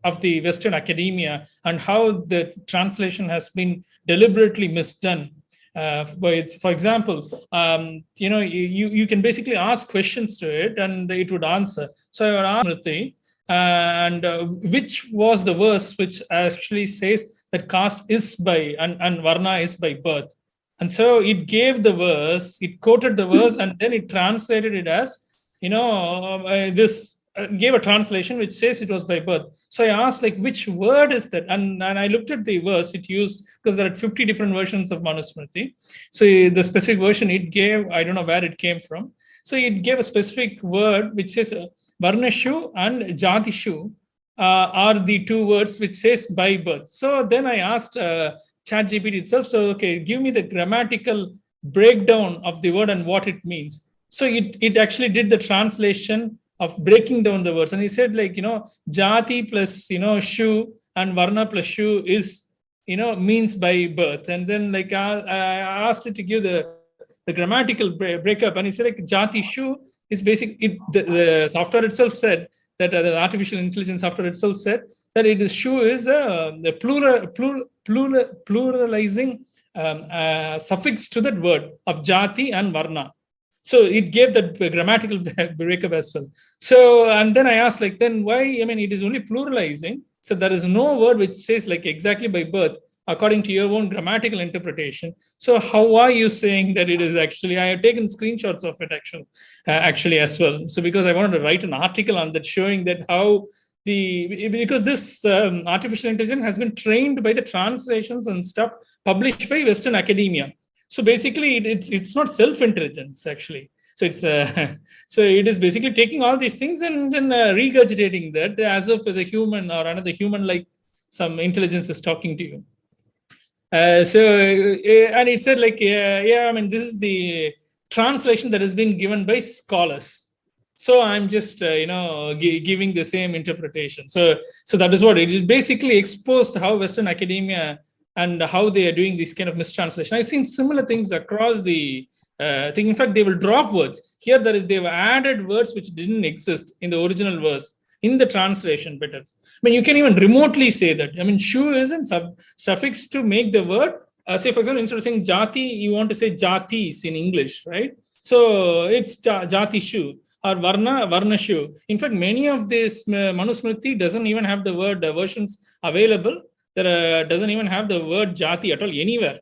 of the Western academia and how the translation has been deliberately misdone. For example, you can basically ask questions to it and it would answer. So I would ask Smriti, which was the verse which actually says that caste is by and varna is by birth. And so it gave the verse, it quoted the verse, and then it translated it as, gave a translation which says it was by birth. So I asked, like, which word is that? And I looked at the verse it used, because there are 50 different versions of Manusmriti. So the specific version it gave, I don't know where it came from. So it gave a specific word which says Varnashu and Jatishu are the two words which says by birth. So then I asked ChatGPT itself, so okay, give me the grammatical breakdown of the word and what it means. So it actually did the translation of breaking down the words, and he said, like, jati plus shu and varna plus shu is means by birth. And then like I asked it to give the grammatical breakup, and he said, like, jati shu is basically the software itself said that the artificial intelligence software itself said that it is shu is the pluralizing suffix to that word of jati and varna. So it gave that grammatical breakup as well. So, and then I asked, like, then why, it is only pluralizing. So there is no word which says like exactly by birth, according to your own grammatical interpretation. So how are you saying that it is actually, I have taken screenshots of it actually as well. So because I wanted to write an article on that showing that how because this artificial intelligence has been trained by the translations and stuff published by Western academia. So basically, it's not self-intelligence actually. So it's so it is basically taking all these things and then regurgitating that as if as a human or another human, like some intelligence is talking to you. And it said, like, this is the translation that has been given by scholars. So I'm just giving the same interpretation. So that is what it is. Basically exposed how Western academia and how they are doing this kind of mistranslation. I've seen similar things across the thing. In fact, they will drop words. Here, they've added words which didn't exist in the original verse in the translation better. You can even remotely say that. Shu isn't suffix to make the word. Say, for example, instead of saying jati, you want to say jatis in English, right? So it's jati shu or varna shu. In fact, many of this Manusmriti doesn't even have the word versions available. There doesn't even have the word jati at all anywhere.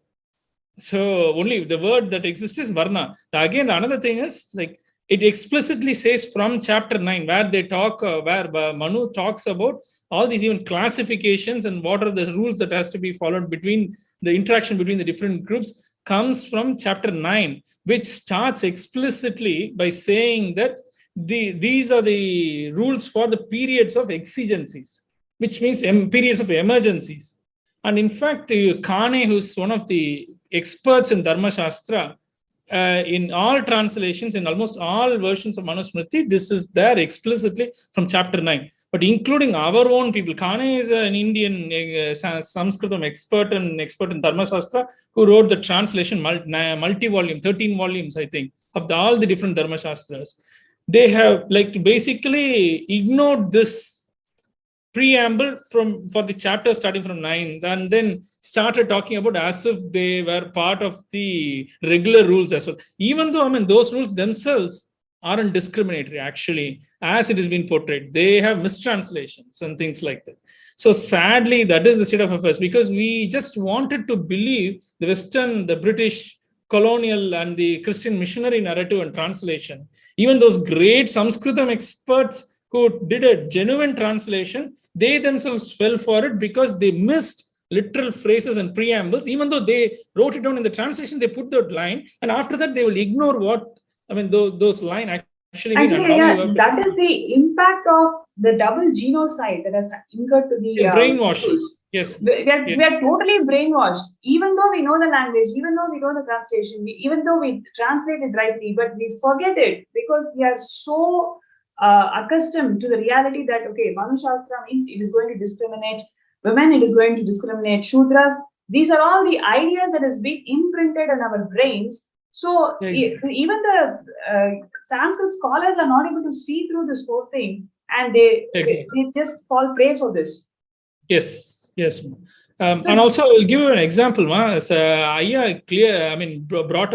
So only the word that exists is varna. Again, another thing is, like, it explicitly says from chapter 9 where they talk, where Manu talks about all these even classifications and what are the rules that has to be followed between the interaction between the different groups, comes from chapter 9, which starts explicitly by saying that these are the rules for the periods of exigencies, which means periods of emergencies. And in fact, Kane, who's one of the experts in Dharma Shastra, in all translations, in almost all versions of Manusmriti, this is there explicitly from chapter 9. But including our own people, Kane is an Indian Sanskritam expert in Dharma Shastra who wrote the translation, multi-volume, 13 volumes, I think, of all the different Dharma Shastras. They have basically ignored this preamble for the chapter starting from 9, and then started talking about as if they were part of the regular rules as well. Even though, those rules themselves aren't discriminatory, actually, as it has been portrayed. They have mistranslations and things like that. So sadly, that is the state of affairs, because we just wanted to believe the Western, the British colonial and the Christian missionary narrative and translation. Even those great Sanskritam experts who did a genuine translation, they themselves fell for it because they missed literal phrases and preambles. Even though they wrote it down in the translation, they put that line, and after that they will ignore what those lines actually mean. That is the impact of the double genocide that has incurred to the brainwashing. Yes, we are totally brainwashed. Even though we know the language, even though we know the translation, even though we translate it rightly, but we forget it because we are so accustomed to the reality that, okay, Manu Shastra means it is going to discriminate women, it is going to discriminate Shudras. These are all the ideas that has been imprinted in our brains. So even the Sanskrit scholars are not able to see through this whole thing, and they just fall prey for this. Yes, yes. And also, I will give you an example.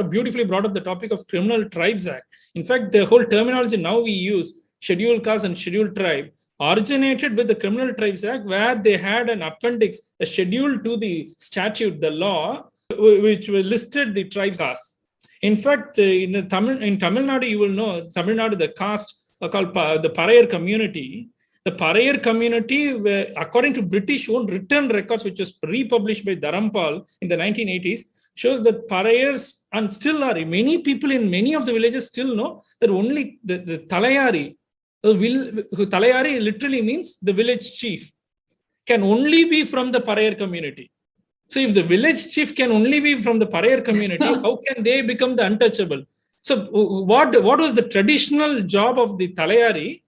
Beautifully brought up the topic of Criminal Tribes Act. In fact, the whole terminology now we use, scheduled caste and scheduled tribe, originated with the Criminal Tribes Act, where they had an appendix, a schedule to the statute, the law, which listed the tribes castes. In fact, in Tamil Nadu, you will know, Tamil Nadu, the caste called the Parayar community. The Parayar community, according to British own written records, which was republished by Dharampal in the 1980s, shows that Parayars, and still are, many people in many of the villages still know that only the Talayari, Talayari literally means the village chief, can only be from the Parayar community. So if the village chief can only be from the Parayar community, how can they become the untouchable? So what was the traditional job of the Talayari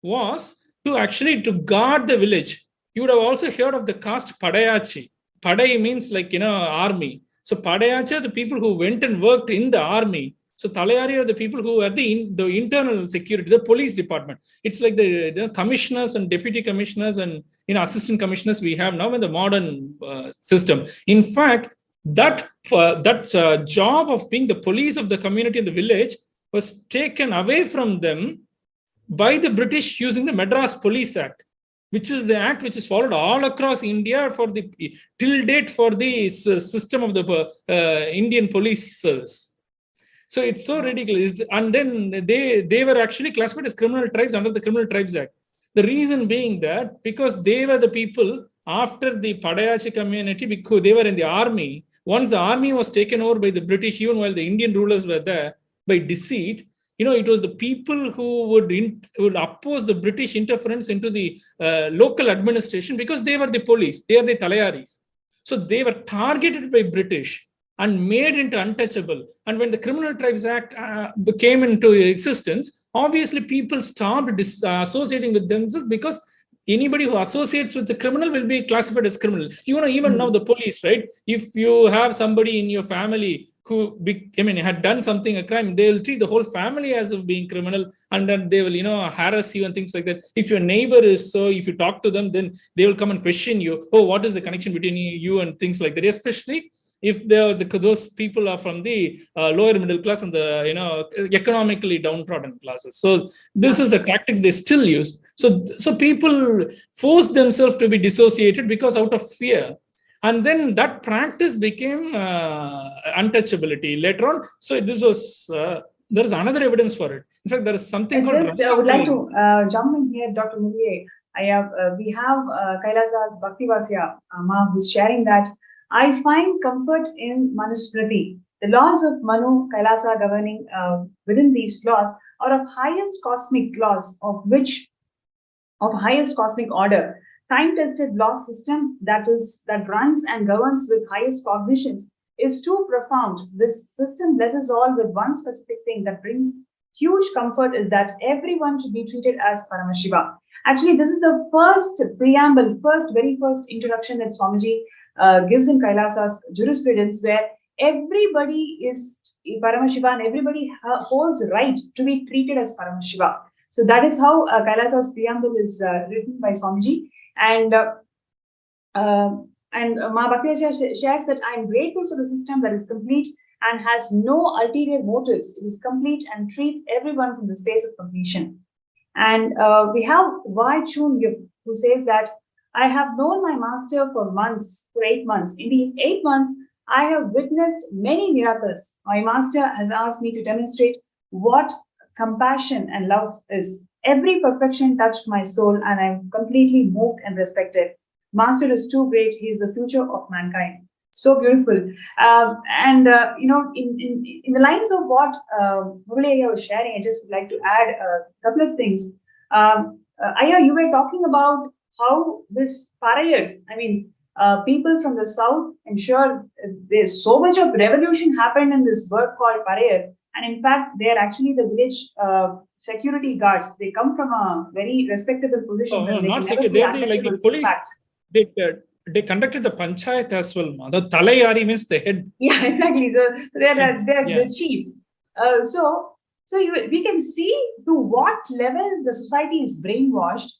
was to guard the village. You would have also heard of the caste Padayachi. Padai means army. So Padayachi are the people who went and worked in the army. So Talayari are the people who are the internal security, the police department. It's like the commissioners and deputy commissioners and assistant commissioners we have now in the modern system. In fact, that job of being the police of the community in the village was taken away from them by the British using the Madras Police Act, which is the act which is followed all across India till date for the system of the Indian police service. So it's so ridiculous. And then they were actually classified as criminal tribes under the Criminal Tribes Act. The reason being that because they were the people after the Padayachi community, because they were in the army. Once the army was taken over by the British, even while the Indian rulers were there, by deceit, it was the people who would oppose the British interference into the local administration because they were the police. They are the Talayaris. So they were targeted by British and made into untouchable. And when the Criminal Tribes Act came into existence, obviously people stopped associating with themselves because anybody who associates with the criminal will be classified as criminal. Even now the police, right? If you have somebody in your family who had done a crime, they will treat the whole family as of being criminal, and then they will, harass you and things like that. If your neighbor is so, if you talk to them, then they will come and question you. Oh, what is the connection between you and things like that? Especially if those people are from the lower middle class and the economically downtrodden classes. So this is a tactic they still use. So people force themselves to be dissociated because out of fear. And then that practice became untouchability later on. So this was, there is another evidence for it. In fact, there is something called... I would like to jump in here, Dr. Muliye. We have Kailasa's Bhaktivasya Ma, who's sharing that I find comfort in Manusmriti. The laws of Manu, Kailasa governing within these laws are of highest cosmic laws, of highest cosmic order. Time-tested law system that runs and governs with highest cognitions is too profound. This system blesses all with one specific thing that brings huge comfort, is that everyone should be treated as Paramashiva. Actually, this is the first preamble, very first introduction that Swamiji gives in Kailasa's jurisprudence, where everybody is Paramashiva and everybody holds right to be treated as Paramashiva. So that is how Kailasa's preamble is written by Swamiji. And Ma Bhaktivasya shares that I am grateful for the system that is complete and has no ulterior motives. It is complete and treats everyone from the space of completion. And we have Y Chun Yup, who says that I have known my master for 8 months. In these 8 months, I have witnessed many miracles. My master has asked me to demonstrate what compassion and love is. Every perfection touched my soul and I'm completely moved and respected. Master is too great. He is the future of mankind. So beautiful. In the lines of what Murali was sharing, I just would like to add a couple of things. Aya, you were talking about how this Parayars, people from the south, I'm sure there's so much of revolution happened in this work called Parayar. And in fact, they are actually the village security guards. They come from a very respectable positions. Oh, not security. They're like the police. They conducted the panchayat as well. The Talayari means the head. Yeah, exactly. They're the chiefs. So we can see to what level the society is brainwashed.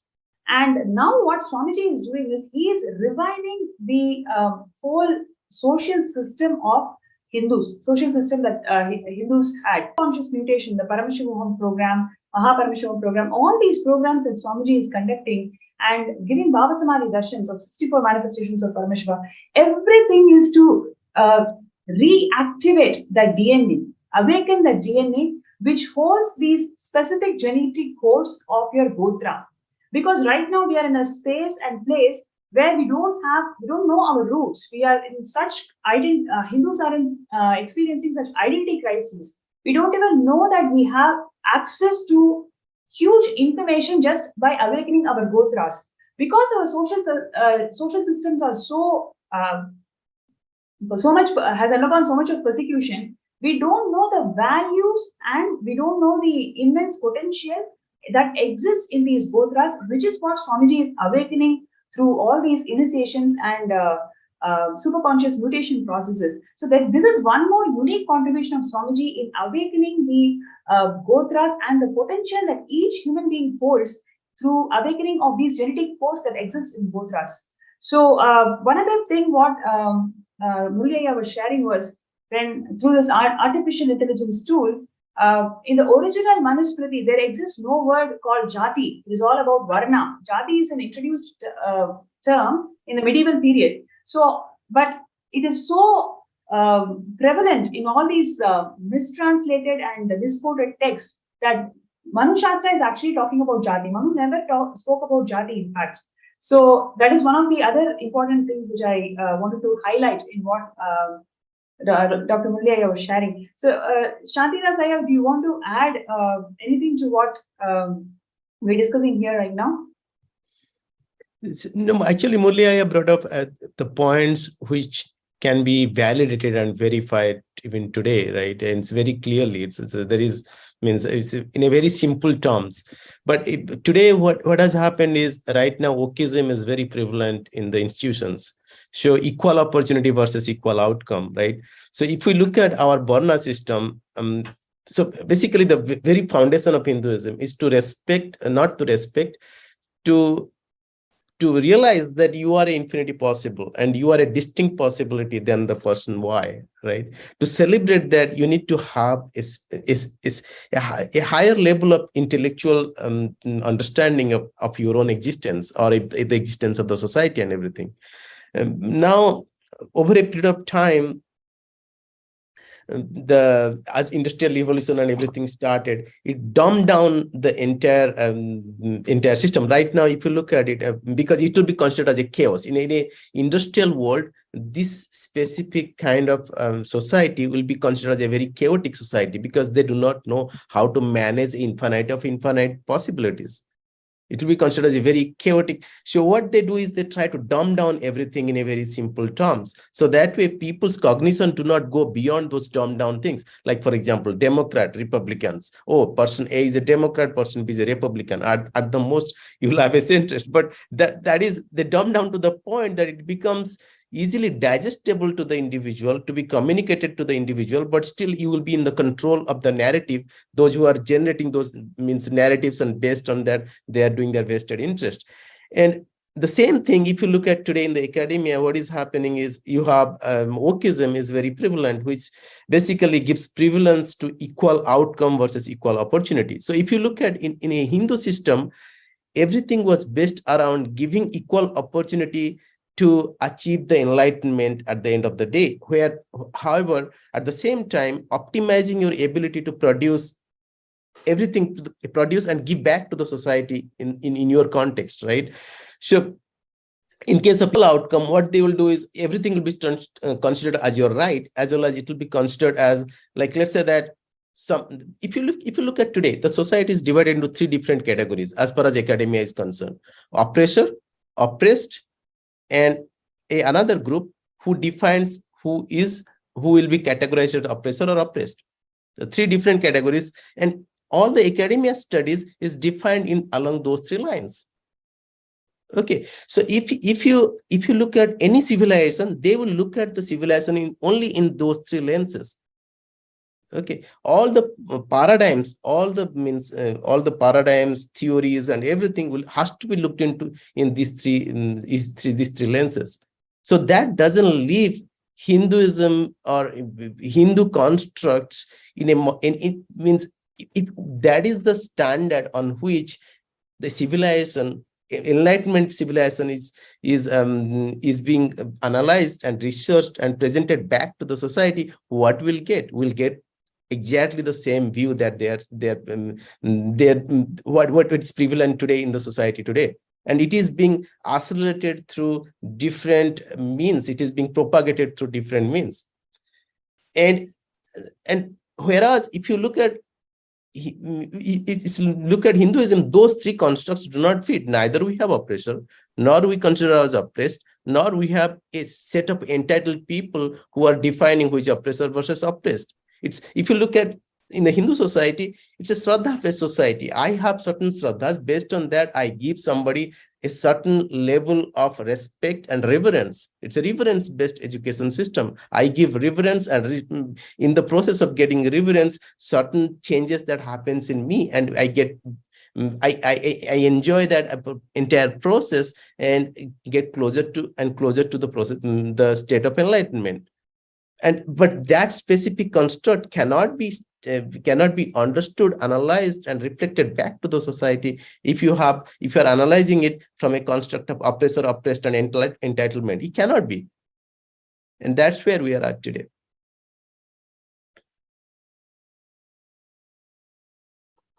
And now what Swamiji is doing is he is reviving the whole social system of Hindus, social system that Hindus had. Conscious mutation, the Paramashivam program, Paramashivam program, all these programs that Swamiji is conducting and giving Bhava Samadhi Darshans of 64 manifestations of Paramashiva, everything is to reactivate the DNA, awaken the DNA which holds these specific genetic codes of your Gotra. Because right now we are in a space and place where we don't know our roots. We are in such Hindus are experiencing such identity crises. We don't even know that we have access to huge information just by awakening our Gotras. Because our social systems are so much has undergone so much of persecution, we don't know the values and we don't know the immense potential that exists in these Gotras, which is what Swamiji is awakening through all these initiations and superconscious mutation processes. So that this is one more unique contribution of Swamiji in awakening the Gotras and the potential that each human being holds through awakening of these genetic codes that exist in Gotras. So one other thing what Murliaya was sharing was when through this artificial intelligence tool, in the original Manusmriti, there exists no word called jati. It is all about varna. Jati is an introduced term in the medieval period. So, but it is so prevalent in all these mistranslated and misquoted texts that Manu Shastra is actually talking about jati. Manu never spoke about jati, in fact. So that is one of the other important things which I wanted to highlight in what Dr. Murliaya was sharing. So, Shantida Saya, do you want to add anything to what we're discussing here right now? No, actually, Murliaya brought up the points which can be validated and verified even today, right? And it's very clearly, it's in a very simple terms. But today, what has happened is right now, wokeism is very prevalent in the institutions. So equal opportunity versus equal outcome, right? So if we look at our Varna system, so basically the very foundation of Hinduism is to respect, not to respect, to realize that you are an infinity possible and you are a distinct possibility than the person Y, right? To celebrate that, you need to have a higher level of intellectual understanding of your own existence or the existence of the society and everything. Now, over a period of time, as industrial revolution and everything started, it dumbed down the entire system. Right now, if you look at it, because it will be considered as a chaos in an industrial world, this specific kind of society will be considered as a very chaotic society because they do not know how to manage infinite possibilities. It will be considered as a very chaotic. So what they do is they try to dumb down everything in a very simple terms. So that way people's cognition do not go beyond those dumbed down things. Like, for example, Democrat, Republicans. Oh, person A is a Democrat, person B is a Republican. At the most, you will have a centrist. But that is, they dumb down to the point that it becomes easily digestible to the individual, to be communicated to the individual, but still you will be in the control of the narrative. Those who are generating those narratives, and based on that, they are doing their vested interest. And the same thing, if you look at today in the academia, what is happening is you have wokeism is very prevalent, which basically gives prevalence to equal outcome versus equal opportunity. So if you look at in a Hindu system, everything was based around giving equal opportunity to achieve the enlightenment at the end of the day, where, however, at the same time, optimizing your ability to produce everything, produce and give back to the society in your context, right? So in case of outcome, what they will do is everything will be considered as your right, as well as it will be considered as, like, let's say that if you look at today, the society is divided into 3 different categories as far as academia is concerned: oppressor, oppressed, and another group who defines who will be categorized as oppressor or oppressed. The 3 different categories, and all the academia studies is defined along those 3 lines. Okay, so if you look at any civilization, they will look at the civilization only in those 3 lenses. Okay, all the paradigms, all the paradigms, theories, and everything has to be looked into in these three lenses. So that doesn't leave Hinduism or Hindu constructs in it means that is the standard on which the civilization, enlightenment civilization is being analyzed and researched and presented back to the society. What we'll get exactly the same view that what is prevalent today in the society today. And it is being accelerated through different means. It is being propagated through different means. And whereas if you look at Hinduism, those three constructs do not fit. Neither we have oppressor, nor we consider us oppressed, nor we have a set of entitled people who are defining who is oppressor versus oppressed. It's, if you look at in the Hindu society, it's a Shraddha-based society. I have certain Shraddhas. Based on that, I give somebody a certain level of respect and reverence. It's a reverence-based education system. I give reverence, and in the process of getting reverence, certain changes that happens in me, and I get I enjoy that entire process and get closer to the process, the state of enlightenment. But that specific construct cannot be understood, analyzed, and reflected back to the society if you are analyzing it from a construct of oppressor, oppressed, and entitlement. It cannot be. And that's where we are at today.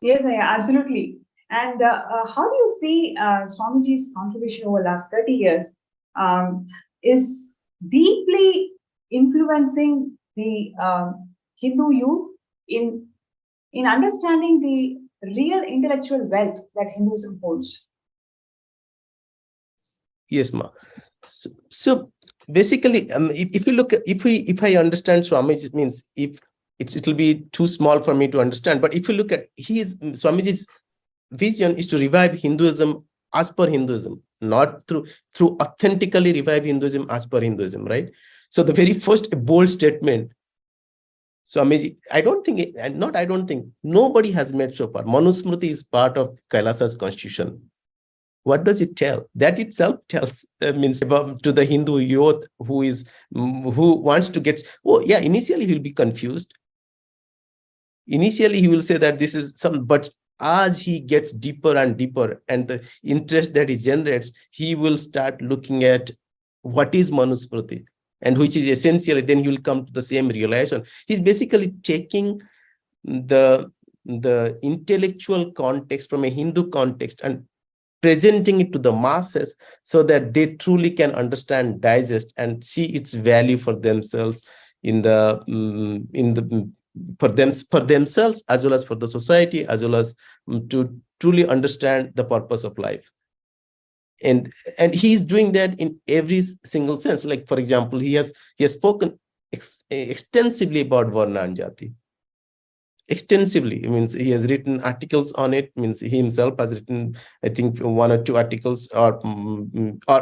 Yes, absolutely. And how do you see Swamiji's contribution over the last 30 years is deeply influencing the Hindu youth in understanding the real intellectual wealth that Hinduism holds? Yes, ma. So basically, if you look, if I understand Swamiji, it means it'll be too small for me to understand. But if you look at Swamiji's vision is to revive Hinduism as per Hinduism, not through authentically revive Hinduism as per Hinduism, right? So the very first bold statement, Swamiji, nobody has made so far. Manusmriti is part of Kailasa's constitution. What does it tell? That itself tells means about to the Hindu youth who wants to get. Oh yeah, initially he'll be confused. Initially he will say that this is some, but as he gets deeper and deeper, and the interest that he generates, he will start looking at what is Manusmriti, and which is essentially, then he will come to the same realization. He's basically taking the intellectual context from a Hindu context and presenting it to the masses so that they truly can understand, digest, and see its value for themselves for themselves, as well as for the society, as well as to truly understand the purpose of life. And he's doing that in every single sense. Like, for example, he has spoken extensively about Varna and Jati. Extensively. It means he has written articles on it. It means he himself has written, I think, 1 or 2 articles, or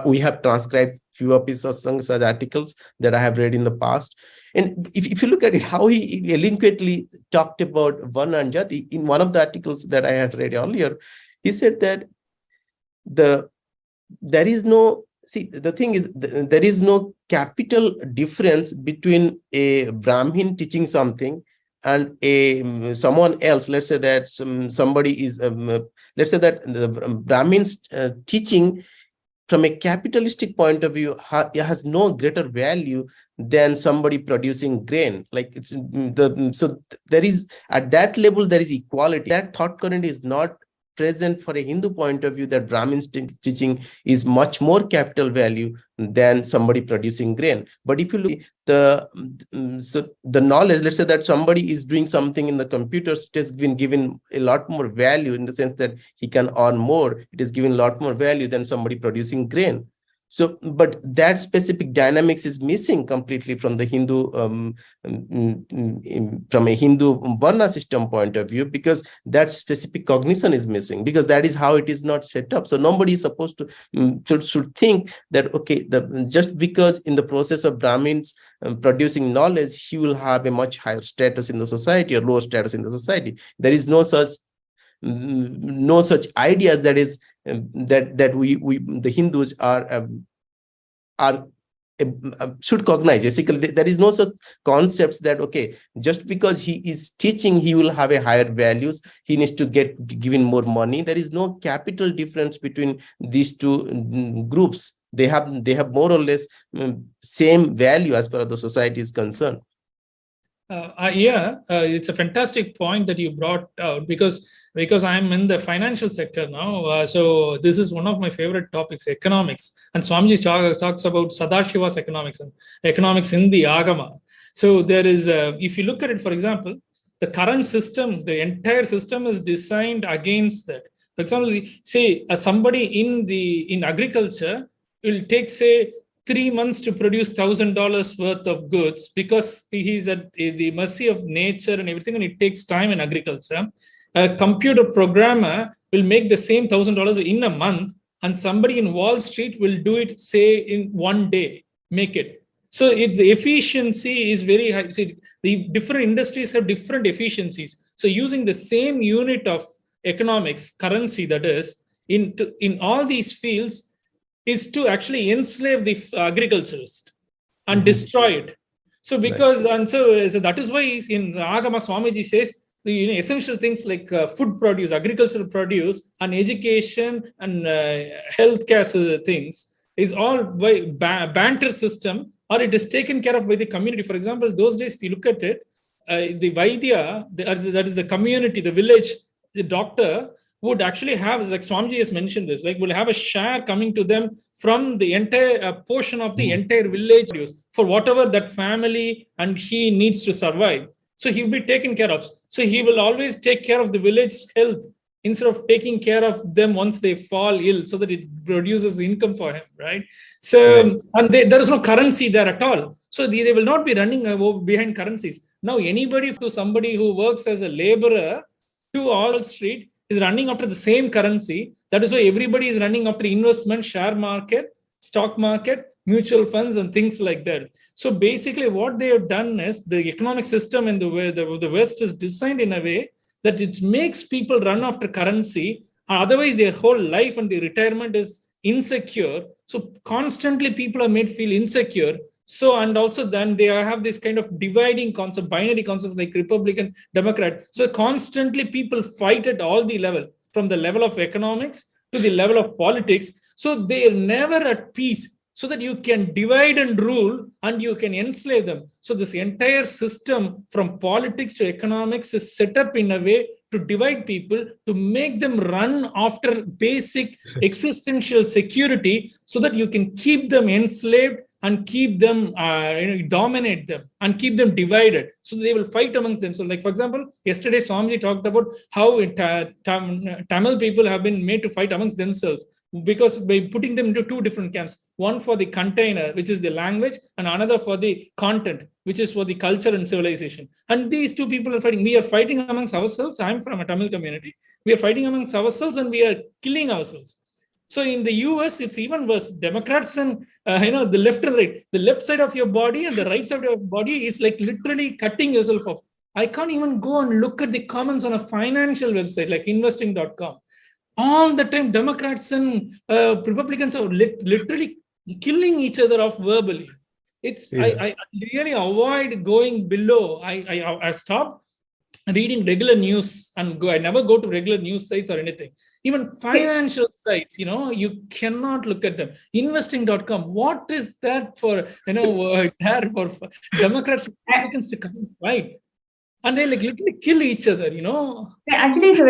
we have transcribed few of his songs as articles that I have read in the past. And if you look at it, how he eloquently talked about Varna and Jati, in one of the articles that I had read earlier, he said that there is no capital difference between a Brahmin teaching something and someone else. Let's say that somebody is, let's say that the Brahmin's teaching from a capitalistic point of view has no greater value than somebody producing grain. Like so there is, at that level, there is equality. That thought current is not present for a Hindu point of view, that Brahmin's teaching is much more capital value than somebody producing grain. But if you look the knowledge, let's say that somebody is doing something in the computers, it has been given a lot more value in the sense that he can earn more. It is given a lot more value than somebody producing grain. So, but that specific dynamics is missing completely from the Hindu, from a Hindu Varna system point of view, because that specific cognition is missing, because that is how it is not set up. So nobody is supposed to should think that, okay, just because in the process of Brahmins producing knowledge, he will have a much higher status in the society or lower status in the society. There is no such ideas that is that we the Hindus are should cognize. Basically, there is no such concepts that, okay, just because he is teaching, he will have a higher values, he needs to get given more money. There is no capital difference between these two groups. They have more or less same value as far as the society is concerned. It's a fantastic point that you brought out, because I'm in the financial sector now. So this is one of my favorite topics, economics. And Swamiji talks about Sadashiva's economics and economics in the Agama. So there is, if you look at it, for example, the current system, the entire system is designed against that. For example, say somebody in agriculture will take, say, 3 months to produce $1,000 worth of goods, because he's at the mercy of nature and everything, and it takes time in agriculture. A computer programmer will make the same $1,000 in a month, and somebody in Wall Street will do it, say, in 1 day, make it. So its efficiency is very high. See, the different industries have different efficiencies. So using the same unit of economics, currency, that is, in all these fields, is to actually enslave the agriculturist and destroy it. So because, and so that is why in Agama Swamiji says, essential things like food produce, agricultural produce, and education and healthcare things is all by banter system, or it is taken care of by the community. For example, those days, if you look at it, the Vaidya, that is the community, the village, the doctor, would actually have, like Swamiji has mentioned this, like will have a share coming to them from the entire portion of the entire village for whatever that family and he needs to survive. So he will be taken care of. So he will always take care of the village's health instead of taking care of them once they fall ill, so that it produces income for him, right? So, and there is no currency there at all. So they will not be running behind currencies. Now, somebody who works as a laborer to Wall Street is running after the same currency. That is why everybody is running after investment, share market, stock market, mutual funds, and things like that. So basically what they have done is the economic system in the West is designed in a way that it makes people run after currency. Otherwise, their whole life and their retirement is insecure. So constantly people are made feel insecure. So, and also then they have this kind of dividing concept, binary concept, like Republican, Democrat. So constantly people fight at all the level, from the level of economics to the level of politics. So they are never at peace, so that you can divide and rule and you can enslave them. So this entire system from politics to economics is set up in a way to divide people, to make them run after basic existential security, so that you can keep them enslaved and keep them, dominate them and keep them divided. So they will fight amongst them. So like, for example, yesterday Swamiji talked about how Tamil people have been made to fight amongst themselves, because by putting them into two different camps, one for the container, which is the language, and another for the content, which is for the culture and civilization. And these two people are fighting. We are fighting amongst ourselves. I'm from a Tamil community. We are fighting amongst ourselves and we are killing ourselves. So in the US, it's even worse. Democrats and the left and right, the left side of your body and the right side of your body is like literally cutting yourself off. I can't even go and look at the comments on a financial website like investing.com. All the time, Democrats and Republicans are literally killing each other off verbally. I really avoid going below. I stopped reading regular news and I never go to regular news sites or anything. Even financial sites, you cannot look at them. Investing.com, what is that for, there for Democrats and Republicans to come and fight? And they like literally kill each other, Actually, it's a